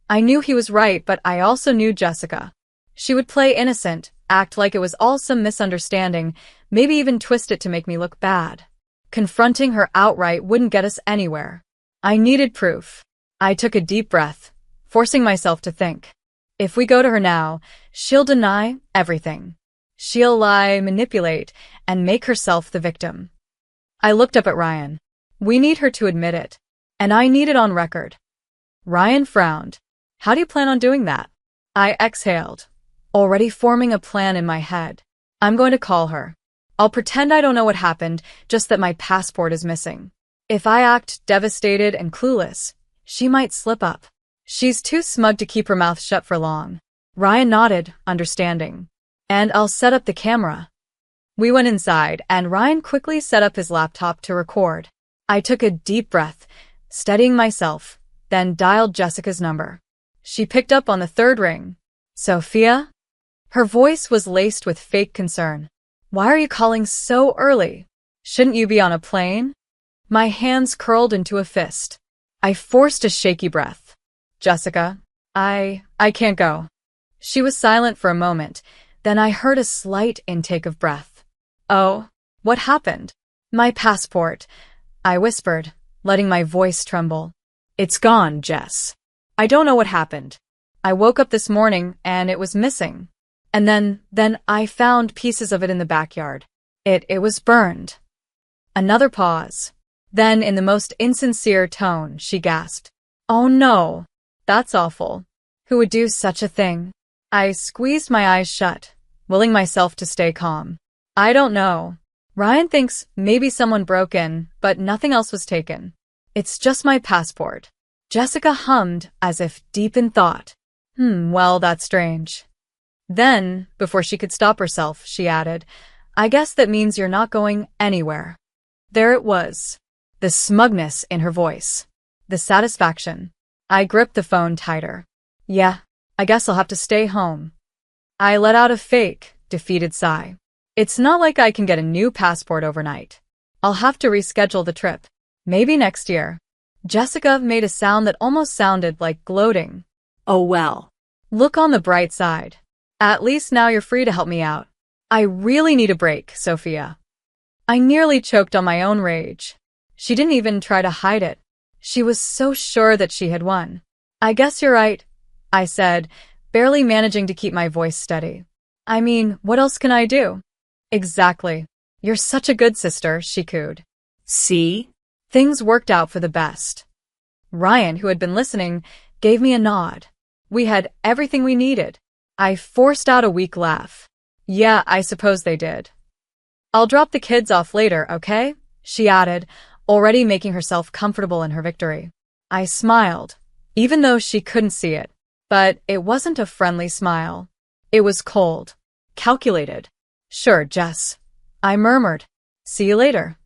I knew he was right, but I also knew Jessica. She would play innocent, act like it was all some misunderstanding, maybe even twist it to make me look bad. Confronting her outright wouldn't get us anywhere. I needed proof. I took a deep breath, forcing myself to think. If we go to her now, she'll deny everything. She'll lie, manipulate, and make herself the victim. I looked up at Ryan. We need her to admit it. And I need it on record. Ryan frowned. How do you plan on doing that? I exhaled, already forming a plan in my head. I'm going to call her. I'll pretend I don't know what happened, just that my passport is missing. If I act devastated and clueless, she might slip up. She's too smug to keep her mouth shut for long. Ryan nodded, understanding. And I'll set up the camera. We went inside, and Ryan quickly set up his laptop to record. I took a deep breath, steadying myself, then dialed Jessica's number. She picked up on the third ring. Sophia? Her voice was laced with fake concern. Why are you calling so early? Shouldn't you be on a plane? My hands curled into a fist. I forced a shaky breath. Jessica, I can't go. She was silent for a moment, then I heard a slight intake of breath. Oh, what happened? My passport, I whispered, letting my voice tremble. It's gone, Jess. I don't know what happened. I woke up this morning and it was missing. And then I found pieces of it in the backyard. It was burned. Another pause. Then, in the most insincere tone, she gasped. Oh no, that's awful. Who would do such a thing? I squeezed my eyes shut, willing myself to stay calm. I don't know. Ryan thinks maybe someone broke in, but nothing else was taken. It's just my passport. Jessica hummed as if deep in thought. Well, that's strange. Then, before she could stop herself, she added, I guess that means you're not going anywhere. There it was. The smugness in her voice. The satisfaction. I gripped the phone tighter. Yeah, I guess I'll have to stay home. I let out a fake, defeated sigh. It's not like I can get a new passport overnight. I'll have to reschedule the trip. Maybe next year. Jessica made a sound that almost sounded like gloating. Oh well. Look on the bright side. At least now you're free to help me out. I really need a break, Sophia. I nearly choked on my own rage. She didn't even try to hide it. She was so sure that she had won. I guess you're right, I said, barely managing to keep my voice steady. I mean, what else can I do? Exactly. You're such a good sister, she cooed. See? Things worked out for the best. Ryan, who had been listening, gave me a nod. We had everything we needed. I forced out a weak laugh. Yeah, I suppose they did. I'll drop the kids off later, okay? She added, already making herself comfortable in her victory. I smiled, even though she couldn't see it. But it wasn't a friendly smile. It was cold, calculated. Sure, Jess. I murmured. See you later.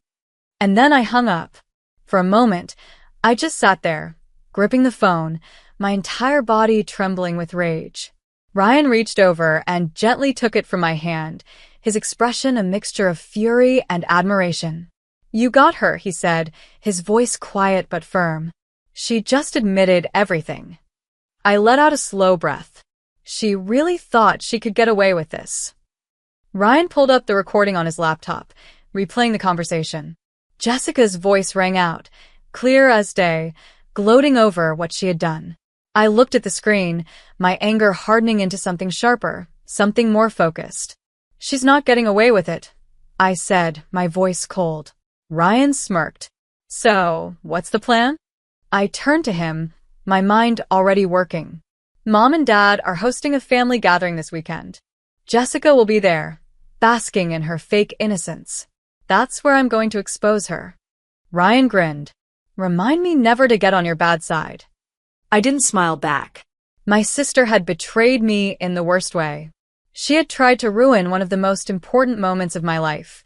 And then I hung up. For a moment, I just sat there, gripping the phone, my entire body trembling with rage. Ryan reached over and gently took it from my hand, his expression a mixture of fury and admiration. You got her, he said, his voice quiet but firm. She just admitted everything. I let out a slow breath. She really thought she could get away with this. Ryan pulled up the recording on his laptop, replaying the conversation. Jessica's voice rang out, clear as day, gloating over what she had done. I looked at the screen, my anger hardening into something sharper, something more focused. She's not getting away with it, I said, my voice cold. Ryan smirked. So, what's the plan? I turned to him, my mind already working. Mom and Dad are hosting a family gathering this weekend. Jessica will be there, basking in her fake innocence. That's where I'm going to expose her. Ryan grinned. Remind me never to get on your bad side. I didn't smile back. My sister had betrayed me in the worst way. She had tried to ruin one of the most important moments of my life,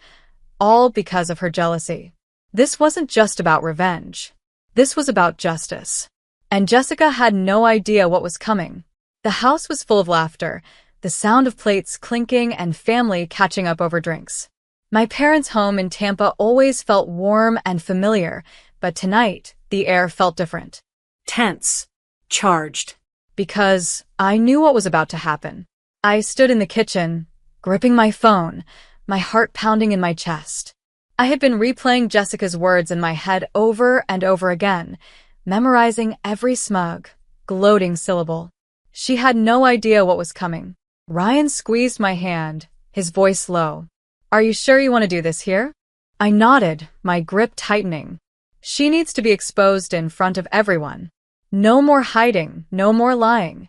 all because of her jealousy. This wasn't just about revenge. This was about justice. And Jessica had no idea what was coming. The house was full of laughter, the sound of plates clinking and family catching up over drinks. My parents' home in Tampa always felt warm and familiar, but tonight, the air felt different. Tense. Charged. Because I knew what was about to happen. I stood in the kitchen, gripping my phone, my heart pounding in my chest. I had been replaying Jessica's words in my head over and over again, memorizing every smug, gloating syllable. She had no idea what was coming. Ryan squeezed my hand, his voice low. Are you sure you want to do this here? I nodded, my grip tightening. She needs to be exposed in front of everyone. No more hiding, no more lying.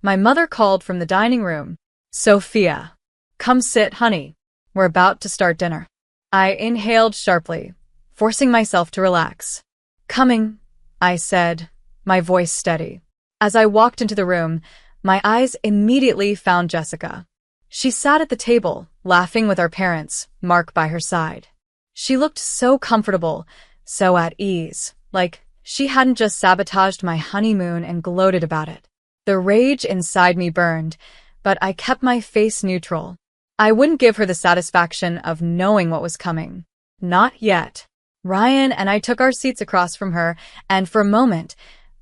My mother called from the dining room. Sophia, come sit, honey. We're about to start dinner. I inhaled sharply, forcing myself to relax. Coming, I said, my voice steady. As I walked into the room, my eyes immediately found Jessica. She sat at the table, laughing with our parents, Mark by her side. She looked so comfortable, so at ease, like she hadn't just sabotaged my honeymoon and gloated about it. The rage inside me burned, but I kept my face neutral. I wouldn't give her the satisfaction of knowing what was coming. Not yet. Ryan and I took our seats across from her, and for a moment,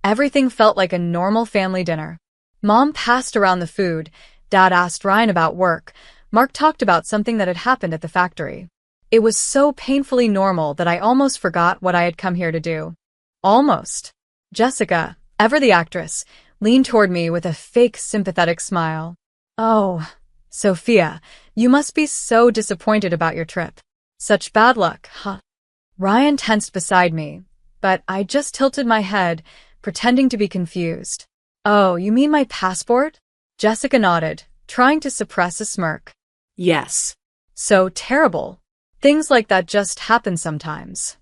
everything felt like a normal family dinner. Mom passed around the food. Dad asked Ryan about work. Mark talked about something that had happened at the factory. It was so painfully normal that I almost forgot what I had come here to do. Almost. Jessica, ever the actress, leaned toward me with a fake sympathetic smile. Oh, Sophia, you must be so disappointed about your trip. Such bad luck, huh? Ryan tensed beside me, but I just tilted my head, pretending to be confused. Oh, you mean my passport? Jessica nodded, trying to suppress a smirk. Yes. So terrible. Things like that just happen sometimes.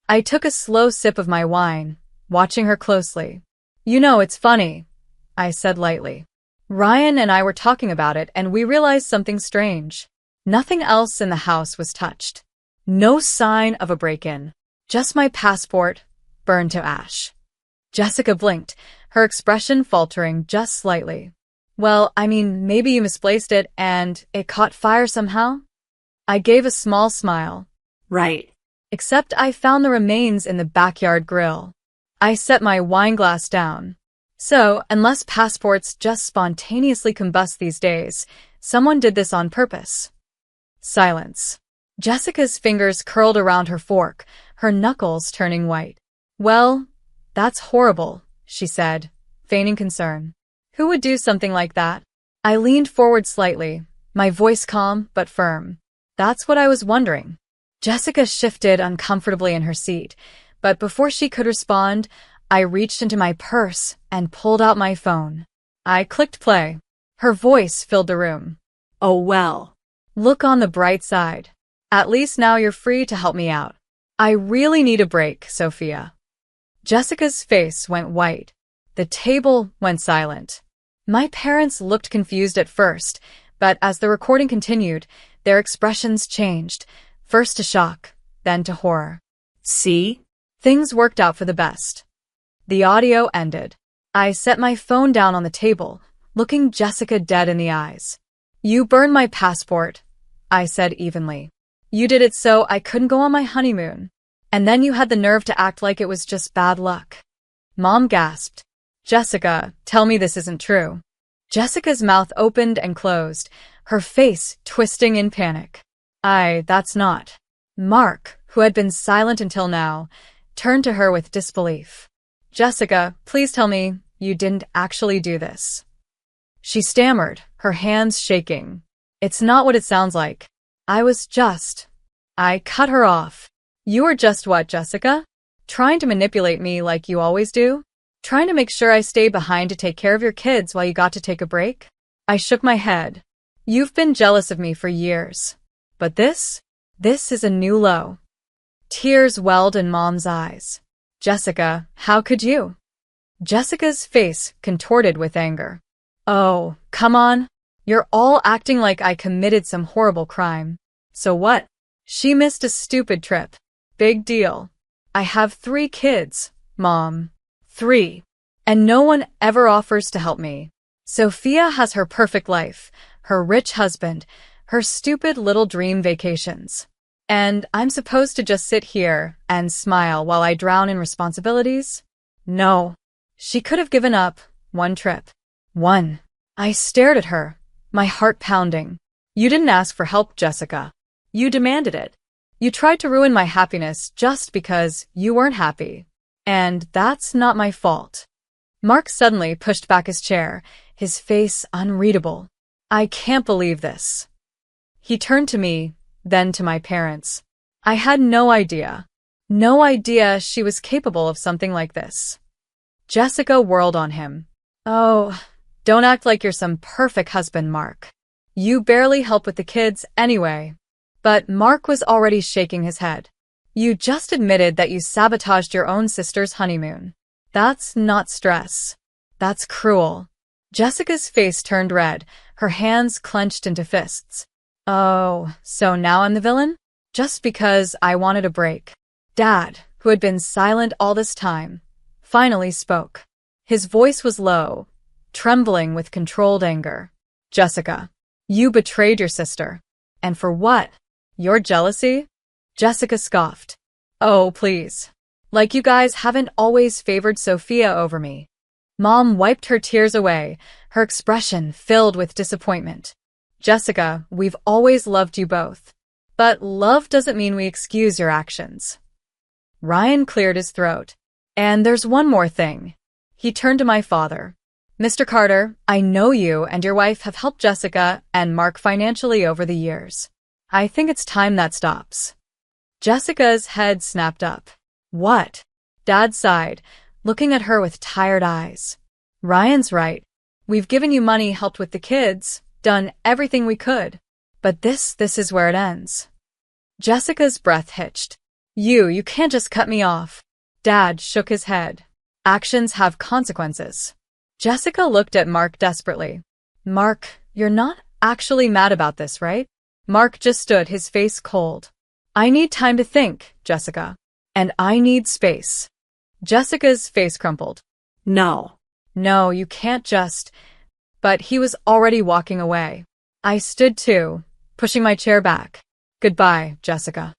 I took a slow sip of my wine, watching her closely. You know, it's funny, I said lightly. Ryan and I were talking about it and we realized something strange. Nothing else in the house was touched. No sign of a break-in. Just my passport, burned to ash. Jessica blinked, her expression faltering just slightly. Well, I mean, maybe you misplaced it and it caught fire somehow? I gave a small smile. Right. Except I found the remains in the backyard grill. I set my wine glass down. So, unless passports just spontaneously combust these days, someone did this on purpose. Silence. Jessica's fingers curled around her fork, her knuckles turning white. Well, that's horrible, she said, feigning concern. Who would do something like that? I leaned forward slightly, my voice calm but firm. That's what I was wondering. Jessica shifted uncomfortably in her seat, but before she could respond, I reached into my purse and pulled out my phone. I clicked play. Her voice filled the room. Oh well. Look on the bright side. At least now you're free to help me out. I really need a break, Sophia. Jessica's face went white. The table went silent. My parents looked confused at first, but as the recording continued, their expressions changed, first to shock, then to horror. See? Things worked out for the best. The audio ended. I set my phone down on the table, looking Jessica dead in the eyes. You burned my passport, I said evenly. You did it so I couldn't go on my honeymoon. And then you had the nerve to act like it was just bad luck. Mom gasped. Jessica, tell me this isn't true. Jessica's mouth opened and closed, her face twisting in panic. That's not. Mark, who had been silent until now, turned to her with disbelief. Jessica, please tell me you didn't actually do this. She stammered, her hands shaking. It's not what it sounds like. I cut her off. You were just what, Jessica? Trying to manipulate me like you always do? Trying to make sure I stay behind to take care of your kids while you got to take a break? I shook my head. You've been jealous of me for years. But this is a new low. Tears welled in Mom's eyes. Jessica, how could you? Jessica's face contorted with anger. Oh, come on. You're all acting like I committed some horrible crime. So what? She missed a stupid trip. Big deal. I have 3 kids, Mom. 3. And no one ever offers to help me. Sophia has her perfect life, her rich husband, her stupid little dream vacations. And I'm supposed to just sit here and smile while I drown in responsibilities? No. She could have given up 1 trip. 1. I stared at her, my heart pounding. You didn't ask for help, Jessica. You demanded it. You tried to ruin my happiness just because you weren't happy. And that's not my fault. Mark suddenly pushed back his chair, his face unreadable. I can't believe this. He turned to me, then to my parents. I had no idea. No idea she was capable of something like this. Jessica whirled on him. Oh, don't act like you're some perfect husband, Mark. You barely help with the kids anyway. But Mark was already shaking his head. You just admitted that you sabotaged your own sister's honeymoon. That's not stress. That's cruel. Jessica's face turned red, her hands clenched into fists. Oh, so now I'm the villain? Just because I wanted a break. Dad, who had been silent all this time, finally spoke. His voice was low, trembling with controlled anger. Jessica, you betrayed your sister. And for what? Your jealousy? Jessica scoffed. Oh, please. Like you guys haven't always favored Sophia over me. Mom wiped her tears away, her expression filled with disappointment. Jessica, we've always loved you both. But love doesn't mean we excuse your actions. Ryan cleared his throat. And there's one more thing. He turned to my father. Mr. Carter, I know you and your wife have helped Jessica and Mark financially over the years. I think it's time that stops. Jessica's head snapped up. What? Dad sighed, looking at her with tired eyes. Ryan's right. We've given you money, helped with the kids, done everything we could. But this is where it ends. Jessica's breath hitched. You can't just cut me off. Dad shook his head. Actions have consequences. Jessica looked at Mark desperately. Mark, you're not actually mad about this, right? Mark just stood, his face cold. I need time to think, Jessica. And I need space. Jessica's face crumpled. No, you can't just... But he was already walking away. I stood too, pushing my chair back. Goodbye, Jessica.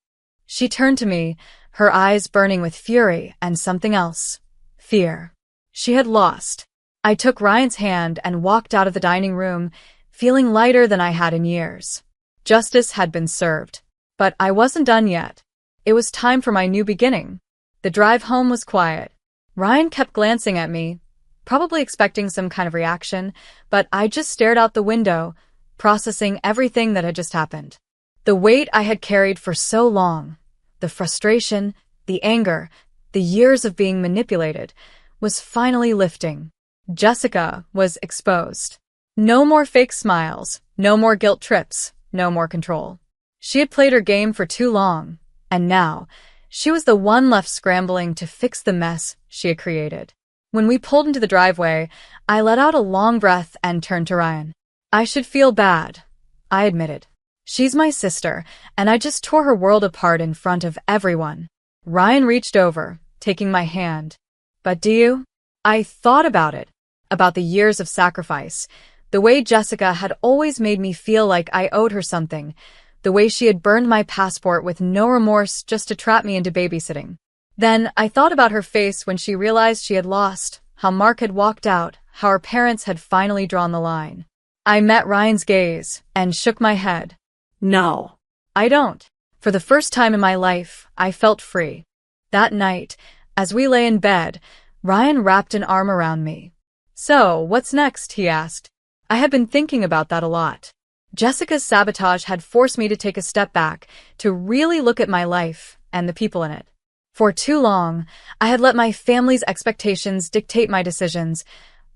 She turned to me, her eyes burning with fury and something else. Fear. She had lost. I took Ryan's hand and walked out of the dining room, feeling lighter than I had in years. Justice had been served. But I wasn't done yet. It was time for my new beginning. The drive home was quiet. Ryan kept glancing at me, probably expecting some kind of reaction, but I just stared out the window, processing everything that had just happened. The weight I had carried for so long, the frustration, the anger, the years of being manipulated, was finally lifting. Jessica was exposed. No more fake smiles, no more guilt trips, no more control. She had played her game for too long, and now, she was the one left scrambling to fix the mess she had created. When we pulled into the driveway, I let out a long breath and turned to Ryan. I should feel bad, I admitted. She's my sister, and I just tore her world apart in front of everyone. Ryan reached over, taking my hand. But do you? I thought about it, about the years of sacrifice, the way Jessica had always made me feel like I owed her something, the way she had burned my passport with no remorse just to trap me into babysitting. Then I thought about her face when she realized she had lost, how Mark had walked out, how her parents had finally drawn the line. I met Ryan's gaze and shook my head. No, I don't. For the first time in my life, I felt free. That night, as we lay in bed, Ryan wrapped an arm around me. So, what's next? He asked. I had been thinking about that a lot. Jessica's sabotage had forced me to take a step back, to really look at my life and the people in it. For too long, I had let my family's expectations dictate my decisions,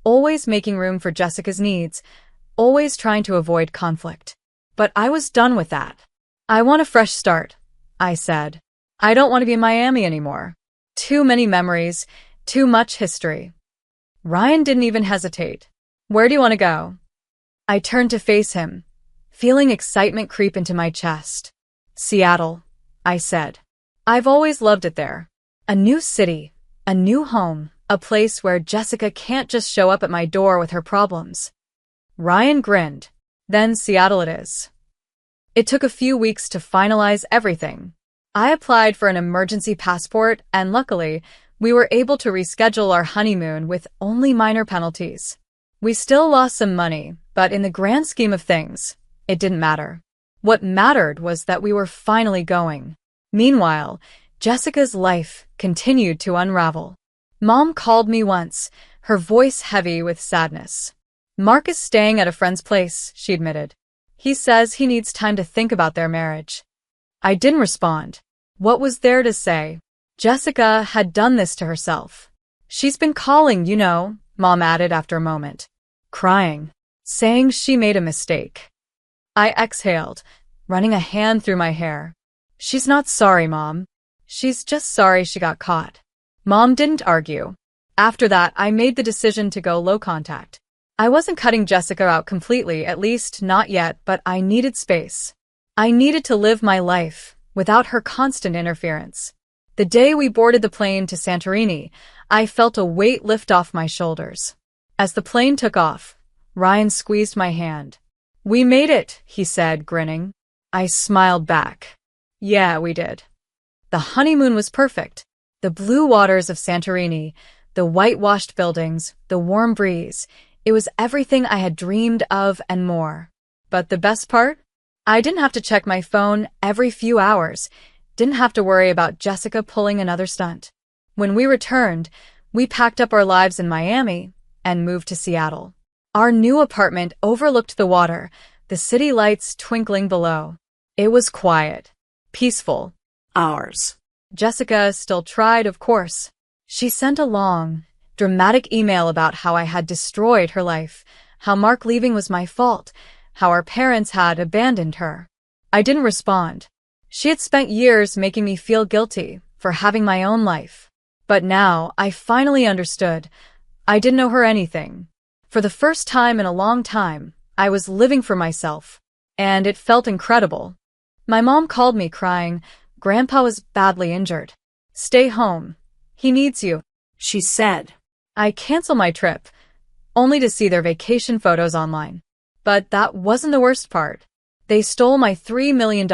always making room for Jessica's needs, always trying to avoid conflict. But I was done with that. I want a fresh start, I said. I don't want to be in Miami anymore. Too many memories, too much history. Ryan didn't even hesitate. Where do you want to go? I turned to face him, feeling excitement creep into my chest. Seattle, I said. I've always loved it there. A new city, a new home, a place where Jessica can't just show up at my door with her problems. Ryan grinned. Then Seattle it is. It took a few weeks to finalize everything. I applied for an emergency passport, and luckily, we were able to reschedule our honeymoon with only minor penalties. We still lost some money, but in the grand scheme of things, it didn't matter. What mattered was that we were finally going. Meanwhile, Jessica's life continued to unravel. Mom called me once, her voice heavy with sadness. Mark is staying at a friend's place, she admitted. He says he needs time to think about their marriage. I didn't respond. What was there to say? Jessica had done this to herself. She's been calling, you know, Mom added after a moment. Crying, saying she made a mistake. I exhaled, running a hand through my hair. She's not sorry, Mom. She's just sorry she got caught. Mom didn't argue. After that, I made the decision to go low contact. I wasn't cutting Jessica out completely, at least not yet, but I needed space. I needed to live my life without her constant interference. The day we boarded the plane to Santorini, I felt a weight lift off my shoulders. As the plane took off, Ryan squeezed my hand. We made it, he said, grinning. I smiled back. Yeah, we did. The honeymoon was perfect. The blue waters of Santorini, the The whitewashed buildings, the warm breeze. It was everything I had dreamed of and more. But the best part? I didn't have to check my phone every few hours. Didn't have to worry about Jessica pulling another stunt. When we returned, we packed up our lives in Miami and moved to Seattle. Our new apartment overlooked the water, the city lights twinkling below. It was quiet, peaceful. Ours. Jessica still tried, of course. She sent a long, dramatic email about how I had destroyed her life, how Mark leaving was my fault, how our parents had abandoned her. I didn't respond. She had spent years making me feel guilty for having my own life. But now I finally understood. I didn't owe her anything. For the first time in a long time, I was living for myself, and it felt incredible. My mom called me crying. Grandpa was badly injured. Stay home. He needs you, she said. I canceled my trip, only to see their vacation photos online. But that wasn't the worst part. They stole my $3 million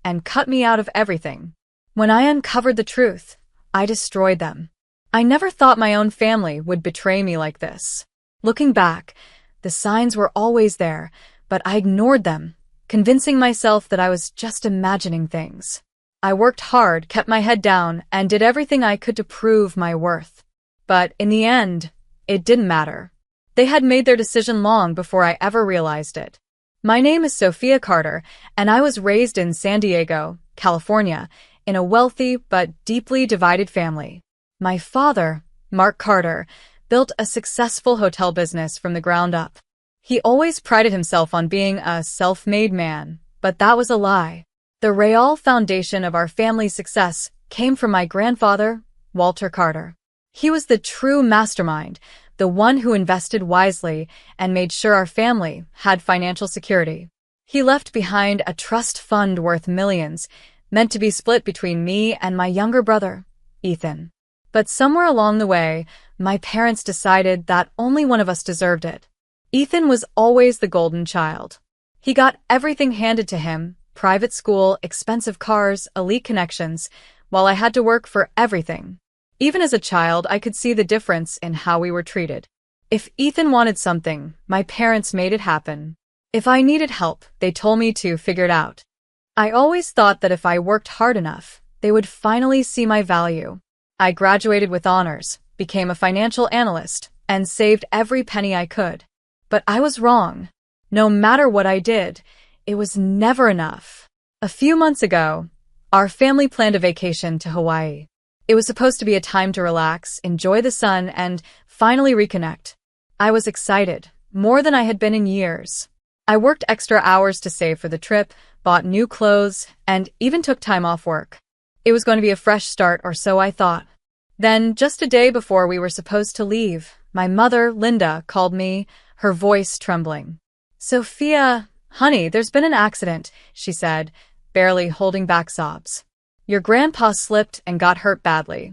and cut me out of everything. When I uncovered the truth, I destroyed them. I never thought my own family would betray me like this. Looking back, the signs were always there, but I ignored them, convincing myself that I was just imagining things. I worked hard, kept my head down, and did everything I could to prove my worth. But in the end, it didn't matter. They had made their decision long before I ever realized it. My name is Sophia Carter, and I was raised in San Diego, California, in a wealthy but deeply divided family. My father, Mark Carter, built a successful hotel business from the ground up. He always prided himself on being a self-made man, but that was a lie. The real foundation of our family's success came from my grandfather, Walter Carter. He was the true mastermind, the one who invested wisely and made sure our family had financial security. He left behind a trust fund worth millions, meant to be split between me and my younger brother, Ethan. But somewhere along the way, my parents decided that only one of us deserved it. Ethan was always the golden child. He got everything handed to him: private school, expensive cars, elite connections, while I had to work for everything. Even as a child, I could see the difference in how we were treated. If Ethan wanted something, my parents made it happen. If I needed help, they told me to figure it out. I always thought that if I worked hard enough, they would finally see my value. I graduated with honors, became a financial analyst, and saved every penny I could. But I was wrong. No matter what I did, it was never enough. A few months ago, our family planned a vacation to Hawaii. It was supposed to be a time to relax, enjoy the sun, and finally reconnect. I was excited, more than I had been in years. I worked extra hours to save for the trip, bought new clothes, and even took time off work. It was going to be a fresh start, or so I thought. Then, just a day before we were supposed to leave, my mother, Linda, called me, her voice trembling. "Sophia, honey, there's been an accident," she said, barely holding back sobs. "Your grandpa slipped and got hurt badly.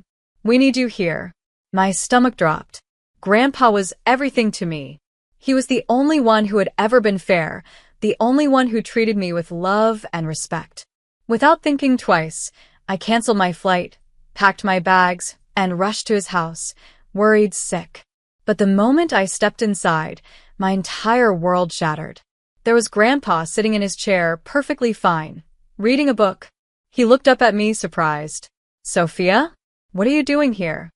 We need you here." My stomach dropped. Grandpa was everything to me. He was the only one who had ever been fair, the only one who treated me with love and respect. Without thinking twice, I canceled my flight, packed my bags, and rushed to his house, worried sick. But the moment I stepped inside, my entire world shattered. There was Grandpa sitting in his chair, perfectly fine, reading a book. He looked up at me, surprised. "Sophia? What are you doing here?"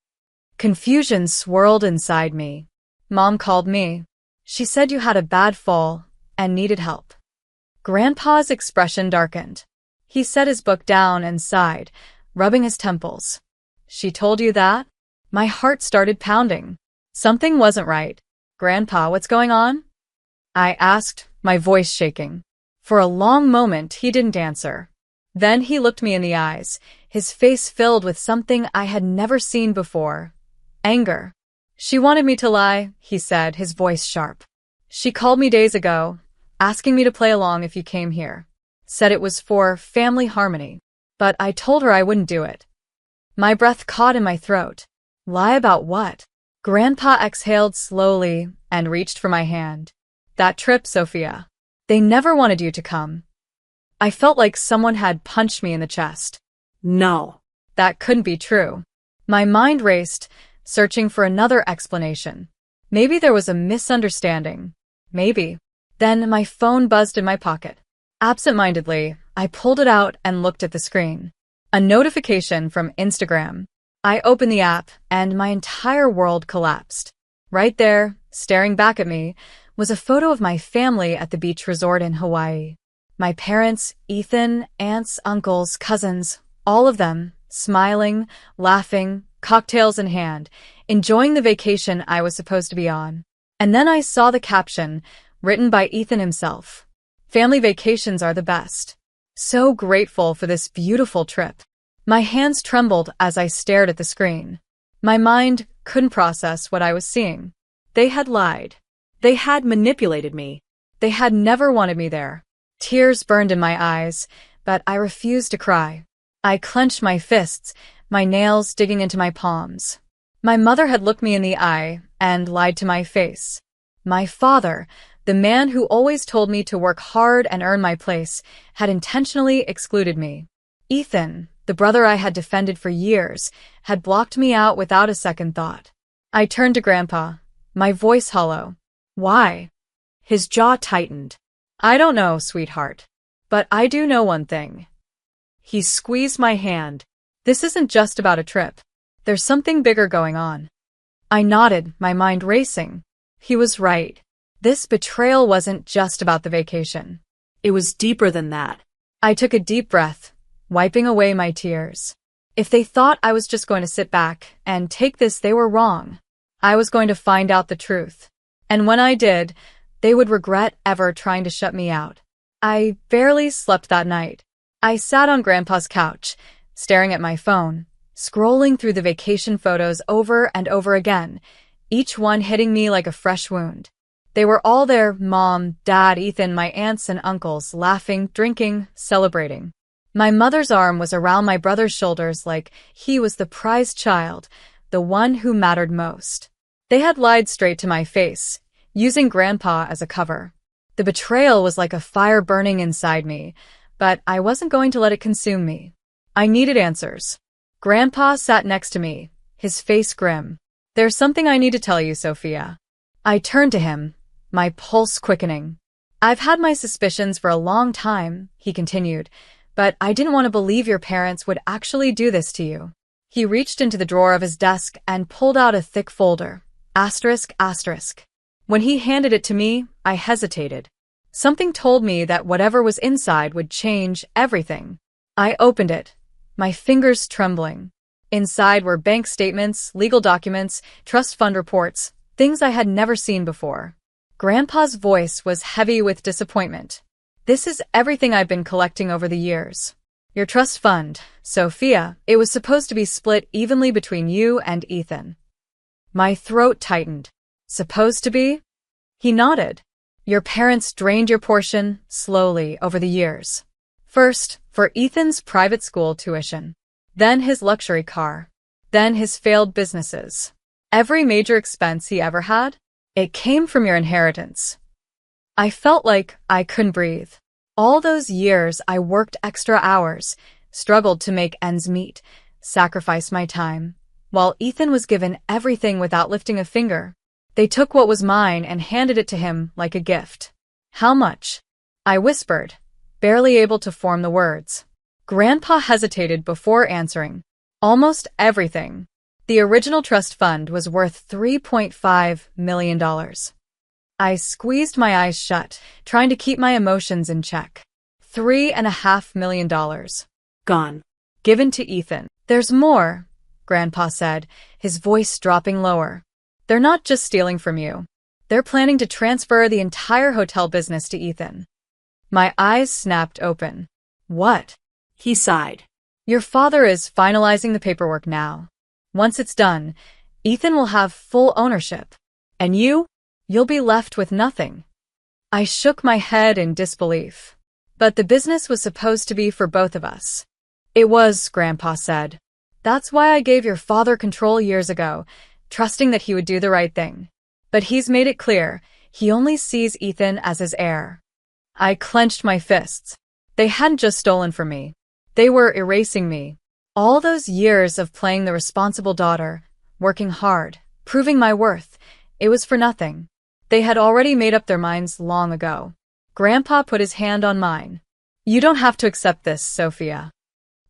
Confusion swirled inside me. Mom called me. She said you had a bad fall and needed help. Grandpa's expression darkened. He set his book down and sighed, rubbing his temples. "She told you that?" My heart started pounding. Something wasn't right. "Grandpa, what's going on?" I asked, my voice shaking. For a long moment, he didn't answer. Then he looked me in the eyes, his face filled with something I had never seen before. Anger. "She wanted me to lie," he said, his voice sharp. "She called me days ago, asking me to play along if you came here. Said it was for family harmony. But I told her I wouldn't do it." My breath caught in my throat. Lie about what? Grandpa exhaled slowly and reached for my hand. "That trip, Sophia. They never wanted you to come." I felt like someone had punched me in the chest. No. That couldn't be true. My mind raced. searching for another explanation. Maybe there was a misunderstanding. Maybe. Then my phone buzzed in my pocket. Absent-mindedly, I pulled it out and looked at the screen. A notification from Instagram. I opened the app, and my entire world collapsed. Right there, staring back at me, was a photo of my family at the beach resort in Hawaii. My parents, Ethan, aunts, uncles, cousins, all of them, smiling, laughing, cocktails in hand, enjoying the vacation I was supposed to be on. And then I saw the caption, written by Ethan himself. Family vacations are the best. So grateful for this beautiful trip. My hands trembled as I stared at the screen. My mind couldn't process what I was seeing. They had lied. They had manipulated me. They had never wanted me there. Tears burned in my eyes, but I refused to cry. I clenched my fists, my nails digging into my palms. My mother had looked me in the eye and lied to my face. My father, the man who always told me to work hard and earn my place, had intentionally excluded me. Ethan, the brother I had defended for years, had blocked me out without a second thought. I turned to Grandpa, my voice hollow. Why? His jaw tightened. I don't know, sweetheart. But I do know one thing. He squeezed my hand. This isn't just about a trip. There's something bigger going on. I nodded, my mind racing. He was right. This betrayal wasn't just about the vacation. It was deeper than that. I took a deep breath, wiping away my tears. If they thought I was just going to sit back and take this, they were wrong. I was going to find out the truth. And when I did, they would regret ever trying to shut me out. I barely slept that night. I sat on Grandpa's couch, staring at my phone, scrolling through the vacation photos over and over again, each one hitting me like a fresh wound. They were all there, Mom, Dad, Ethan, my aunts and uncles, laughing, drinking, celebrating. My mother's arm was around my brother's shoulders like he was the prized child, the one who mattered most. They had lied straight to my face, using Grandpa as a cover. The betrayal was like a fire burning inside me, but I wasn't going to let it consume me. I needed answers. Grandpa sat next to me, his face grim. There's something I need to tell you, Sophia. I turned to him, my pulse quickening. I've had my suspicions for a long time, he continued, but I didn't want to believe your parents would actually do this to you. He reached into the drawer of his desk and pulled out a thick folder. Asterisk, asterisk. When he handed it to me, I hesitated. Something told me that whatever was inside would change everything. I opened it, my fingers trembling. Inside were bank statements, legal documents, trust fund reports, things I had never seen before. Grandpa's voice was heavy with disappointment. This is everything I've been collecting over the years. Your trust fund, Sophia, it was supposed to be split evenly between you and Ethan. My throat tightened. Supposed to be? He nodded. Your parents drained your portion slowly over the years. First, for Ethan's private school tuition. Then his luxury car. Then his failed businesses. Every major expense he ever had, it came from your inheritance. I felt like I couldn't breathe. All those years I worked extra hours, struggled to make ends meet, sacrificed my time, while Ethan was given everything without lifting a finger. They took what was mine and handed it to him like a gift. How much? I whispered, barely able to form the words. Grandpa hesitated before answering. Almost everything. The original trust fund was worth $3.5 million. I squeezed my eyes shut, trying to keep my emotions in check. $3.5 million. Gone. Given to Ethan. There's more, Grandpa said, his voice dropping lower. They're not just stealing from you. They're planning to transfer the entire hotel business to Ethan. My eyes snapped open. What? He sighed. Your father is finalizing the paperwork now. Once it's done, Ethan will have full ownership. And you'll be left with nothing. I shook my head in disbelief. But the business was supposed to be for both of us. It was, Grandpa said. That's why I gave your father control years ago, trusting that he would do the right thing. But he's made it clear, he only sees Ethan as his heir. I clenched my fists. They hadn't just stolen from me. They were erasing me. All those years of playing the responsible daughter, working hard, proving my worth. It was for nothing. They had already made up their minds long ago. Grandpa put his hand on mine. You don't have to accept this, Sophia.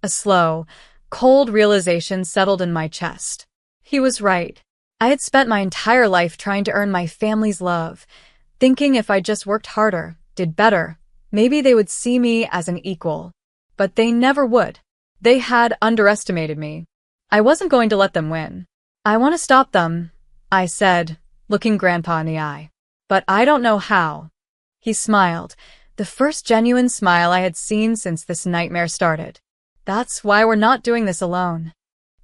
A slow, cold realization settled in my chest. He was right. I had spent my entire life trying to earn my family's love, thinking if I just worked harder, did better, maybe they would see me as an equal. But they never would. They had underestimated me. I wasn't going to let them win. I want to stop them, I said, looking Grandpa in the eye. But I don't know how. He smiled, the first genuine smile I had seen since this nightmare started. That's why we're not doing this alone.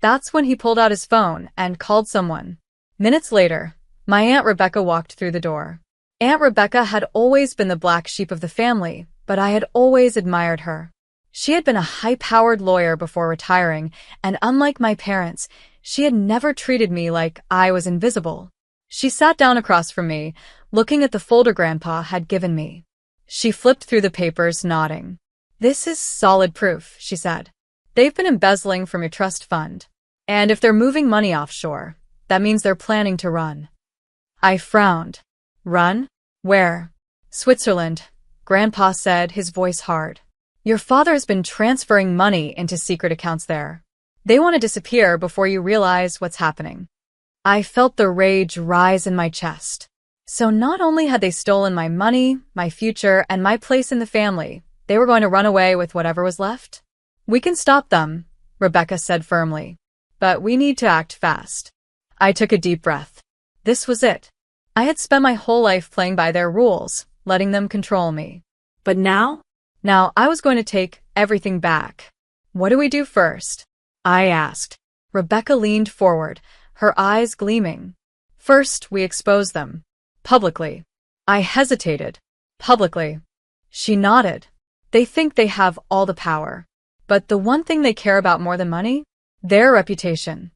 That's when he pulled out his phone and called someone. Minutes later, my Aunt Rebecca walked through the door. Aunt Rebecca had always been the black sheep of the family, but I had always admired her. She had been a high-powered lawyer before retiring, and unlike my parents, she had never treated me like I was invisible. She sat down across from me, looking at the folder Grandpa had given me. She flipped through the papers, nodding. This is solid proof, she said. They've been embezzling from your trust fund. And if they're moving money offshore, that means they're planning to run. I frowned. Run? Where? Switzerland, Grandpa said, his voice hard. Your father has been transferring money into secret accounts there. They want to disappear before you realize what's happening. I felt the rage rise in my chest. So not only had they stolen my money, my future, and my place in the family, they were going to run away with whatever was left? We can stop them, Rebecca said firmly. But we need to act fast. I took a deep breath. This was it. I had spent my whole life playing by their rules, letting them control me. But now? Now I was going to take everything back. What do we do first? I asked. Rebecca leaned forward, her eyes gleaming. First, we expose them. Publicly. I hesitated. Publicly. She nodded. They think they have all the power. But the one thing they care about more than money? Their reputation.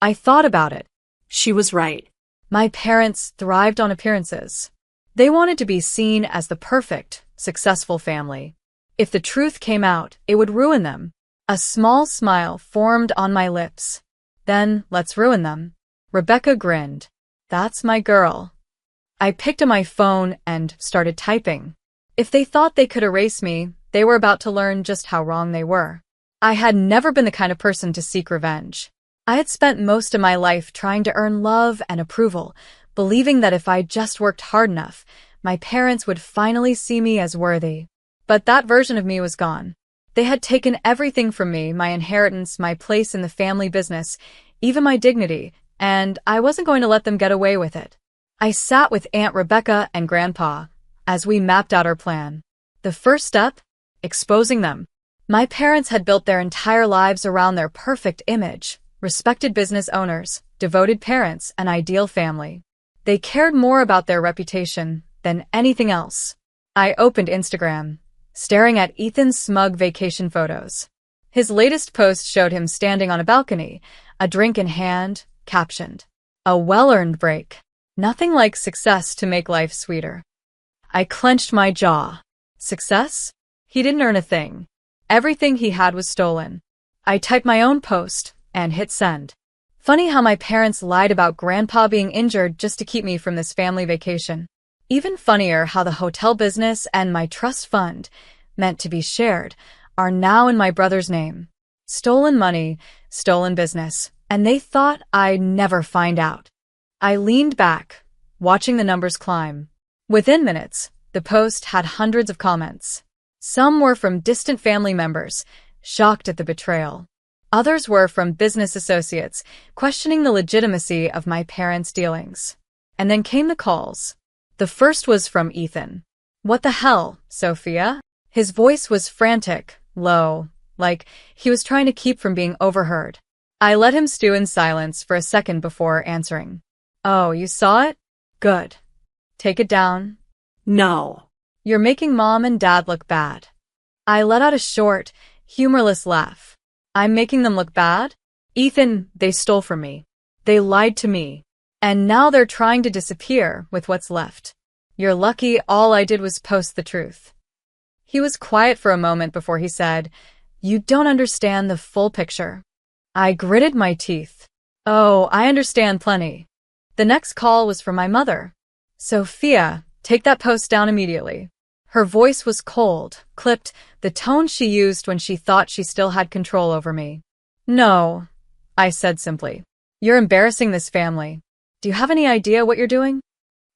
I thought about it. She was right. My parents thrived on appearances. They wanted to be seen as the perfect, successful family. If the truth came out, it would ruin them. A small smile formed on my lips. Then, let's ruin them. Rebecca grinned. That's my girl. I picked up my phone and started typing. If they thought they could erase me, they were about to learn just how wrong they were. I had never been the kind of person to seek revenge. I had spent most of my life trying to earn love and approval, believing that if I just worked hard enough, my parents would finally see me as worthy. But that version of me was gone. They had taken everything from me, my inheritance, my place in the family business, even my dignity, and I wasn't going to let them get away with it. I sat with Aunt Rebecca and Grandpa as we mapped out our plan. The first step? Exposing them. My parents had built their entire lives around their perfect image, respected business owners, devoted parents, an ideal family. They cared more about their reputation than anything else. I opened Instagram, staring at Ethan's smug vacation photos. His latest post showed him standing on a balcony, a drink in hand, captioned, "A well-earned break. Nothing like success to make life sweeter." I clenched my jaw. Success? He didn't earn a thing. Everything he had was stolen. I typed my own post and hit send. Funny how my parents lied about Grandpa being injured just to keep me from this family vacation. Even funnier how the hotel business and my trust fund, meant to be shared, are now in my brother's name. Stolen money, stolen business, and they thought I'd never find out. I leaned back, watching the numbers climb. Within minutes, the post had hundreds of comments. Some were from distant family members, shocked at the betrayal. Others were from business associates, questioning the legitimacy of my parents' dealings. And then came the calls. The first was from Ethan. "What the hell, Sophia?" His voice was frantic, low, like he was trying to keep from being overheard. I let him stew in silence for a second before answering. "Oh, you saw it? Good. Take it down." No. "You're making Mom and Dad look bad." I let out a short, humorless laugh. "I'm making them look bad? Ethan, they stole from me. They lied to me. And now they're trying to disappear with what's left. You're lucky all I did was post the truth." He was quiet for a moment before he said, "You don't understand the full picture." I gritted my teeth. Oh, I understand plenty. The next call was from my mother. Sophia, take that post down immediately. Her voice was cold, clipped, the tone she used when she thought she still had control over me. No, I said simply. You're embarrassing this family. Do you have any idea what you're doing?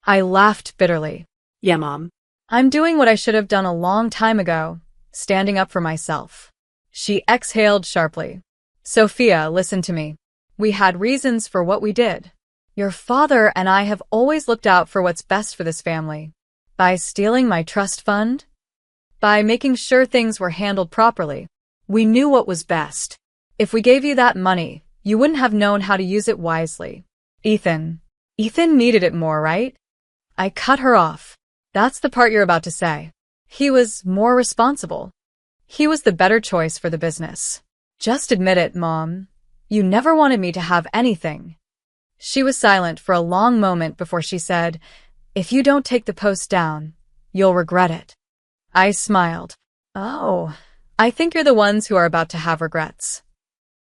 I laughed bitterly. Yeah, Mom. I'm doing what I should have done a long time ago, standing up for myself. She exhaled sharply. Sophia, listen to me. We had reasons for what we did. Your father and I have always looked out for what's best for this family. By stealing my trust fund? By making sure things were handled properly. We knew what was best. If we gave you that money, you wouldn't have known how to use it wisely. Ethan needed it more, right? I cut her off. That's the part you're about to say. He was more responsible. He was the better choice for the business. Just admit it, Mom. You never wanted me to have anything. She was silent for a long moment before she said, If you don't take the post down, you'll regret it. I smiled. Oh, I think you're the ones who are about to have regrets.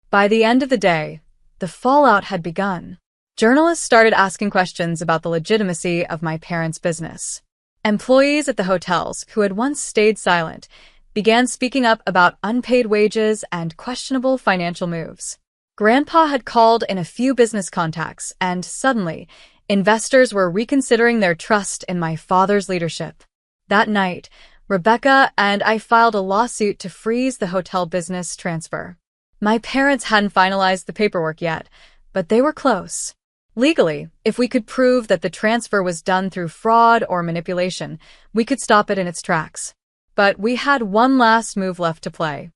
By the end of the day, the fallout had begun. Journalists started asking questions about the legitimacy of my parents' business. Employees at the hotels, who had once stayed silent, began speaking up about unpaid wages and questionable financial moves. Grandpa had called in a few business contacts, and suddenly, investors were reconsidering their trust in my father's leadership. That night, Rebecca and I filed a lawsuit to freeze the hotel business transfer. My parents hadn't finalized the paperwork yet, but they were close. Legally, if we could prove that the transfer was done through fraud or manipulation, we could stop it in its tracks. But we had one last move left to play.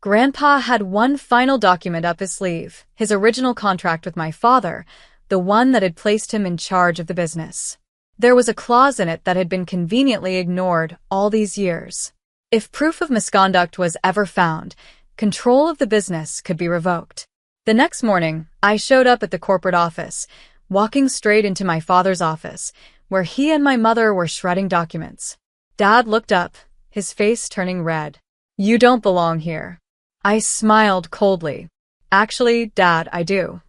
Grandpa had one final document up his sleeve, his original contract with my father, the one that had placed him in charge of the business. There was a clause in it that had been conveniently ignored all these years. If proof of misconduct was ever found, control of the business could be revoked. The next morning, I showed up at the corporate office, walking straight into my father's office, where he and my mother were shredding documents. Dad looked up, his face turning red. You don't belong here. I smiled coldly. Actually, Dad, I do.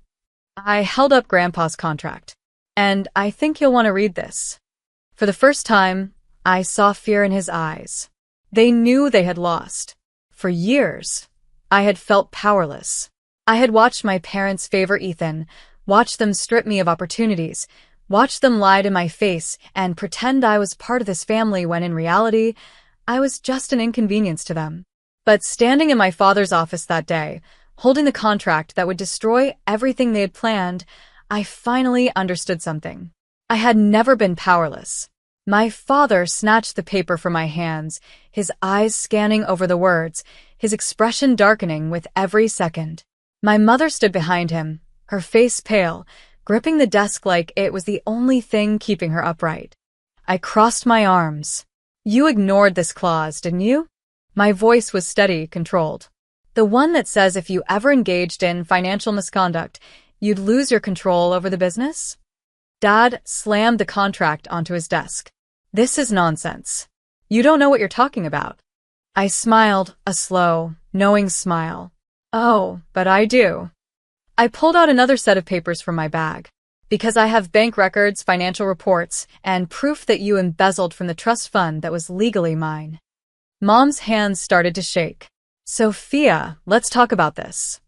I held up Grandpa's contract. And I think you'll want to read this. For the first time, I saw fear in his eyes. They knew they had lost. For years, I had felt powerless. I had watched my parents favor Ethan, watched them strip me of opportunities, watched them lie to my face and pretend I was part of this family when in reality, I was just an inconvenience to them. But standing in my father's office that day, holding the contract that would destroy everything they had planned, I finally understood something. I had never been powerless. My father snatched the paper from my hands, his eyes scanning over the words, his expression darkening with every second. My mother stood behind him, her face pale, gripping the desk like it was the only thing keeping her upright. I crossed my arms. You ignored this clause, didn't you? My voice was steady, controlled. The one that says if you ever engaged in financial misconduct, you'd lose your control over the business? Dad slammed the contract onto his desk. This is nonsense. You don't know what you're talking about. I smiled, a slow, knowing smile. Oh, but I do. I pulled out another set of papers from my bag. Because I have bank records, financial reports, and proof that you embezzled from the trust fund that was legally mine. Mom's hands started to shake. Sophia, let's talk about this.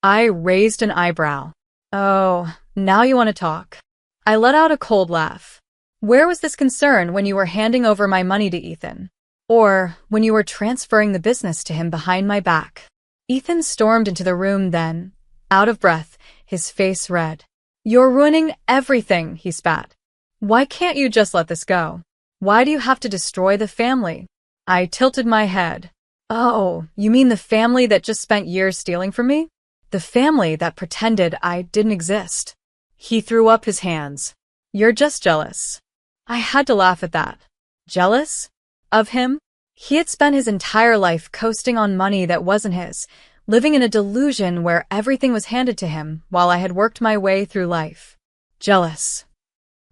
I raised an eyebrow. Oh, now you want to talk. I let out a cold laugh. Where was this concern when you were handing over my money to Ethan? Or when you were transferring the business to him behind my back? Ethan stormed into the room then, out of breath, his face red. You're ruining everything, he spat. Why can't you just let this go? Why do you have to destroy the family? I tilted my head. Oh, you mean the family that just spent years stealing from me? The family that pretended I didn't exist. He threw up his hands. You're just jealous. I had to laugh at that. Jealous? Of him? He had spent his entire life coasting on money that wasn't his, living in a delusion where everything was handed to him while I had worked my way through life. Jealous.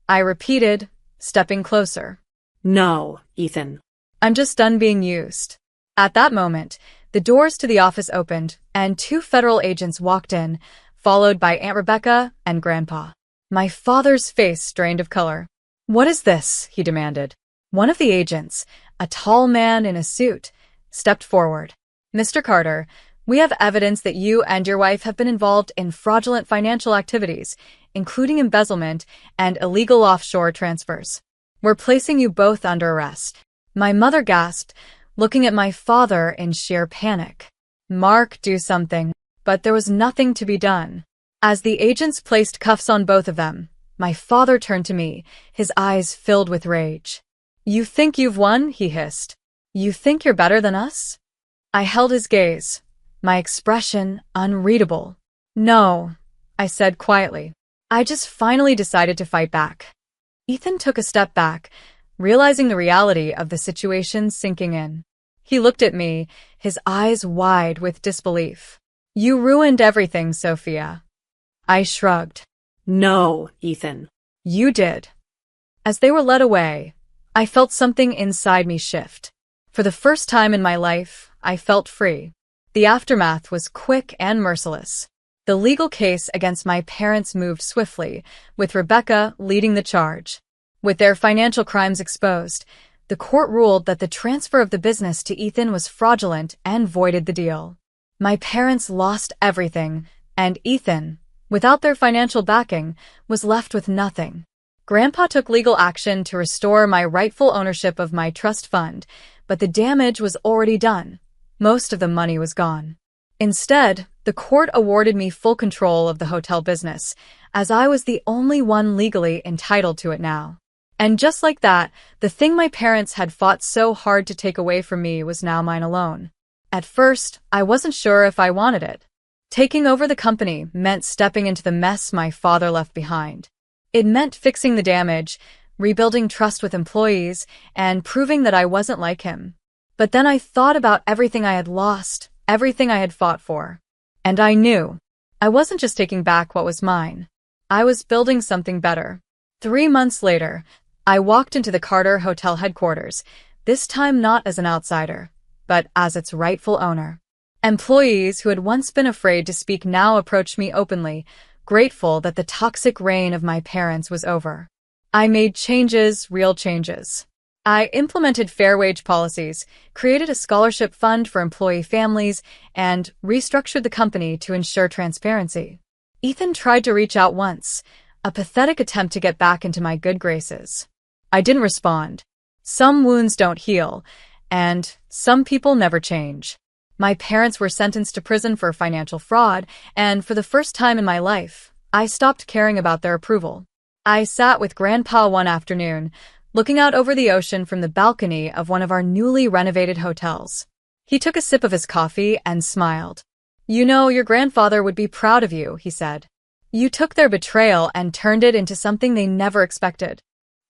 I repeated, stepping closer. No, Ethan. I'm just done being used. At that moment, The doors to the office opened, and two federal agents walked in, followed by Aunt Rebecca and Grandpa. My father's face drained of color. "What is this?" he demanded. One of the agents, a tall man in a suit, stepped forward. "Mr. Carter, we have evidence that you and your wife have been involved in fraudulent financial activities, including embezzlement and illegal offshore transfers. We're placing you both under arrest." My mother gasped, looking at my father in sheer panic. "Mark, do something." But there was nothing to be done. As the agents placed cuffs on both of them, my father turned to me, his eyes filled with rage. "You think you've won?" he hissed. "You think you're better than us?" I held his gaze, my expression unreadable. "No," I said quietly. "I just finally decided to fight back." Ethan took a step back, realizing the reality of the situation sinking in. He looked at me, his eyes wide with disbelief. "You ruined everything, Sophia." I shrugged. No, Ethan. "You did." As they were led away, I felt something inside me shift. For the first time in my life, I felt free. The aftermath was quick and merciless. The legal case against my parents moved swiftly, with Rebecca leading the charge. With their financial crimes exposed, the court ruled that the transfer of the business to Ethan was fraudulent and voided the deal. My parents lost everything, and Ethan, without their financial backing, was left with nothing. Grandpa took legal action to restore my rightful ownership of my trust fund, but the damage was already done. Most of the money was gone. Instead, the court awarded me full control of the hotel business, as I was the only one legally entitled to it now. And just like that, the thing my parents had fought so hard to take away from me was now mine alone. At first, I wasn't sure if I wanted it. Taking over the company meant stepping into the mess my father left behind. It meant fixing the damage, rebuilding trust with employees, and proving that I wasn't like him. But then I thought about everything I had lost, everything I had fought for. And I knew. I wasn't just taking back what was mine. I was building something better. 3 months later, I walked into the Carter Hotel headquarters, this time not as an outsider, but as its rightful owner. Employees who had once been afraid to speak now approached me openly, grateful that the toxic reign of my parents was over. I made changes, real changes. I implemented fair wage policies, created a scholarship fund for employee families, and restructured the company to ensure transparency. Ethan tried to reach out once, a pathetic attempt to get back into my good graces. I didn't respond. Some wounds don't heal, and some people never change. My parents were sentenced to prison for financial fraud, and for the first time in my life, I stopped caring about their approval. I sat with Grandpa one afternoon, looking out over the ocean from the balcony of one of our newly renovated hotels. He took a sip of his coffee and smiled. "You know, your grandfather would be proud of you," he said. "You took their betrayal and turned it into something they never expected."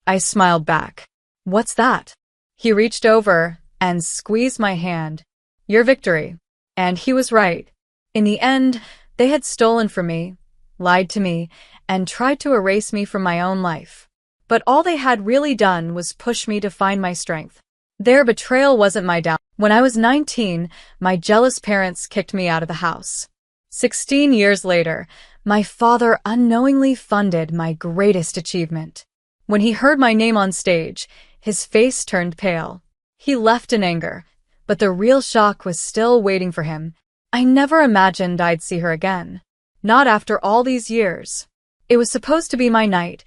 I smiled back. "What's that?" He reached over and squeezed my hand. "Your victory." And he was right. In the end, they had stolen from me, lied to me, and tried to erase me from my own life. But all they had really done was push me to find my strength. Their betrayal wasn't my downfall. When I was 19, my jealous parents kicked me out of the house. 16 years later, my father unknowingly funded my greatest achievement. When he heard my name on stage, his face turned pale. He left in anger, but the real shock was still waiting for him. I never imagined I'd see her again. Not after all these years. It was supposed to be my night,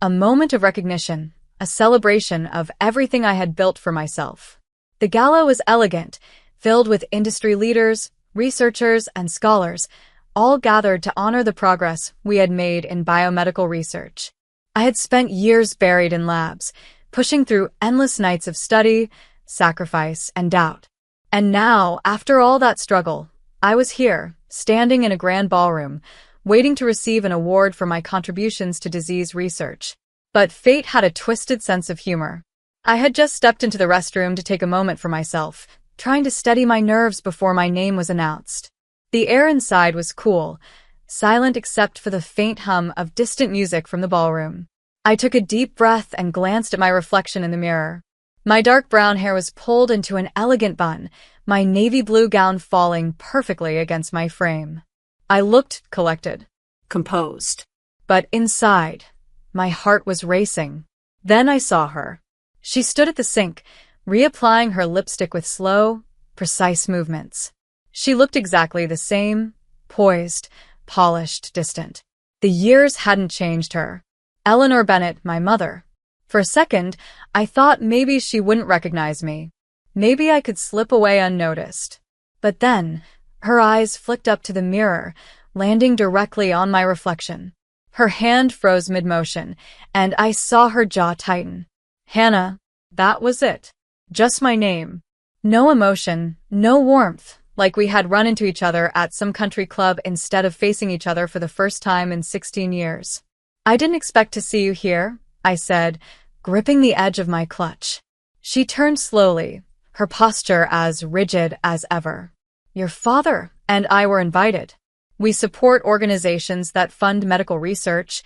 a moment of recognition, a celebration of everything I had built for myself. The gala was elegant, filled with industry leaders, researchers, and scholars, all gathered to honor the progress we had made in biomedical research. I had spent years buried in labs, pushing through endless nights of study, sacrifice, and doubt. And now, after all that struggle, I was here, standing in a grand ballroom, waiting to receive an award for my contributions to disease research. But fate had a twisted sense of humor. I had just stepped into the restroom to take a moment for myself, trying to steady my nerves before my name was announced. The air inside was cool, silent except for the faint hum of distant music from the ballroom. I took a deep breath and glanced at my reflection in the mirror. My dark brown hair was pulled into an elegant bun, my navy blue gown falling perfectly against my frame. I looked collected, Composed. but inside, my heart was racing. Then I saw her. She stood at the sink, reapplying her lipstick with slow, precise movements. She looked exactly the same, poised, polished, distant. The years hadn't changed her. Eleanor Bennett, my mother. For a second, I thought maybe she wouldn't recognize me. Maybe I could slip away unnoticed. But then, her eyes flicked up to the mirror, landing directly on my reflection. Her hand froze mid-motion, and I saw her jaw tighten. Hannah, that was it. Just my name. No emotion, no warmth, like we had run into each other at some country club instead of facing each other for the first time in 16 years. I didn't expect to see you here, I said, gripping the edge of my clutch. She turned slowly, her posture as rigid as ever. Your father and I were invited. We support organizations that fund medical research.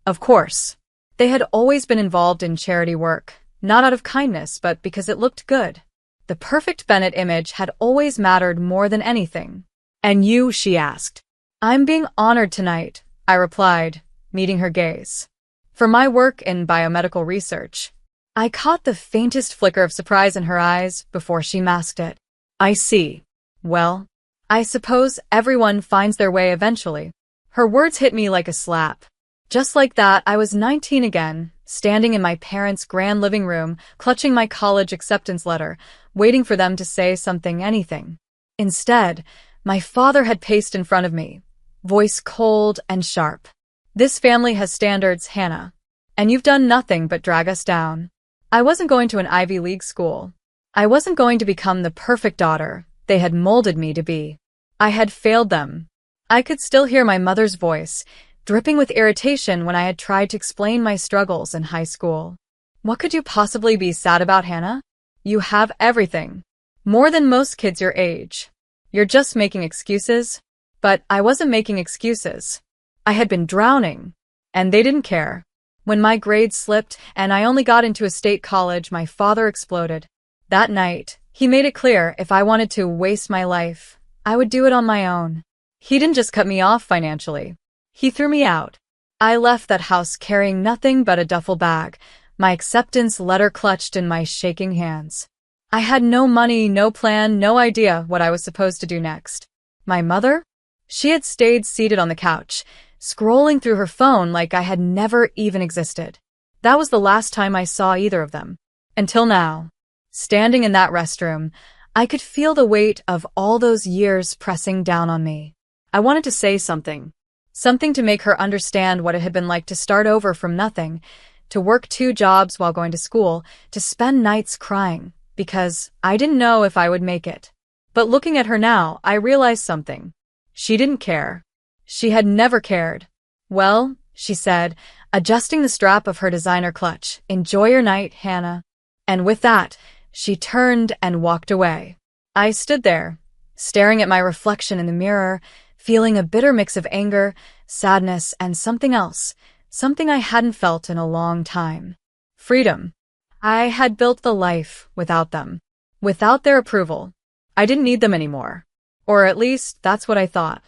Of course, they had always been involved in charity work, not out of kindness, but because it looked good. The perfect Bennett image had always mattered more than anything. And you, she asked. I'm being honored tonight, I replied, meeting her gaze. For my work in biomedical research. I caught the faintest flicker of surprise in her eyes before she masked it. I see. Well, I suppose everyone finds their way eventually. Her words hit me like a slap. Just like that, I was 19 again, standing in my parents' grand living room, clutching my college acceptance letter, waiting for them to say something, anything. Instead, my father had paced in front of me, voice cold and sharp. This family has standards, Hannah, and you've done nothing but drag us down. I wasn't going to an Ivy League school. I wasn't going to become the perfect daughter they had molded me to be. I had failed them. I could still hear my mother's voice, dripping with irritation when I had tried to explain my struggles in high school. What could you possibly be sad about, Hannah? You have everything. More than most kids your age. You're just making excuses. But I wasn't making excuses. I had been drowning, and they didn't care. When my grades slipped and I only got into a state college, my father exploded. That night, he made it clear if I wanted to waste my life, I would do it on my own. He didn't just cut me off financially. He threw me out. I left that house carrying nothing but a duffel bag, my acceptance letter clutched in my shaking hands. I had no money, no plan, no idea what I was supposed to do next. My mother? She had stayed seated on the couch, scrolling through her phone like I had never even existed. That was the last time I saw either of them. Until now. Standing in that restroom, I could feel the weight of all those years pressing down on me. I wanted to say something. Something to make her understand what it had been like to start over from nothing, to work 2 jobs while going to school, to spend nights crying, because I didn't know if I would make it. But looking at her now, I realized something. She didn't care. She had never cared. Well, she said, adjusting the strap of her designer clutch, enjoy your night, Hannah. And with that, she turned and walked away. I stood there, staring at my reflection in the mirror, feeling a bitter mix of anger, sadness, and something else, something I hadn't felt in a long time. Freedom. I had built the life without them. Without their approval. I didn't need them anymore. Or at least, that's what I thought.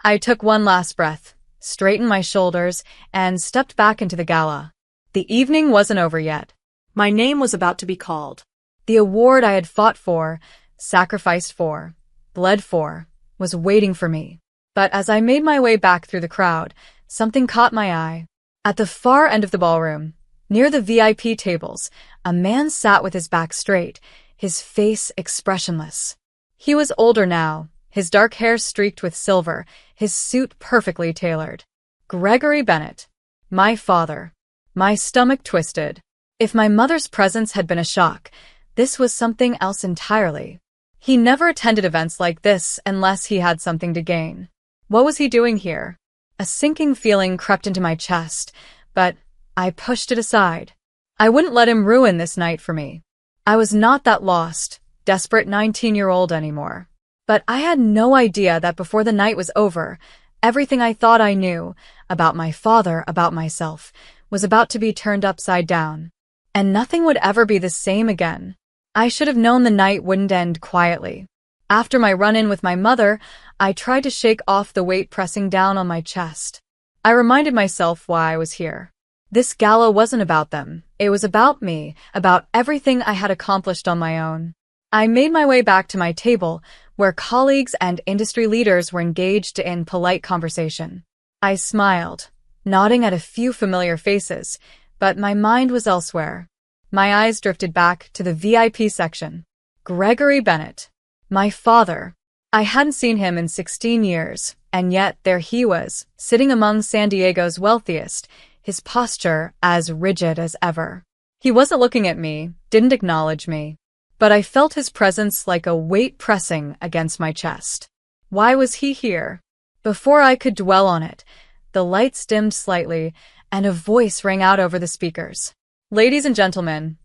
I took one last breath, straightened my shoulders, and stepped back into the gala. The evening wasn't over yet. My name was about to be called. The award I had fought for, sacrificed for, bled for, was waiting for me. But as I made my way back through the crowd, something caught my eye. At the far end of the ballroom, near the VIP tables, a man sat with his back straight, his face expressionless. He was older now, his dark hair streaked with silver, his suit perfectly tailored. Gregory Bennett. My father. My stomach twisted. If my mother's presence had been a shock, this was something else entirely. He never attended events like this unless he had something to gain. What was he doing here? A sinking feeling crept into my chest, but I pushed it aside. I wouldn't let him ruin this night for me. I was not that lost, desperate 19-year-old anymore. But I had no idea that before the night was over, everything I thought I knew about my father, about myself, was about to be turned upside down. And nothing would ever be the same again. I should have known the night wouldn't end quietly. After my run-in with my mother, I tried to shake off the weight pressing down on my chest. I reminded myself why I was here. This gala wasn't about them. It was about me, about everything I had accomplished on my own. I made my way back to my table, where colleagues and industry leaders were engaged in polite conversation. I smiled, nodding at a few familiar faces, but my mind was elsewhere. My eyes drifted back to the VIP section. Gregory Bennett. My father. I hadn't seen him in 16 years, and yet there he was, sitting among San Diego's wealthiest, his posture as rigid as ever. He wasn't looking at me, didn't acknowledge me, but I felt his presence like a weight pressing against my chest. Why was he here? Before I could dwell on it, the lights dimmed slightly, and a voice rang out over the speakers. Ladies and gentlemen,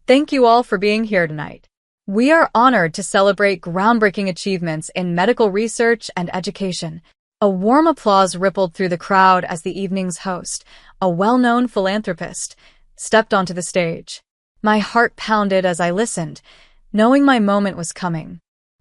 thank you all for being here tonight. We are honored to celebrate groundbreaking achievements in medical research and education. A warm applause rippled through the crowd as the evening's host, a well-known philanthropist, stepped onto the stage. My heart pounded as I listened, knowing my moment was coming.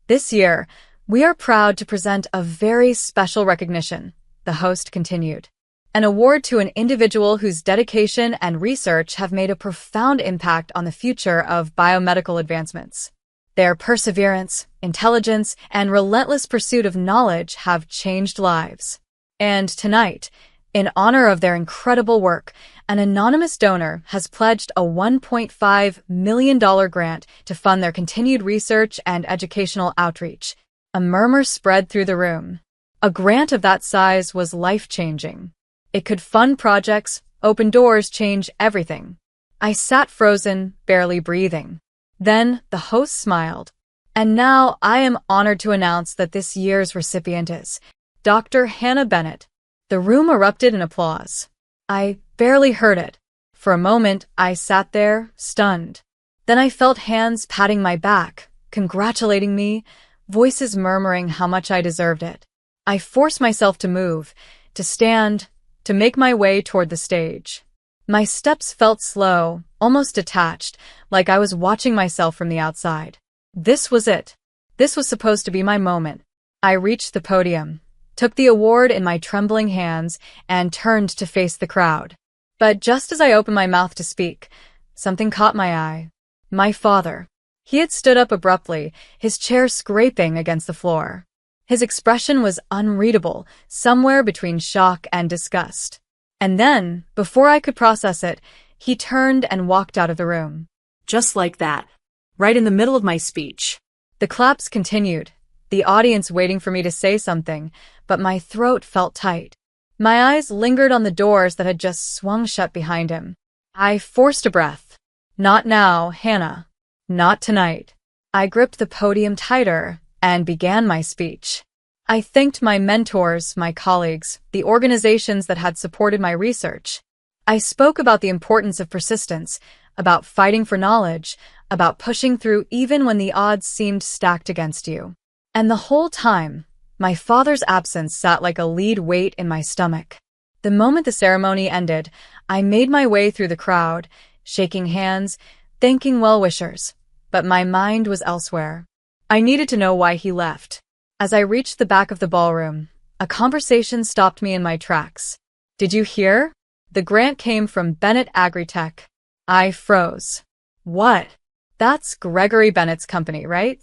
This year, we are proud to present a very special recognition, the host continued. An award to an individual whose dedication and research have made a profound impact on the future of biomedical advancements. Their perseverance, intelligence, and relentless pursuit of knowledge have changed lives. And tonight, in honor of their incredible work, an anonymous donor has pledged a $1.5 million grant to fund their continued research and educational outreach. A murmur spread through the room. A grant of that size was life-changing. It could fund projects, open doors, change everything. I sat frozen, barely breathing. Then the host smiled. And now I am honored to announce that this year's recipient is Dr. Hannah Bennett. The room erupted in applause. I barely heard it. For a moment, I sat there, stunned. Then I felt hands patting my back, congratulating me, voices murmuring how much I deserved it. I forced myself to move, to stand, to make my way toward the stage. My steps felt slow, almost detached, like I was watching myself from the outside. This was it. This was supposed to be my moment. I reached the podium, took the award in my trembling hands, and turned to face the crowd. But just as I opened my mouth to speak, something caught my eye. My father. He had stood up abruptly, his chair scraping against the floor. His expression was unreadable, somewhere between shock and disgust. And then, before I could process it, he turned and walked out of the room. Just like that. Right in the middle of my speech. The claps continued, the audience waiting for me to say something, but my throat felt tight. My eyes lingered on the doors that had just swung shut behind him. I forced a breath. Not now, Hannah. Not tonight. I gripped the podium tighter and began my speech. I thanked my mentors, my colleagues, the organizations that had supported my research. I spoke about the importance of persistence, about fighting for knowledge, about pushing through even when the odds seemed stacked against you. And the whole time, my father's absence sat like a lead weight in my stomach. The moment the ceremony ended, I made my way through the crowd, shaking hands, thanking well-wishers, but my mind was elsewhere. I needed to know why he left. As I reached the back of the ballroom, a conversation stopped me in my tracks. Did you hear? The grant came from Bennett Agritech. I froze. What? That's Gregory Bennett's company, right?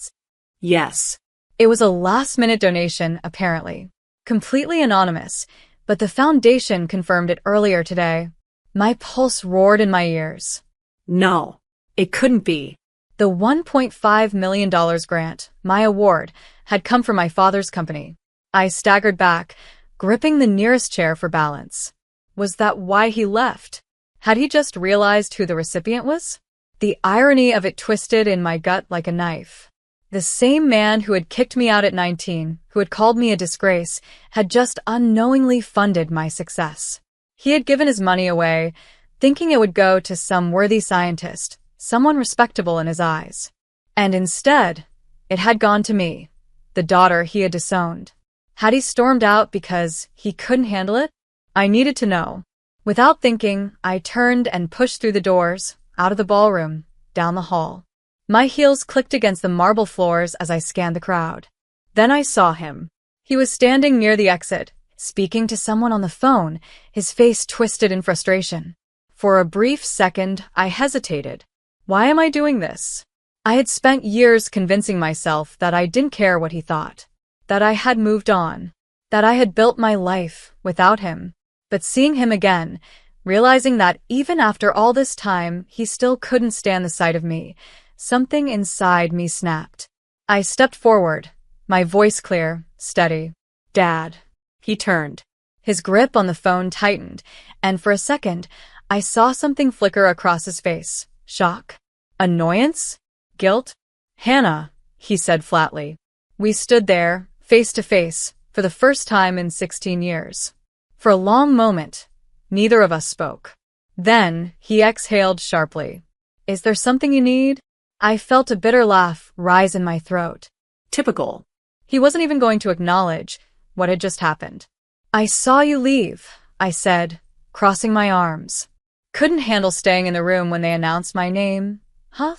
Yes. It was a last-minute donation, apparently. Completely anonymous, but the foundation confirmed it earlier today. My pulse roared in my ears. No, it couldn't be. The $1.5 million grant, my award, had come from my father's company. I staggered back, gripping the nearest chair for balance. Was that why he left? Had he just realized who the recipient was? The irony of it twisted in my gut like a knife. The same man who had kicked me out at 19, who had called me a disgrace, had just unknowingly funded my success. He had given his money away, thinking it would go to some worthy scientist, someone respectable in his eyes. And instead, it had gone to me, the daughter he had disowned. Had he stormed out because he couldn't handle it? I needed to know. Without thinking, I turned and pushed through the doors, out of the ballroom, down the hall. My heels clicked against the marble floors as I scanned the crowd. Then I saw him. He was standing near the exit, speaking to someone on the phone, his face twisted in frustration. For a brief second, I hesitated. Why am I doing this? I had spent years convincing myself that I didn't care what he thought, that I had moved on, that I had built my life without him. But seeing him again, realizing that even after all this time, he still couldn't stand the sight of me, something inside me snapped. I stepped forward, my voice clear, steady. "Dad." He turned. His grip on the phone tightened, and for a second, I saw something flicker across his face. Shock? Annoyance? Guilt? "Hannah," he said flatly. We stood there, face to face, for the first time in 16 years. For a long moment, neither of us spoke. Then, he exhaled sharply. "Is there something you need?" I felt a bitter laugh rise in my throat. Typical. He wasn't even going to acknowledge what had just happened. "I saw you leave," I said, crossing my arms. "Couldn't handle staying in the room when they announced my name, huh?"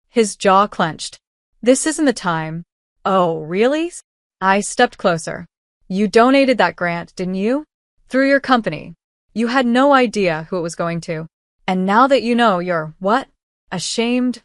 His jaw clenched. "This isn't the time." "Oh, really?" I stepped closer. "You donated that grant, didn't you? Through your company. You had no idea who it was going to. And now that you know, you're, what? Ashamed?"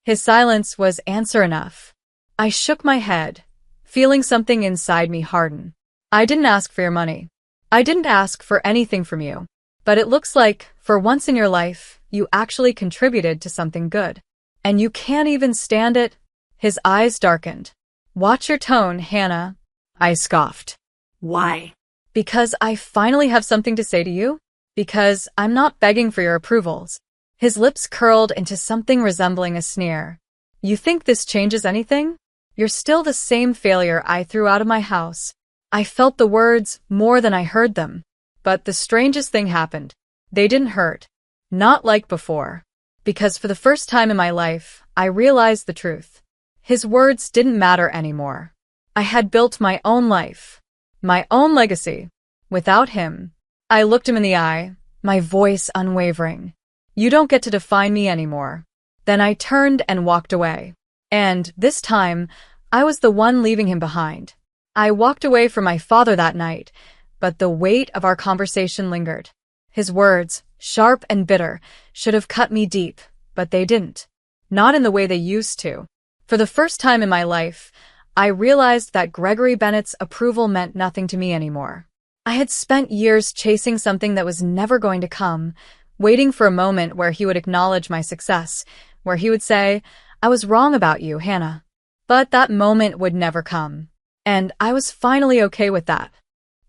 His silence was answer enough. I shook my head, feeling something inside me harden. "I didn't ask for your money. I didn't ask for anything from you. But it looks like, for once in your life, you actually contributed to something good. And you can't even stand it?" His eyes darkened. "Watch your tone, Hannah." I scoffed. Why? "Because I finally have something to say to you. Because I'm not begging for your approvals." His lips curled into something resembling a sneer. "You think this changes anything? You're still the same failure I threw out of my house." I felt the words more than I heard them. But the strangest thing happened. They didn't hurt. Not like before. Because for the first time in my life, I realized the truth. His words didn't matter anymore. I had built my own life. My own legacy. Without him. I looked him in the eye, my voice unwavering. "You don't get to define me anymore." Then I turned and walked away. And, this time, I was the one leaving him behind. I walked away from my father that night, but the weight of our conversation lingered. His words, sharp and bitter, should have cut me deep, but they didn't. Not in the way they used to. For the first time in my life, I realized that Gregory Bennett's approval meant nothing to me anymore. I had spent years chasing something that was never going to come, waiting for a moment where he would acknowledge my success, where he would say, "I was wrong about you, Hannah." But that moment would never come. And I was finally okay with that.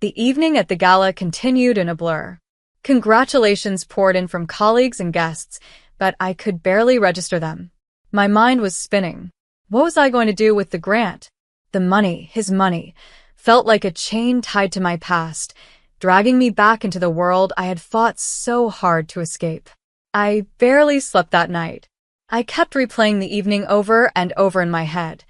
The evening at the gala continued in a blur. Congratulations poured in from colleagues and guests, but I could barely register them. My mind was spinning. What was I going to do with the grant? The money, his money, felt like a chain tied to my past, dragging me back into the world I had fought so hard to escape. I barely slept that night. I kept replaying the evening over and over in my head.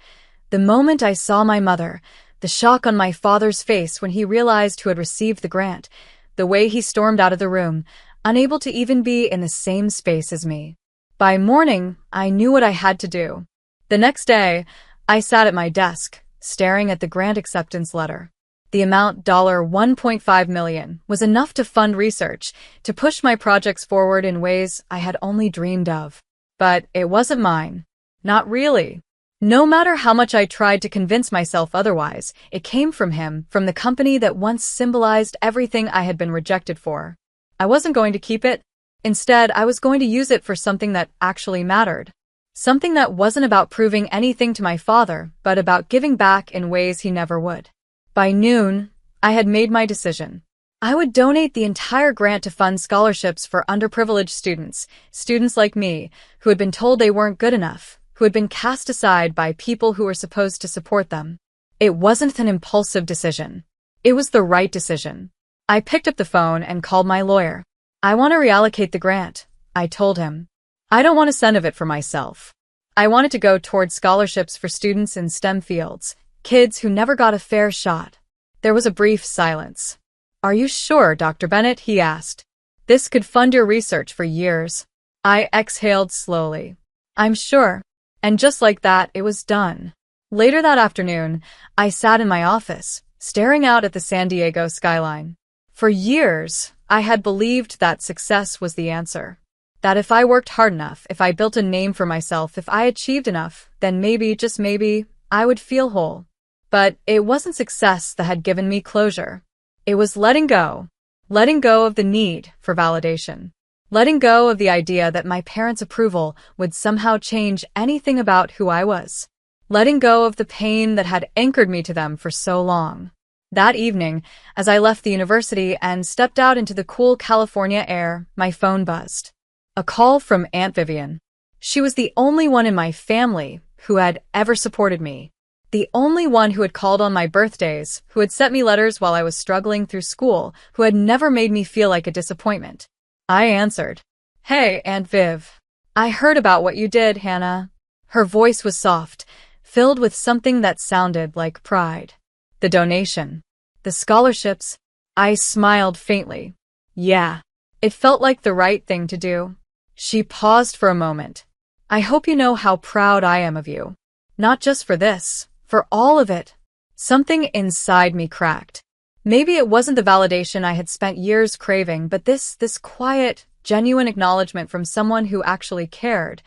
The moment I saw my mother, the shock on my father's face when he realized who had received the grant, the way he stormed out of the room, unable to even be in the same space as me. By morning, I knew what I had to do. The next day, I sat at my desk, staring at the grant acceptance letter. The amount $1.5 million was enough to fund research, to push my projects forward in ways I had only dreamed of. But it wasn't mine. Not really. No matter how much I tried to convince myself otherwise, it came from him, from the company that once symbolized everything I had been rejected for. I wasn't going to keep it. Instead, I was going to use it for something that actually mattered. Something that wasn't about proving anything to my father, but about giving back in ways he never would. By noon, I had made my decision. I would donate the entire grant to fund scholarships for underprivileged students, students like me, who had been told they weren't good enough, who had been cast aside by people who were supposed to support them. It wasn't an impulsive decision. It was the right decision. I picked up the phone and called my lawyer. "I want to reallocate the grant," I told him. "I don't want a cent of it for myself. I want it to go towards scholarships for students in STEM fields, kids who never got a fair shot." There was a brief silence. "Are you sure, Dr. Bennett?" he asked. "This could fund your research for years." I exhaled slowly. "I'm sure. And just like that, it was done. Later that afternoon, I sat in my office, staring out at the San Diego skyline. For years, I had believed that success was the answer. That if I worked hard enough, if I built a name for myself, if I achieved enough, then maybe, just maybe, I would feel whole. But it wasn't success that had given me closure. It was letting go. Letting go of the need for validation. Letting go of the idea that my parents' approval would somehow change anything about who I was. Letting go of the pain that had anchored me to them for so long. That evening, as I left the university and stepped out into the cool California air, my phone buzzed. A call from Aunt Vivian. She was the only one in my family who had ever supported me. The only one who had called on my birthdays, who had sent me letters while I was struggling through school, who had never made me feel like a disappointment. I answered. "Hey, Aunt Viv. I heard about what you did, Hannah." Her voice was soft, filled with something that sounded like pride. "The donation. The scholarships." I smiled faintly. "Yeah." It felt like the right thing to do. She paused for a moment. "I hope you know how proud I am of you. Not just for this, for all of it." Something inside me cracked. Maybe it wasn't the validation I had spent years craving, but this quiet, genuine acknowledgement from someone who actually cared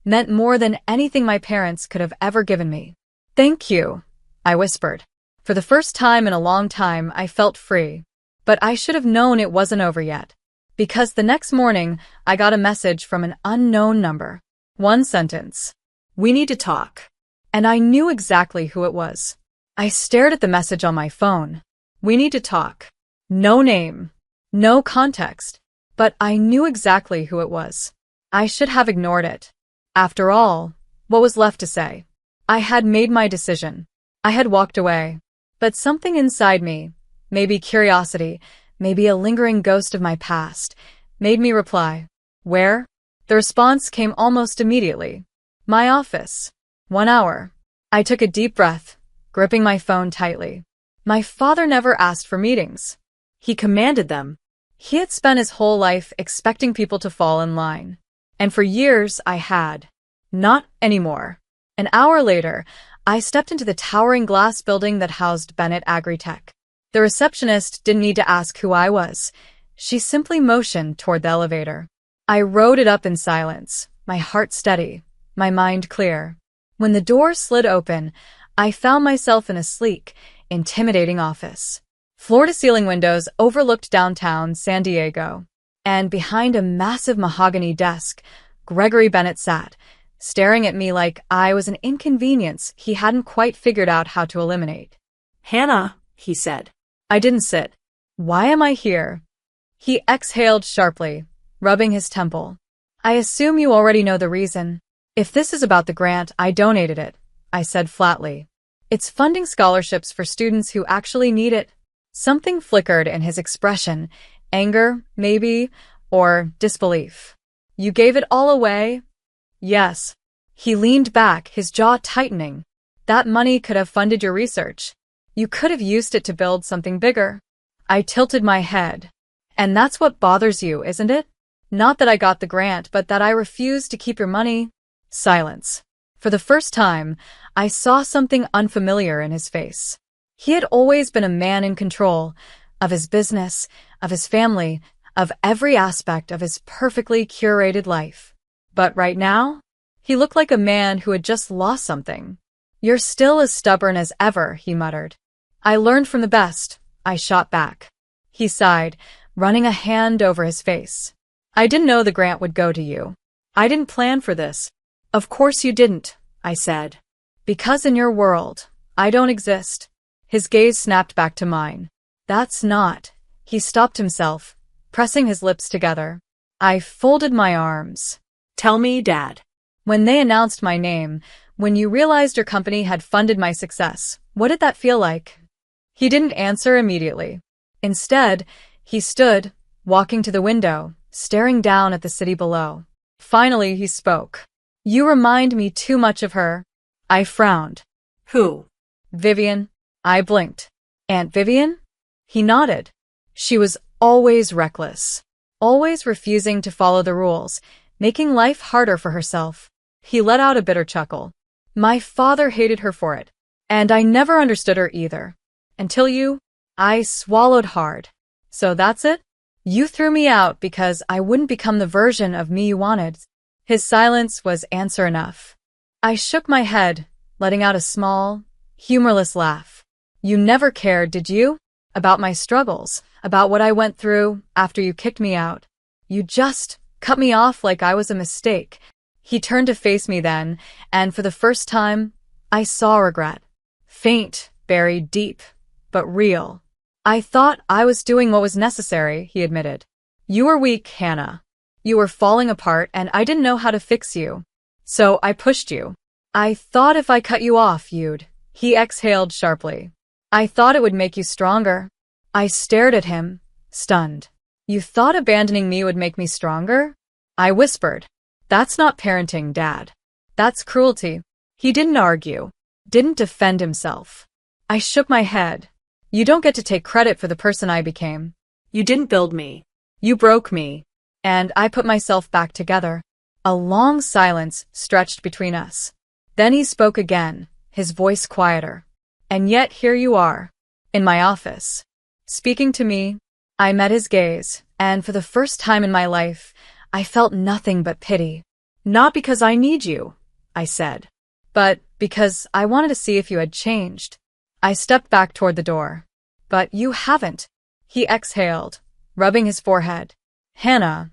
meant more than anything my parents could have ever given me. "Thank you," I whispered. For the first time in a long time, I felt free. But I should have known it wasn't over yet. Because the next morning, I got a message from an unknown number. One sentence. "We need to talk." And I knew exactly who it was. I stared at the message on my phone. "We need to talk." No name. No context. But I knew exactly who it was. I should have ignored it. After all, what was left to say? I had made my decision. I had walked away. But something inside me, maybe curiosity, maybe a lingering ghost of my past, made me reply. "Where?" The response came almost immediately. "My office. 1 hour." I took a deep breath, gripping my phone tightly. My father never asked for meetings. He commanded them. He had spent his whole life expecting people to fall in line. And for years I had. Not anymore. An hour later, I stepped into the towering glass building that housed Bennett Agritech. The receptionist didn't need to ask who I was. She simply motioned toward the elevator. I rode it up in silence, my heart steady, my mind clear. When the door slid open, I found myself in a sleek, intimidating office. Floor-to-ceiling windows overlooked downtown San Diego. And behind a massive mahogany desk, Gregory Bennett sat, staring at me like I was an inconvenience he hadn't quite figured out how to eliminate. "Hannah," he said. I didn't sit. "Why am I here?" He exhaled sharply, rubbing his temple. "I assume you already know the reason. If this is about the grant, I donated it," I said flatly. "It's funding scholarships for students who actually need it." Something flickered in his expression, anger, maybe, or disbelief. "You gave it all away?" "Yes." He leaned back, his jaw tightening. "That money could have funded your research. You could have used it to build something bigger." I tilted my head. "And that's what bothers you, isn't it? Not that I got the grant, but that I refused to keep your money." Silence. For the first time, I saw something unfamiliar in his face. He had always been a man in control of his business, of his family, of every aspect of his perfectly curated life. But right now, he looked like a man who had just lost something. "You're still as stubborn as ever," he muttered. "I learned from the best," I shot back. He sighed, running a hand over his face. "I didn't know the grant would go to you. I didn't plan for this." "Of course you didn't," I said. "Because in your world, I don't exist." His gaze snapped back to mine. "That's not." He stopped himself, pressing his lips together. I folded my arms. "Tell me, Dad." "When they announced my name, when you realized your company had funded my success, what did that feel like?" He didn't answer immediately. Instead, he stood, walking to the window, staring down at the city below. Finally, he spoke. "You remind me too much of her." I frowned. "Who?" "Vivian." I blinked. "Aunt Vivian?" He nodded. "She was always reckless, always refusing to follow the rules, making life harder for herself." He let out a bitter chuckle. My father hated her for it. And I never understood her either. Until you. I swallowed hard. So that's it? You threw me out because I wouldn't become the version of me you wanted. His silence was answer enough. I shook my head, letting out a small, humorless laugh. You never cared, did you? About my struggles, about what I went through after you kicked me out. You just cut me off like I was a mistake. He turned to face me then, and for the first time, I saw regret. Faint, buried deep, but real. I thought I was doing what was necessary, he admitted. You were weak, Hannah. You were falling apart, and I didn't know how to fix you. So I pushed you. I thought if I cut you off, you'd. He exhaled sharply. I thought it would make you stronger. I stared at him, stunned. You thought abandoning me would make me stronger? I whispered. That's not parenting, Dad. That's cruelty. He didn't argue, didn't defend himself. I shook my head. You don't get to take credit for the person I became. You didn't build me. You broke me. And I put myself back together. A long silence stretched between us. Then he spoke again, his voice quieter. And yet here you are, in my office. Speaking to me. I met his gaze, and for the first time in my life, I felt nothing but pity. Not because I need you, I said, but because I wanted to see if you had changed. I stepped back toward the door. But you haven't. He exhaled, rubbing his forehead. Hannah.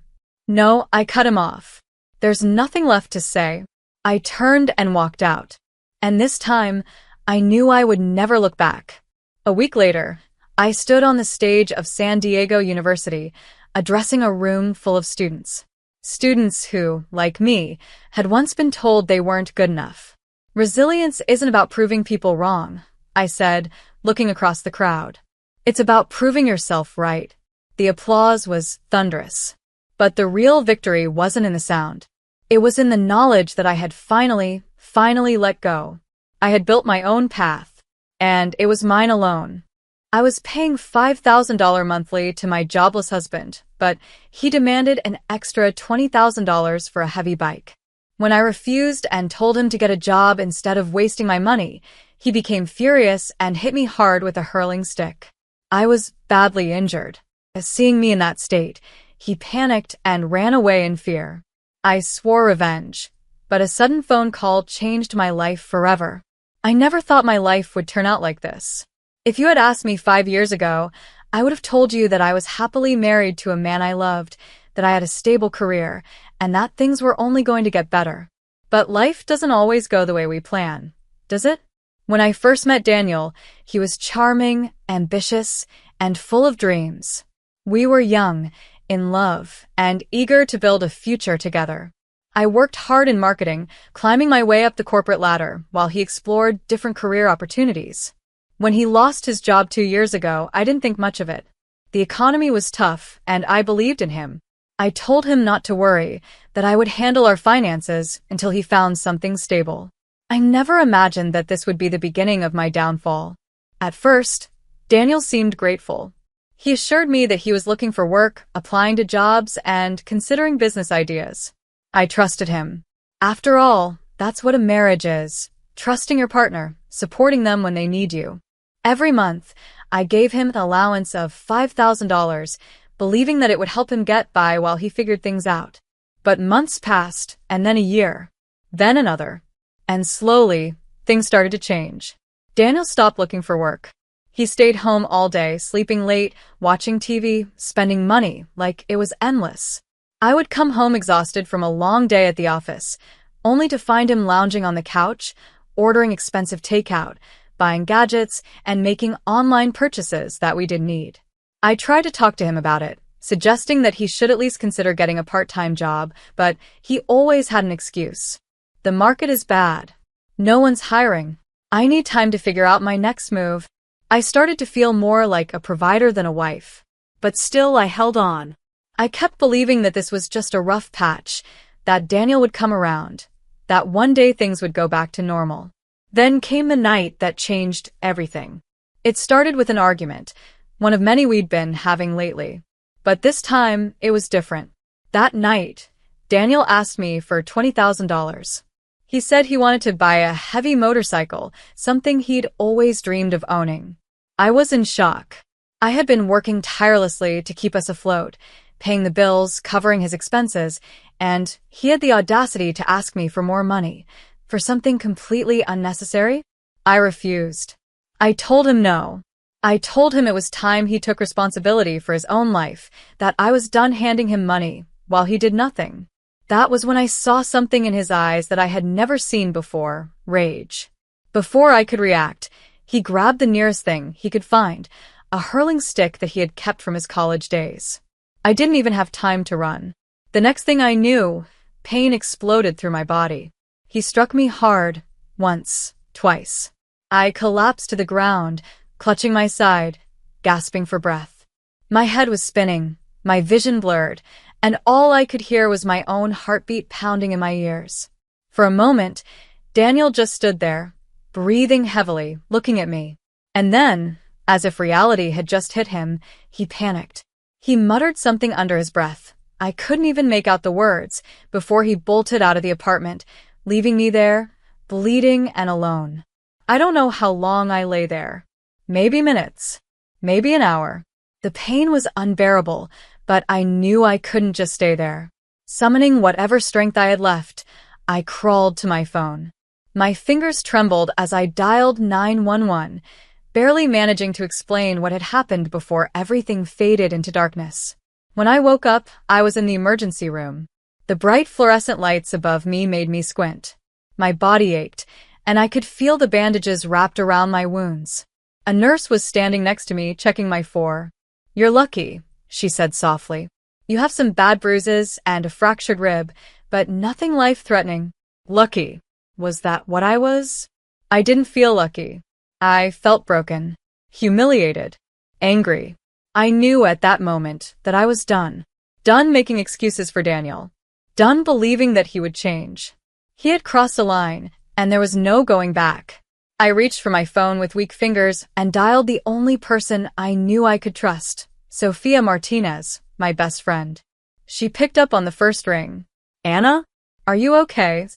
No, I cut him off. There's nothing left to say. I turned and walked out. And this time, I knew I would never look back. A week later, I stood on the stage of San Diego University, addressing a room full of students. Students who, like me, had once been told they weren't good enough. Resilience isn't about proving people wrong, I said, looking across the crowd. It's about proving yourself right. The applause was thunderous. But the real victory wasn't in the sound. It was in the knowledge that I had finally let go. I had built my own path, and it was mine alone. I was paying $5,000 monthly to my jobless husband, but he demanded an extra $20,000 for a heavy bike. When I refused and told him to get a job instead of wasting my money, he became furious and hit me hard with a hurling stick. I was badly injured. Seeing me in that state, he panicked and ran away in fear. I swore revenge, but a sudden phone call changed my life forever. I never thought my life would turn out like this. If you had asked me 5 years ago, I would have told you that I was happily married to a man I loved, that I had a stable career, and that things were only going to get better. But life doesn't always go the way we plan, does it? When I first met Daniel, he was charming, ambitious, and full of dreams. We were young, in love, and eager to build a future together. I worked hard in marketing, climbing my way up the corporate ladder, while he explored different career opportunities. When he lost his job 2 years ago, I didn't think much of it. The economy was tough, and I believed in him. I told him not to worry, that I would handle our finances until he found something stable. I never imagined that this would be the beginning of my downfall. At first, Daniel seemed grateful. He assured me that he was looking for work, applying to jobs, and considering business ideas. I trusted him. After all, that's what a marriage is. Trusting your partner, supporting them when they need you. Every month, I gave him an allowance of $5,000, believing that it would help him get by while he figured things out. But months passed, and then a year, then another. And slowly, things started to change. Daniel stopped looking for work. He stayed home all day, sleeping late, watching TV, spending money like it was endless. I would come home exhausted from a long day at the office, only to find him lounging on the couch, ordering expensive takeout, buying gadgets, and making online purchases that we didn't need. I tried to talk to him about it, suggesting that he should at least consider getting a part-time job, but he always had an excuse. The market is bad. No one's hiring. I need time to figure out my next move. I started to feel more like a provider than a wife. But still I held on. I kept believing that this was just a rough patch, that Daniel would come around, that one day things would go back to normal. Then came the night that changed everything. It started with an argument, one of many we'd been having lately. But this time, it was different. That night, Daniel asked me for $20,000. He said he wanted to buy a heavy motorcycle, something he'd always dreamed of owning. I was in shock. I had been working tirelessly to keep us afloat, paying the bills, covering his expenses, and he had the audacity to ask me for more money, for something completely unnecessary? I refused. I told him no. I told him it was time he took responsibility for his own life, that I was done handing him money, while he did nothing. That was when I saw something in his eyes that I had never seen before, rage. Before I could react, he grabbed the nearest thing he could find, a hurling stick that he had kept from his college days. I didn't even have time to run. The next thing I knew, pain exploded through my body. He struck me hard, once, twice. I collapsed to the ground, clutching my side, gasping for breath. My head was spinning, my vision blurred, and all I could hear was my own heartbeat pounding in my ears. For a moment, Daniel just stood there, breathing heavily, looking at me. And then, as if reality had just hit him, he panicked. He muttered something under his breath. I couldn't even make out the words before he bolted out of the apartment, leaving me there, bleeding and alone. I don't know how long I lay there. Maybe minutes. Maybe an hour. The pain was unbearable, but I knew I couldn't just stay there. Summoning whatever strength I had left, I crawled to my phone. My fingers trembled as I dialed 911, barely managing to explain what had happened before everything faded into darkness. When I woke up, I was in the emergency room. The bright fluorescent lights above me made me squint. My body ached, and I could feel the bandages wrapped around my wounds. A nurse was standing next to me, checking my "4." "You're lucky," she said softly. "You have some bad bruises and a fractured rib, but nothing life-threatening." Lucky. Was that what I was? I didn't feel lucky. I felt broken, humiliated, angry. I knew at that moment that I was done. Done making excuses for Daniel. Done believing that he would change. He had crossed a line, and there was no going back. I reached for my phone with weak fingers and dialed the only person I knew I could trust, Sophia Martinez, my best friend. She picked up on the first ring. "Anna? Are you okay?"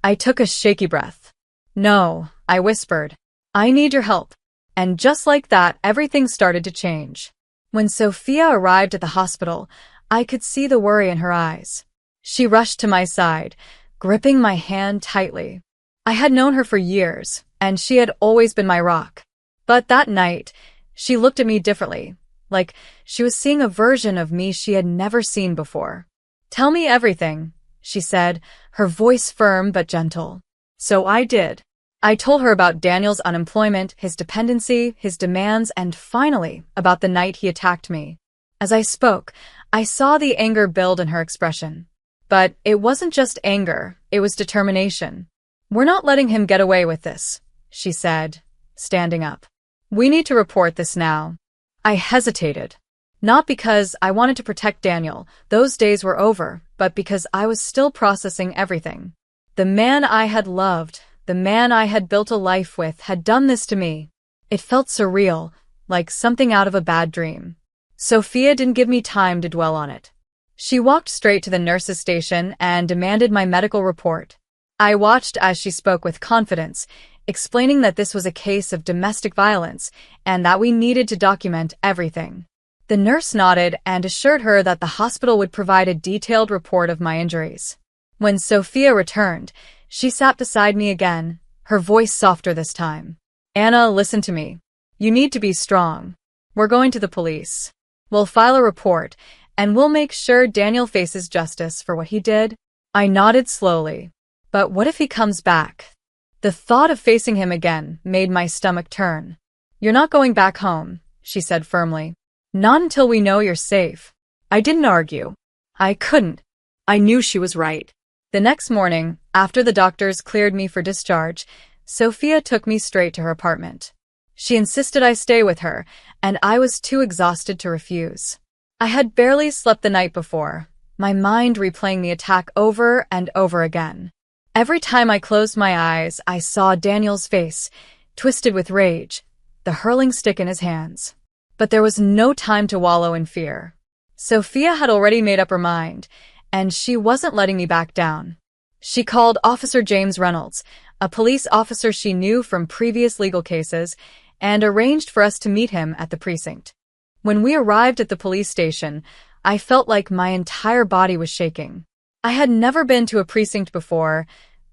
I took a shaky breath. "No," I whispered. "I need your help." And just like that, everything started to change. When Sophia arrived at the hospital, I could see the worry in her eyes. She rushed to my side, gripping my hand tightly. I had known her for years, and she had always been my rock. But that night, she looked at me differently, like she was seeing a version of me she had never seen before. "Tell me everything," she said, her voice firm but gentle. So I did. I told her about Daniel's unemployment, his dependency, his demands, and finally, about the night he attacked me. As I spoke, I saw the anger build in her expression. But it wasn't just anger, it was determination. "We're not letting him get away with this," she said, standing up. "We need to report this now." I hesitated. Not because I wanted to protect Daniel, those days were over, but because I was still processing everything. The man I had loved, the man I had built a life with, had done this to me. It felt surreal, like something out of a bad dream. Sophia didn't give me time to dwell on it. She walked straight to the nurse's station and demanded my medical report. I watched as she spoke with confidence, explaining that this was a case of domestic violence and that we needed to document everything. The nurse nodded and assured her that the hospital would provide a detailed report of my injuries. When Sophia returned, she sat beside me again, her voice softer this time. "Anna, listen to me. You need to be strong. We're going to the police. We'll file a report, and we'll make sure Daniel faces justice for what he did." I nodded slowly. But what if he comes back? The thought of facing him again made my stomach turn. "You're not going back home," she said firmly. "Not until we know you're safe." I didn't argue. I couldn't. I knew she was right. The next morning, after the doctors cleared me for discharge, Sophia took me straight to her apartment. She insisted I stay with her, and I was too exhausted to refuse. I had barely slept the night before, my mind replaying the attack over and over again. Every time I closed my eyes, I saw Daniel's face, twisted with rage, the hurling stick in his hands. But there was no time to wallow in fear. Sophia had already made up her mind, and she wasn't letting me back down. She called Officer James Reynolds, a police officer she knew from previous legal cases, and arranged for us to meet him at the precinct. When we arrived at the police station, I felt like my entire body was shaking. I had never been to a precinct before,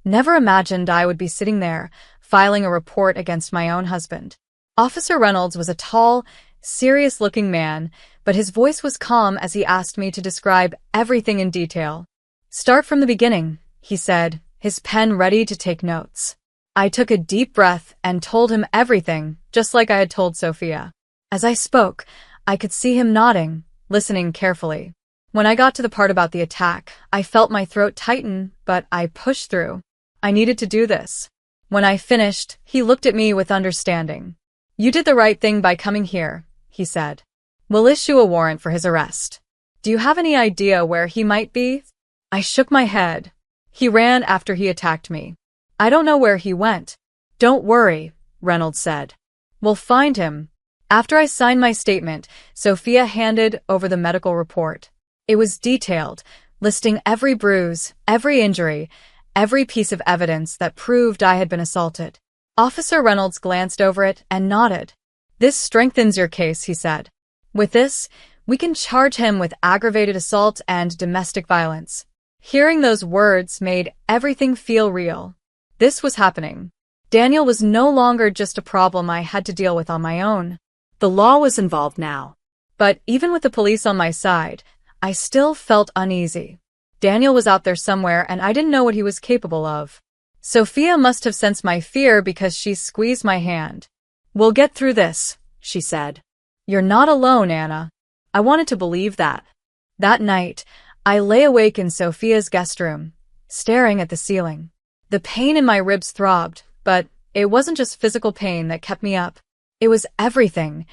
never imagined I would be sitting there, filing a report against my own husband. Officer Reynolds was a tall, serious-looking man, but his voice was calm as he asked me to describe everything in detail. "Start from the beginning," he said, his pen ready to take notes. I took a deep breath and told him everything, just like I had told Sophia. As I spoke, I could see him nodding, listening carefully. When I got to the part about the attack, I felt my throat tighten, but I pushed through. I needed to do this. When I finished, he looked at me with understanding. "You did the right thing by coming here," he said. "We'll issue a warrant for his arrest. Do you have any idea where he might be?" I shook my head. "He ran after he attacked me. I don't know where he went." "Don't worry," Reynolds said. "We'll find him." After I signed my statement, Sophia handed over the medical report. It was detailed, listing every bruise, every injury, every piece of evidence that proved I had been assaulted. Officer Reynolds glanced over it and nodded. "This strengthens your case," he said. "With this, we can charge him with aggravated assault and domestic violence." Hearing those words made everything feel real. This was happening. Daniel was no longer just a problem I had to deal with on my own. The law was involved now. But even with the police on my side, I still felt uneasy. Daniel was out there somewhere and I didn't know what he was capable of. Sophia must have sensed my fear because she squeezed my hand. "We'll get through this," she said. "You're not alone, Anna." I wanted to believe that. That night, I lay awake in Sophia's guest room, staring at the ceiling. The pain in my ribs throbbed, but it wasn't just physical pain that kept me up. It was everything.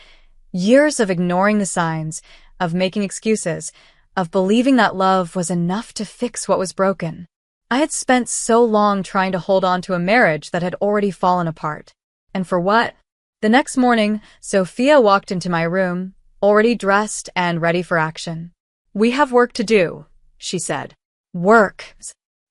Years of ignoring the signs, of making excuses, of believing that love was enough to fix what was broken. I had spent so long trying to hold on to a marriage that had already fallen apart. And for what? The next morning, Sophia walked into my room, already dressed and ready for action. "We have work to do," she said. "Work?"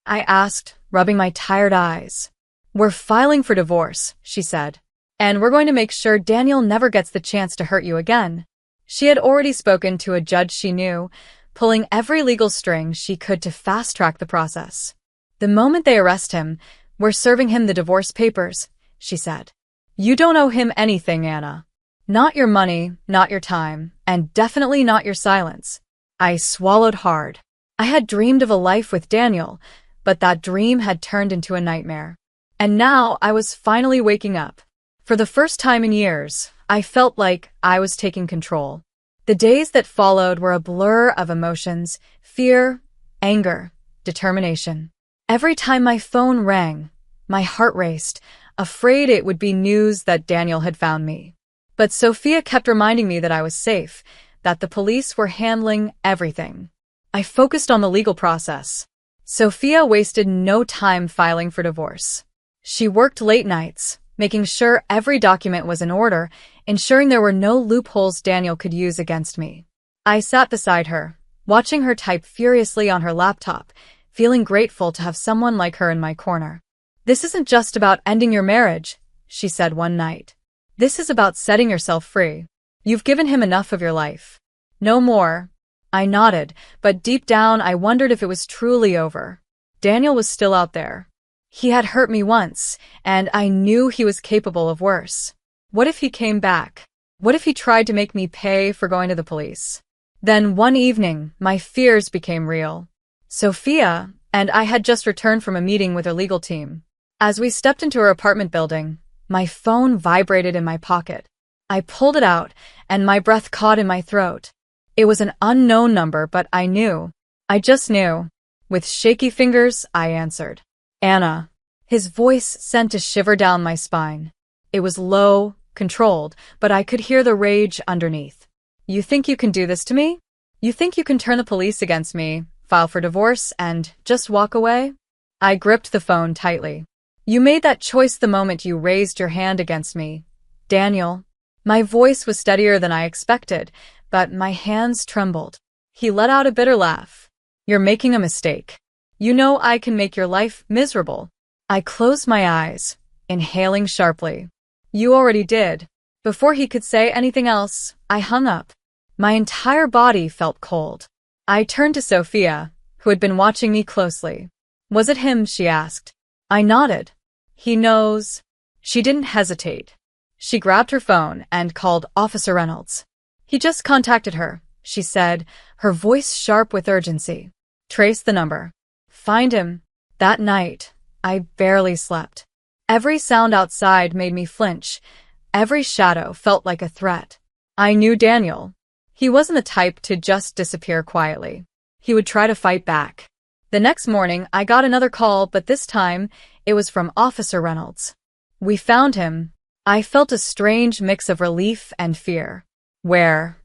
I asked, rubbing my tired eyes. "We're filing for divorce," she said. "And we're going to make sure Daniel never gets the chance to hurt you again." She had already spoken to a judge she knew, pulling every legal string she could to fast-track the process. "The moment they arrest him, we're serving him the divorce papers," she said. "You don't owe him anything, Anna. Not your money, not your time, and definitely not your silence." I swallowed hard. I had dreamed of a life with Daniel, but that dream had turned into a nightmare. And now I was finally waking up. For the first time in years, I felt like I was taking control. The days that followed were a blur of emotions, fear, anger, determination. Every time my phone rang, my heart raced, afraid it would be news that Daniel had found me. But Sophia kept reminding me that I was safe, that the police were handling everything. I focused on the legal process. Sophia wasted no time filing for divorce. She worked late nights, making sure every document was in order, ensuring there were no loopholes Daniel could use against me. I sat beside her, watching her type furiously on her laptop, feeling grateful to have someone like her in my corner. "This isn't just about ending your marriage," she said one night. "This is about setting yourself free. You've given him enough of your life. No more." I nodded, but deep down I wondered if it was truly over. Daniel was still out there. He had hurt me once, and I knew he was capable of worse. What if he came back? What if he tried to make me pay for going to the police? Then one evening, my fears became real. Sophia and I had just returned from a meeting with her legal team. As we stepped into her apartment building, my phone vibrated in my pocket. I pulled it out, and my breath caught in my throat. It was an unknown number, but I knew. I just knew. With shaky fingers, I answered. "Anna." His voice sent a shiver down my spine. It was low, controlled, but I could hear the rage underneath. "You think you can do this to me? You think you can turn the police against me, file for divorce, and just walk away?" I gripped the phone tightly. "You made that choice the moment you raised your hand against me, Daniel." My voice was steadier than I expected, but my hands trembled. He let out a bitter laugh. "You're making a mistake. You know I can make your life miserable. I closed my eyes, inhaling sharply. You already did. Before he could say anything else, I hung up. My entire body felt cold. I turned to Sophia, who had been watching me closely. Was it him? She asked. I nodded. He knows. She didn't hesitate. She grabbed her phone and called Officer Reynolds. He just contacted her, she said, her voice sharp with urgency. Trace the number. Find him. That night, I barely slept. Every sound outside made me flinch. Every shadow felt like a threat. I knew Daniel. He wasn't the type to just disappear quietly. He would try to fight back. The next morning, I got another call, but this time, it was from Officer Reynolds. We found him. I felt a strange mix of relief and fear. Where?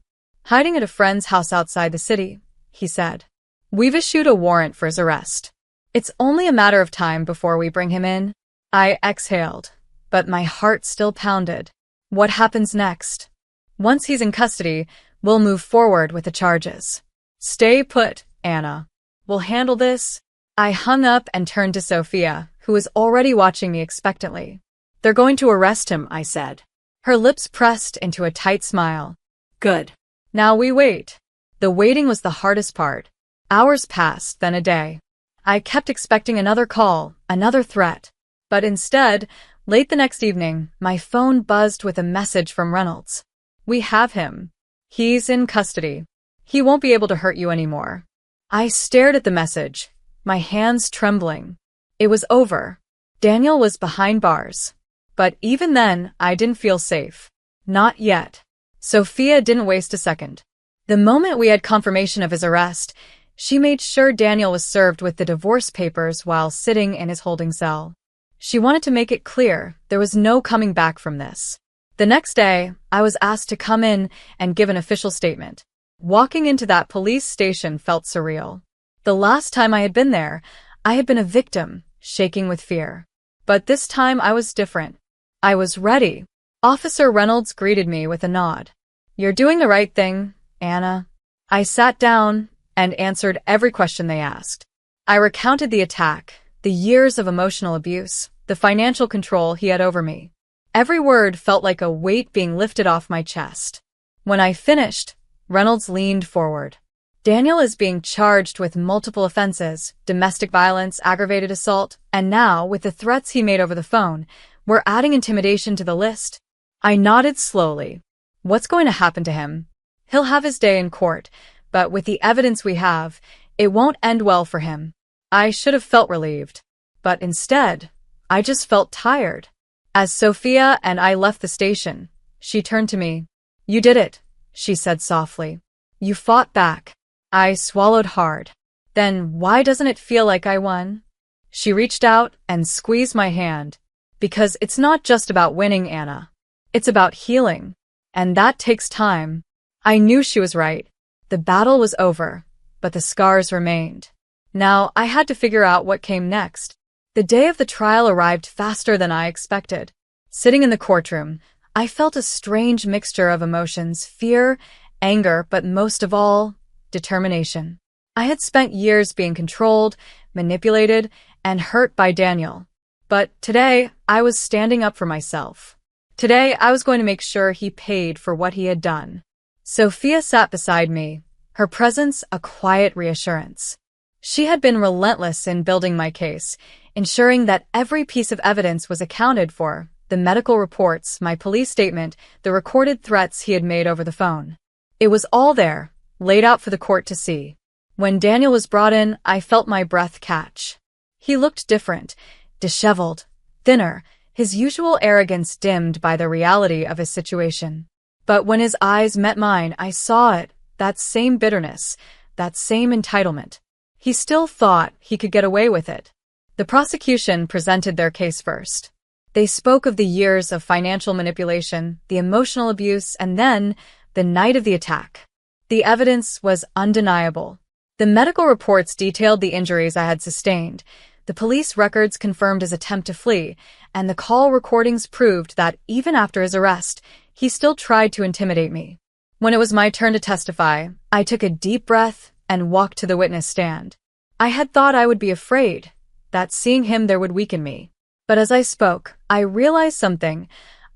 Hiding at a friend's house outside the city, he said. We've issued a warrant for his arrest. It's only a matter of time before we bring him in. I exhaled, but my heart still pounded. What happens next? Once he's in custody, we'll move forward with the charges. Stay put, Anna. We'll handle this. I hung up and turned to Sophia, who was already watching me expectantly. They're going to arrest him, I said. Her lips pressed into a tight smile. Good. Now we wait. The waiting was the hardest part. Hours passed, then a day. I kept expecting another call, another threat. But instead, late the next evening, my phone buzzed with a message from Reynolds. We have him. He's in custody. He won't be able to hurt you anymore. I stared at the message, my hands trembling. It was over. Daniel was behind bars. But even then, I didn't feel safe. Not yet. Sophia didn't waste a second. The moment we had confirmation of his arrest, she made sure Daniel was served with the divorce papers while sitting in his holding cell. She wanted to make it clear there was no coming back from this. The next day, I was asked to come in and give an official statement. Walking into that police station felt surreal. The last time I had been there, I had been a victim, shaking with fear. But this time I was different. I was ready. Officer Reynolds greeted me with a nod. You're doing the right thing, Anna. I sat down and answered every question they asked. I recounted the attack, the years of emotional abuse, the financial control he had over me. Every word felt like a weight being lifted off my chest. When I finished, Reynolds leaned forward. Daniel is being charged with multiple offenses, domestic violence, aggravated assault, and now, with the threats he made over the phone, we're adding intimidation to the list. I nodded slowly. What's going to happen to him? He'll have his day in court, but with the evidence we have, it won't end well for him. I should have felt relieved. But instead, I just felt tired. As Sophia and I left the station, she turned to me. You did it, she said softly. You fought back. I swallowed hard. Then why doesn't it feel like I won? She reached out and squeezed my hand. Because it's not just about winning, Anna. It's about healing. And that takes time. I knew she was right. The battle was over, but the scars remained. Now I had to figure out what came next. The day of the trial arrived faster than I expected. Sitting in the courtroom, I felt a strange mixture of emotions, fear, anger, but most of all, determination. I had spent years being controlled, manipulated, and hurt by Daniel. But today, I was standing up for myself. Today, I was going to make sure he paid for what he had done. Sophia sat beside me, her presence a quiet reassurance. She had been relentless in building my case, ensuring that every piece of evidence was accounted for, the medical reports, my police statement, the recorded threats he had made over the phone. It was all there, laid out for the court to see. When Daniel was brought in, I felt my breath catch. He looked different, disheveled, thinner, his usual arrogance dimmed by the reality of his situation. But when his eyes met mine, I saw it, that same bitterness, that same entitlement. He still thought he could get away with it. The prosecution presented their case first. They spoke of the years of financial manipulation, the emotional abuse, and then the night of the attack. The evidence was undeniable. The medical reports detailed the injuries I had sustained. The police records confirmed his attempt to flee, and the call recordings proved that even after his arrest, he still tried to intimidate me. When it was my turn to testify, I took a deep breath and walked to the witness stand. I had thought I would be afraid, that seeing him there would weaken me. But as I spoke, I realized something.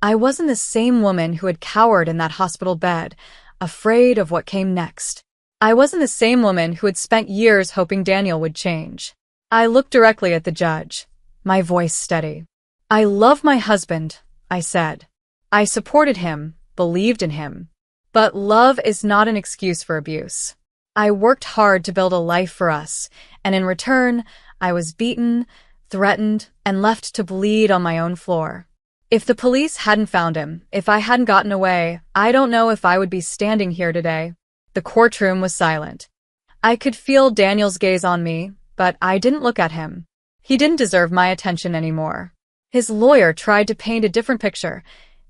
I wasn't the same woman who had cowered in that hospital bed, afraid of what came next. I wasn't the same woman who had spent years hoping Daniel would change. I looked directly at the judge, my voice steady. I love my husband, I said. I supported him, believed in him. But love is not an excuse for abuse. I worked hard to build a life for us, and in return, I was beaten, threatened, and left to bleed on my own floor. If the police hadn't found him, if I hadn't gotten away, I don't know if I would be standing here today. The courtroom was silent. I could feel Daniel's gaze on me, but I didn't look at him. He didn't deserve my attention anymore. His lawyer tried to paint a different picture.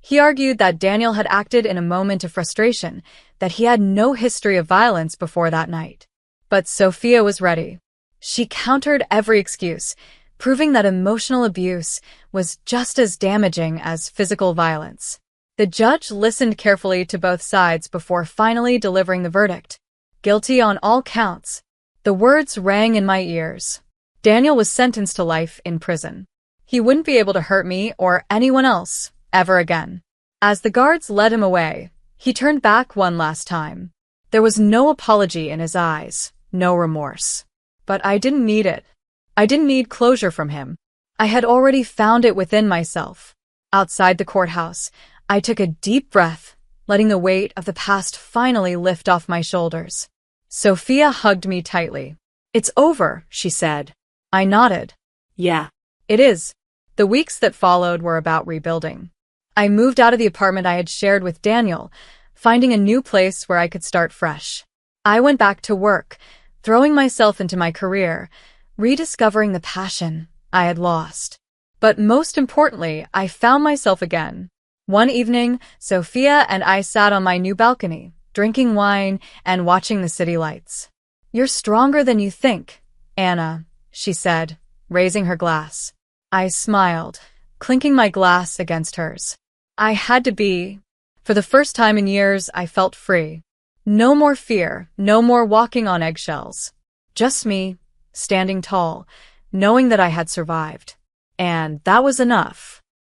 He argued that Daniel had acted in a moment of frustration, that he had no history of violence before that night. But Sophia was ready. She countered every excuse, proving that emotional abuse was just as damaging as physical violence. The judge listened carefully to both sides before finally delivering the verdict. Guilty on all counts. The words rang in my ears. Daniel was sentenced to life in prison. He wouldn't be able to hurt me or anyone else ever again. As the guards led him away, he turned back one last time. There was no apology in his eyes, no remorse. But I didn't need it. I didn't need closure from him. I had already found it within myself. Outside the courthouse, I took a deep breath, letting the weight of the past finally lift off my shoulders. Sophia hugged me tightly. "It's over," she said. I nodded. Yeah. "It is." The weeks that followed were about rebuilding. I moved out of the apartment I had shared with Daniel, finding a new place where I could start fresh. I went back to work, throwing myself into my career, rediscovering the passion I had lost. But most importantly, I found myself again. One evening, Sophia and I sat on my new balcony, drinking wine and watching the city lights. "You're stronger than you think, Anna," she said, raising her glass. I smiled, clinking my glass against hers. I had to be. For the first time in years, I felt free. No more fear, no more walking on eggshells. Just me, standing tall, knowing that I had survived. And that was enough.